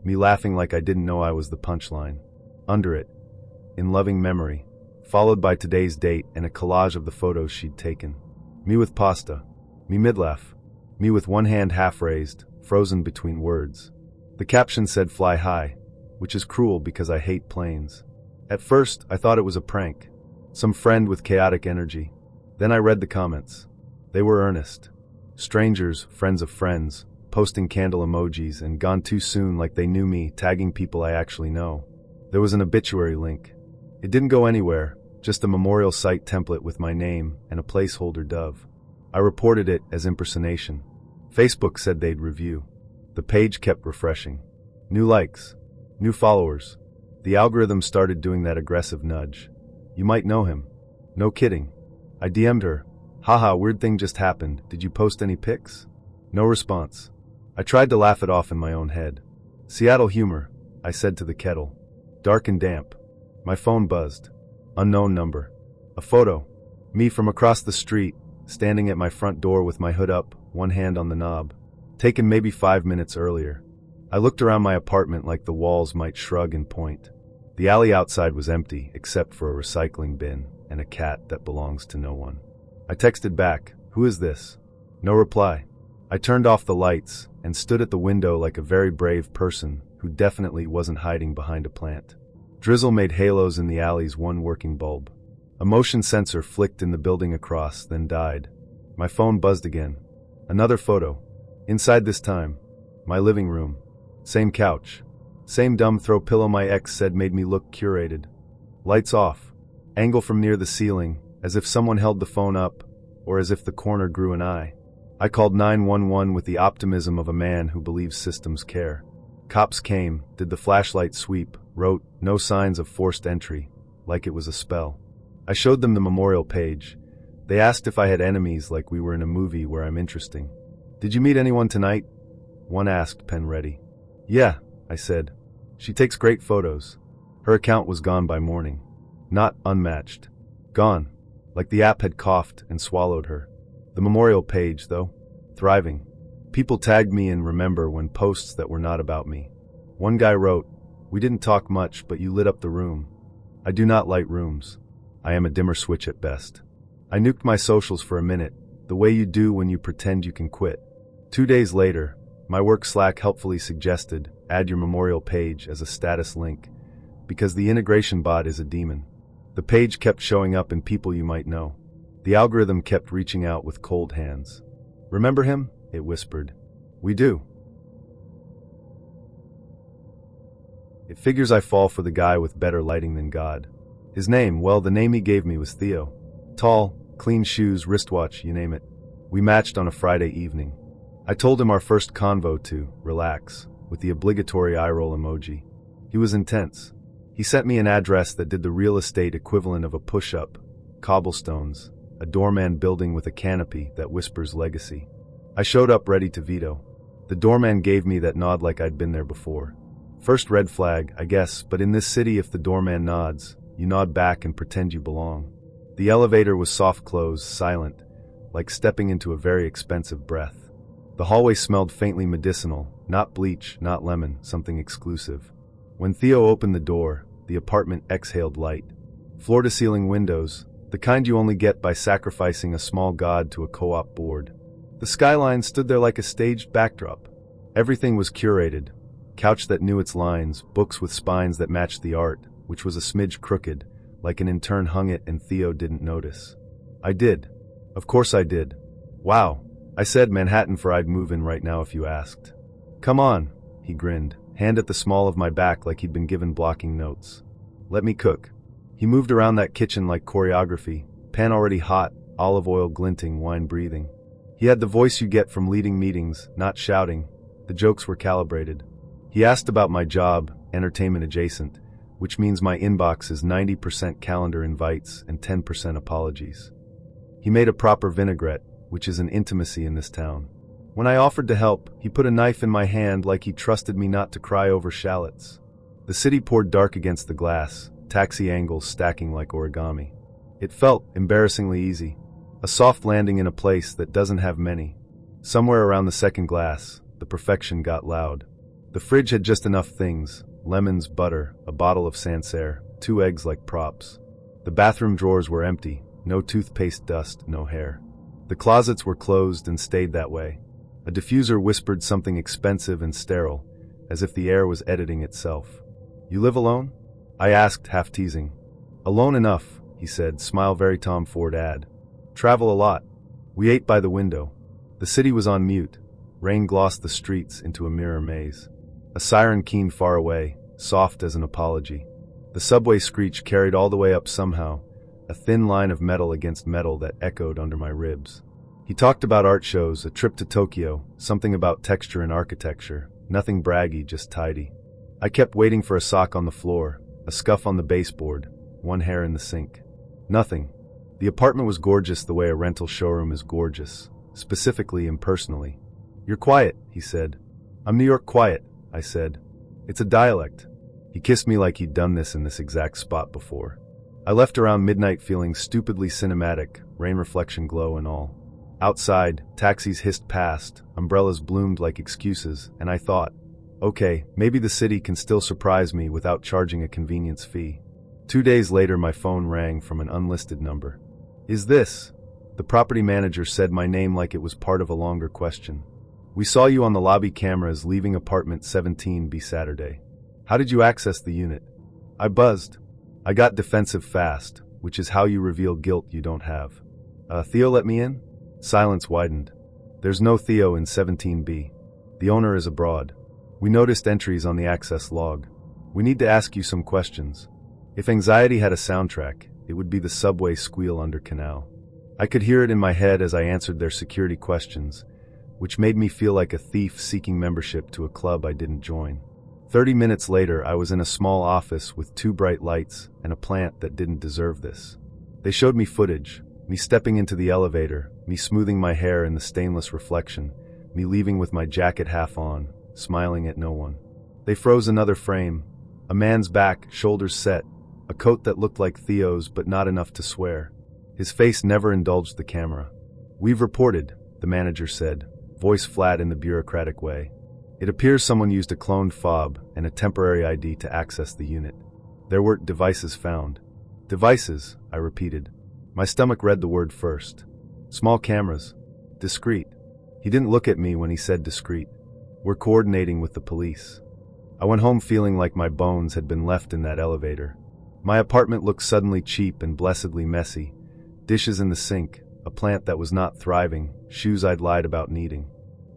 me laughing like I didn't know I was the punchline. Under it, in loving memory, followed by today's date and a collage of the photos she'd taken. Me with pasta. Me midlaugh. Me with one hand half raised, frozen between words. The caption said "Fly high," which is cruel because I hate planes. At first, I thought it was a prank. Some friend with chaotic energy. Then I read the comments. They were earnest. Strangers, friends of friends, posting candle emojis and gone too soon like they knew me, tagging people I actually know. There was an obituary link. It didn't go anywhere, just a memorial site template with my name and a placeholder dove. I reported it as impersonation. Facebook said they'd review. The page kept refreshing. New likes. New followers. The algorithm started doing that aggressive nudge. You might know him. No kidding. I DM'd her. "Haha, weird thing just happened. Did you post any pics?" No response. I tried to laugh it off in my own head. Seattle humor, I said to the kettle. Dark and damp. My phone buzzed. Unknown number. A photo. Me from across the street, standing at my front door with my hood up, one hand on the knob. Taken maybe 5 minutes earlier. I looked around my apartment like the walls might shrug and point. The alley outside was empty, except for a recycling bin and a cat that belongs to no one. I texted back, "Who is this?" No reply. I turned off the lights and stood at the window like a very brave person who definitely wasn't hiding behind a plant. Drizzle made halos in the alley's one working bulb. A motion sensor flicked in the building across, then died. My phone buzzed again. Another photo. Inside this time. My living room. Same couch. Same dumb throw pillow my ex said made me look curated. Lights off. Angle from near the ceiling, as if someone held the phone up, or as if the corner grew an eye. I called 911 with the optimism of a man who believes systems care. Cops came, did the flashlight sweep, wrote, "No signs of forced entry," like it was a spell. I showed them the memorial page. They asked if I had enemies like we were in a movie where I'm interesting. "Did you meet anyone tonight?" One asked, pen ready. "Yeah," I said. "She takes great photos." Her account was gone by morning. Not unmatched. Gone. Like the app had coughed and swallowed her. The memorial page, though, thriving. People tagged me in remember when posts that were not about me. One guy wrote, "We didn't talk much, but you lit up the room." I do not light rooms. I am a dimmer switch at best. I nuked my socials for a minute, the way you do when you pretend you can quit. 2 days later, my work Slack helpfully suggested, add your memorial page as a status link, because the integration bot is a demon. The page kept showing up in people you might know. The algorithm kept reaching out with cold hands. "Remember him?" it whispered. "We do." It figures I fall for the guy with better lighting than God. His name, well, the name he gave me was Theo. Tall, clean shoes, wristwatch, you name it. We matched on a Friday evening. I told him our first convo to relax, with the obligatory eye roll emoji. He was intense. He sent me an address that did the real estate equivalent of a push-up, cobblestones, a doorman building with a canopy that whispers legacy. I showed up ready to veto. The doorman gave me that nod like I'd been there before. First red flag, I guess, but in this city if the doorman nods, you nod back and pretend you belong. The elevator was soft closed, silent, like stepping into a very expensive breath. The hallway smelled faintly medicinal, not bleach, not lemon, something exclusive. When Theo opened the door, the apartment exhaled light. Floor-to-ceiling windows, the kind you only get by sacrificing a small god to a co-op board. The skyline stood there like a staged backdrop. Everything was curated. Couch that knew its lines, books with spines that matched the art, which was a smidge crooked, like an intern hung it and Theo didn't notice. I did. Of course I did. Wow. I said Manhattan for I'd move in right now if you asked. "Come on," he grinned, hand at the small of my back like he'd been given blocking notes. "Let me cook." He moved around that kitchen like choreography, pan already hot, olive oil glinting, wine breathing. He had the voice you get from leading meetings, not shouting. The jokes were calibrated. He asked about my job, entertainment adjacent, which means my inbox is 90% calendar invites and 10% apologies. He made a proper vinaigrette, which is an intimacy in this town. When I offered to help, he put a knife in my hand like he trusted me not to cry over shallots. The city poured dark against the glass, taxi angles stacking like origami. It felt embarrassingly easy. A soft landing in a place that doesn't have many. Somewhere around the second glass, the perfection got loud. The fridge had just enough things: lemons, butter, a bottle of Sancerre, 2 eggs like props. The bathroom drawers were empty, no toothpaste dust, no hair. The closets were closed and stayed that way. A diffuser whispered something expensive and sterile, as if the air was editing itself. "You live alone?" I asked, half teasing. "Alone enough," he said, smile very Tom Ford ad. "Travel a lot." We ate by the window. The city was on mute. Rain glossed the streets into a mirror maze. A siren keened far away, soft as an apology. The subway screech carried all the way up somehow, a thin line of metal against metal that echoed under my ribs. He talked about art shows, a trip to Tokyo, something about texture and architecture, nothing braggy, just tidy. I kept waiting for a sock on the floor, a scuff on the baseboard, one hair in the sink. Nothing. The apartment was gorgeous the way a rental showroom is gorgeous, specifically impersonally. "You're quiet," he said. "I'm New York quiet," I said. "It's a dialect." He kissed me like he'd done this in this exact spot before. I left around midnight feeling stupidly cinematic, rain reflection glow and all. Outside, taxis hissed past, umbrellas bloomed like excuses, and I thought, okay, maybe the city can still surprise me without charging a convenience fee. 2 days later, my phone rang from an unlisted number. "Is this?" The property manager said my name like it was part of a longer question. "We saw you on the lobby cameras leaving apartment 17B Saturday. How did you access the unit?" I buzzed. I got defensive fast, which is how you reveal guilt you don't have. Theo let me in?" Silence widened. "There's no Theo in 17B. The owner is abroad. We noticed entries on the access log. We need to ask you some questions." If anxiety had a soundtrack, it would be the subway squeal under Canal. I could hear it in my head as I answered their security questions, which made me feel like a thief seeking membership to a club I didn't join. 30 minutes later, I was in a small office with 2 bright lights and a plant that didn't deserve this. They showed me footage, me stepping into the elevator, me smoothing my hair in the stainless reflection, me leaving with my jacket half on, smiling at no one. They froze another frame, a man's back, shoulders set, a coat that looked like Theo's but not enough to swear. His face never indulged the camera. "We've reported," the manager said, voice flat in the bureaucratic way. "It appears someone used a cloned fob and a temporary ID to access the unit. There were devices found." "Devices," I repeated. My stomach read the word first. "Small cameras. Discreet." He didn't look at me when he said discreet. "We're coordinating with the police." I went home feeling like my bones had been left in that elevator. My apartment looked suddenly cheap and blessedly messy. Dishes in the sink, a plant that was not thriving, shoes I'd lied about needing.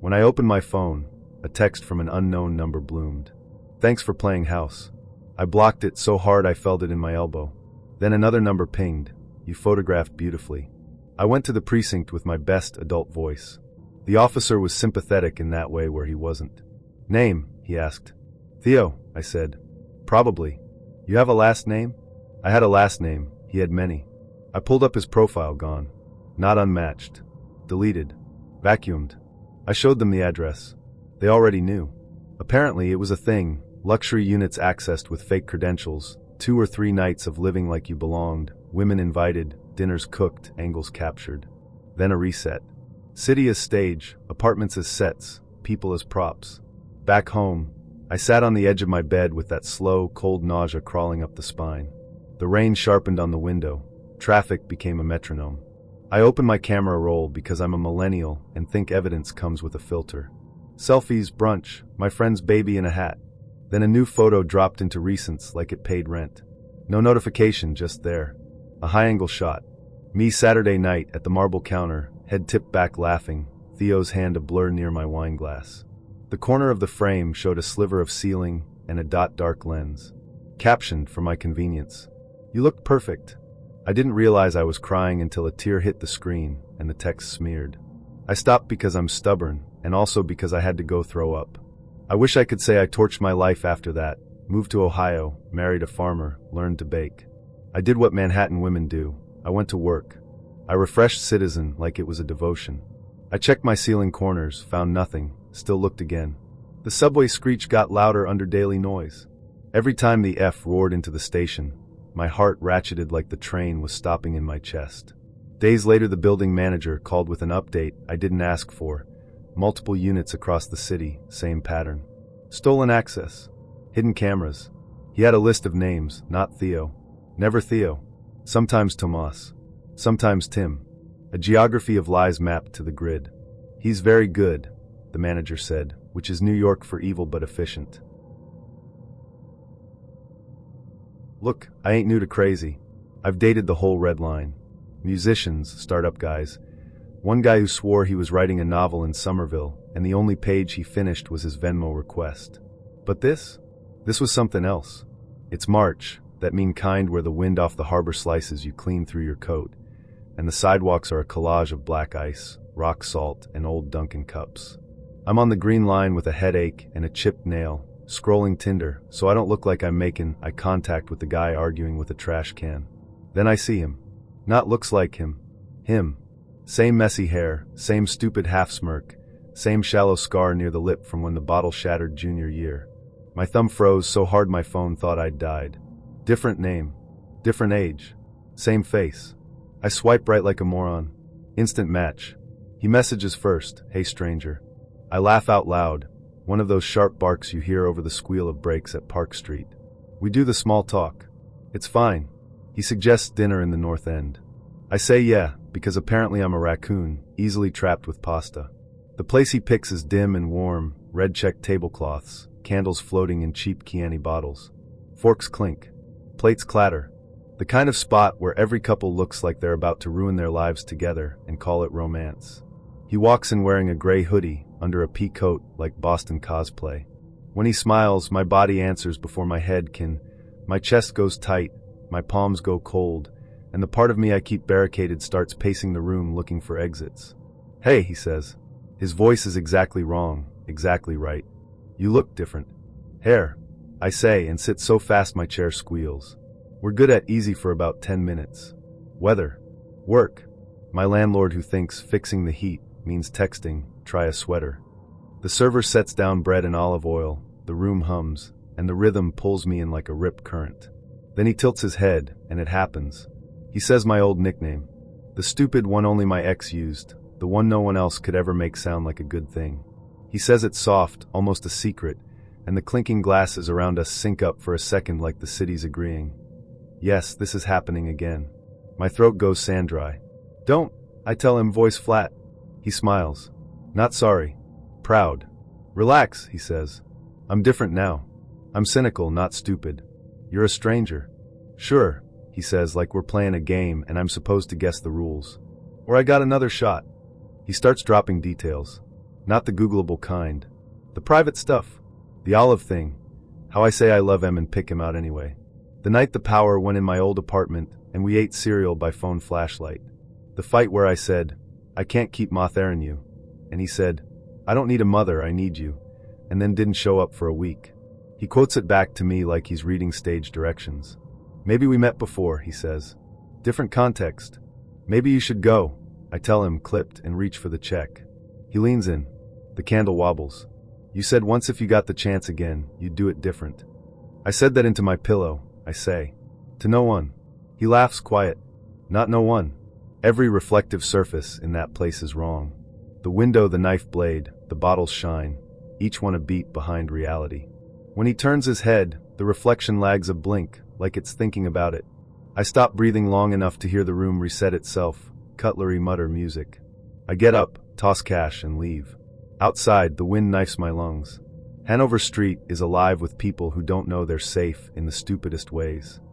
When I opened my phone, a text from an unknown number bloomed. "Thanks for playing house." I blocked it so hard I felt it in my elbow. Then another number pinged. "You photographed beautifully." I went to the precinct with my best adult voice. The officer was sympathetic in that way where he wasn't. "Name?" he asked. "Theo," I said. "Probably. You have a last name?" I had a last name. He had many. I pulled up his profile. Gone. Not unmatched. Deleted. Vacuumed. I showed them the address. They already knew. Apparently it was a thing. Luxury units accessed with fake credentials, 2 or 3 nights of living like you belonged, women invited, dinners cooked, angles captured. Then a reset. City as stage, apartments as sets, people as props. Back home, I sat on the edge of my bed with that slow, cold nausea crawling up the spine. The rain sharpened on the window. Traffic became a metronome. I opened my camera roll because I'm a millennial and think evidence comes with a filter. Selfies, brunch, my friend's baby in a hat. Then a new photo dropped into recents like it paid rent. No notification, just there. A high-angle shot. Me Saturday night at the marble counter, head tipped back laughing, Theo's hand a blur near my wine glass. The corner of the frame showed a sliver of ceiling and a dark lens. Captioned for my convenience. "You looked perfect." I didn't realize I was crying until a tear hit the screen and the text smeared. I stopped because I'm stubborn, and also because I had to go throw up. I wish I could say I torched my life after that, moved to Ohio, married a farmer, learned to bake. I did what Manhattan women do. I went to work. I refreshed Citizen like it was a devotion. I checked my ceiling corners, found nothing, still looked again. The subway screech got louder under daily noise. Every time the F roared into the station, my heart ratcheted like the train was stopping in my chest. Days later, the building manager called with an update I didn't ask for. Multiple units across the city, same pattern. Stolen access. Hidden cameras. He had a list of names, not Theo. Never Theo. Sometimes Tomas. Sometimes Tim. A geography of lies mapped to the grid. He's very good, the manager said, which is New York for evil but efficient. Look, I ain't new to crazy. I've dated the whole red line. Musicians, startup guys. One guy who swore he was writing a novel in Somerville, and the only page he finished was his Venmo request. But this was something else. It's March, that mean kind where the wind off the harbor slices you clean through your coat, and the sidewalks are a collage of black ice, rock salt, and old Dunkin' cups. I'm on the green line with a headache and a chipped nail, scrolling Tinder, so I don't look like I'm making eye contact with the guy arguing with a trash can. Then I see him. Not looks like him. Him. Same messy hair, same stupid half-smirk, same shallow scar near the lip from when the bottle shattered junior year. My thumb froze so hard my phone thought I'd died. Different name. Different age. Same face. I swipe right like a moron. Instant match. He messages first, "Hey stranger." I laugh out loud, one of those sharp barks you hear over the squeal of brakes at Park Street. We do the small talk. It's fine. He suggests dinner in the North End. I say yeah, because apparently I'm a raccoon, easily trapped with pasta. The place he picks is dim and warm, red checked tablecloths, candles floating in cheap Chianti bottles. Forks clink. Plates clatter. The kind of spot where every couple looks like they're about to ruin their lives together and call it romance. He walks in wearing a gray hoodie, under a pea coat like Boston cosplay. When he smiles, my body answers before my head can. My chest goes tight, my palms go cold, and the part of me I keep barricaded starts pacing the room looking for exits. "Hey," he says. His voice is exactly wrong, exactly right. "You look different." "Hair," I say, and sit so fast my chair squeals. We're good at easy for about 10 minutes. Weather. Work. My landlord who thinks fixing the heat means texting, "Try a sweater." The server sets down bread and olive oil, the room hums, and the rhythm pulls me in like a rip current. Then he tilts his head, and it happens. He says my old nickname. The stupid one only my ex used, the one no one else could ever make sound like a good thing. He says it soft, almost a secret, and the clinking glasses around us sync up for a second like the city's agreeing. Yes, this is happening again. My throat goes sand dry. "Don't," I tell him, voice flat. He smiles. "Not sorry. Proud." "Relax," he says. "I'm different now. I'm cynical, not stupid. You're a stranger." "Sure," he says, like we're playing a game and I'm supposed to guess the rules. "Or I got another shot." He starts dropping details. Not the Googleable kind. The private stuff. The olive thing. How I say I love him and pick him out anyway. The night the power went in my old apartment and we ate cereal by phone flashlight. The fight where I said, "I can't keep moth-airing you." And he said, "I don't need a mother, I need you," and then didn't show up for a week. He quotes it back to me like he's reading stage directions. "Maybe we met before," he says. "Different context." "Maybe you should go," I tell him, clipped, and reach for the check. He leans in. The candle wobbles. "You said once if you got the chance again, you'd do it different." I said that into my pillow, I say. To no one. He laughs quiet. Not no one. Every reflective surface in that place is wrong. The window, the knife blade, the bottles shine, each one a beat behind reality. When he turns his head, the reflection lags a blink, like it's thinking about it. I stop breathing long enough to hear the room reset itself, cutlery mutter music. I get up, toss cash, and leave. Outside, the wind knifes my lungs. Hanover Street is alive with people who don't know they're safe in the stupidest ways.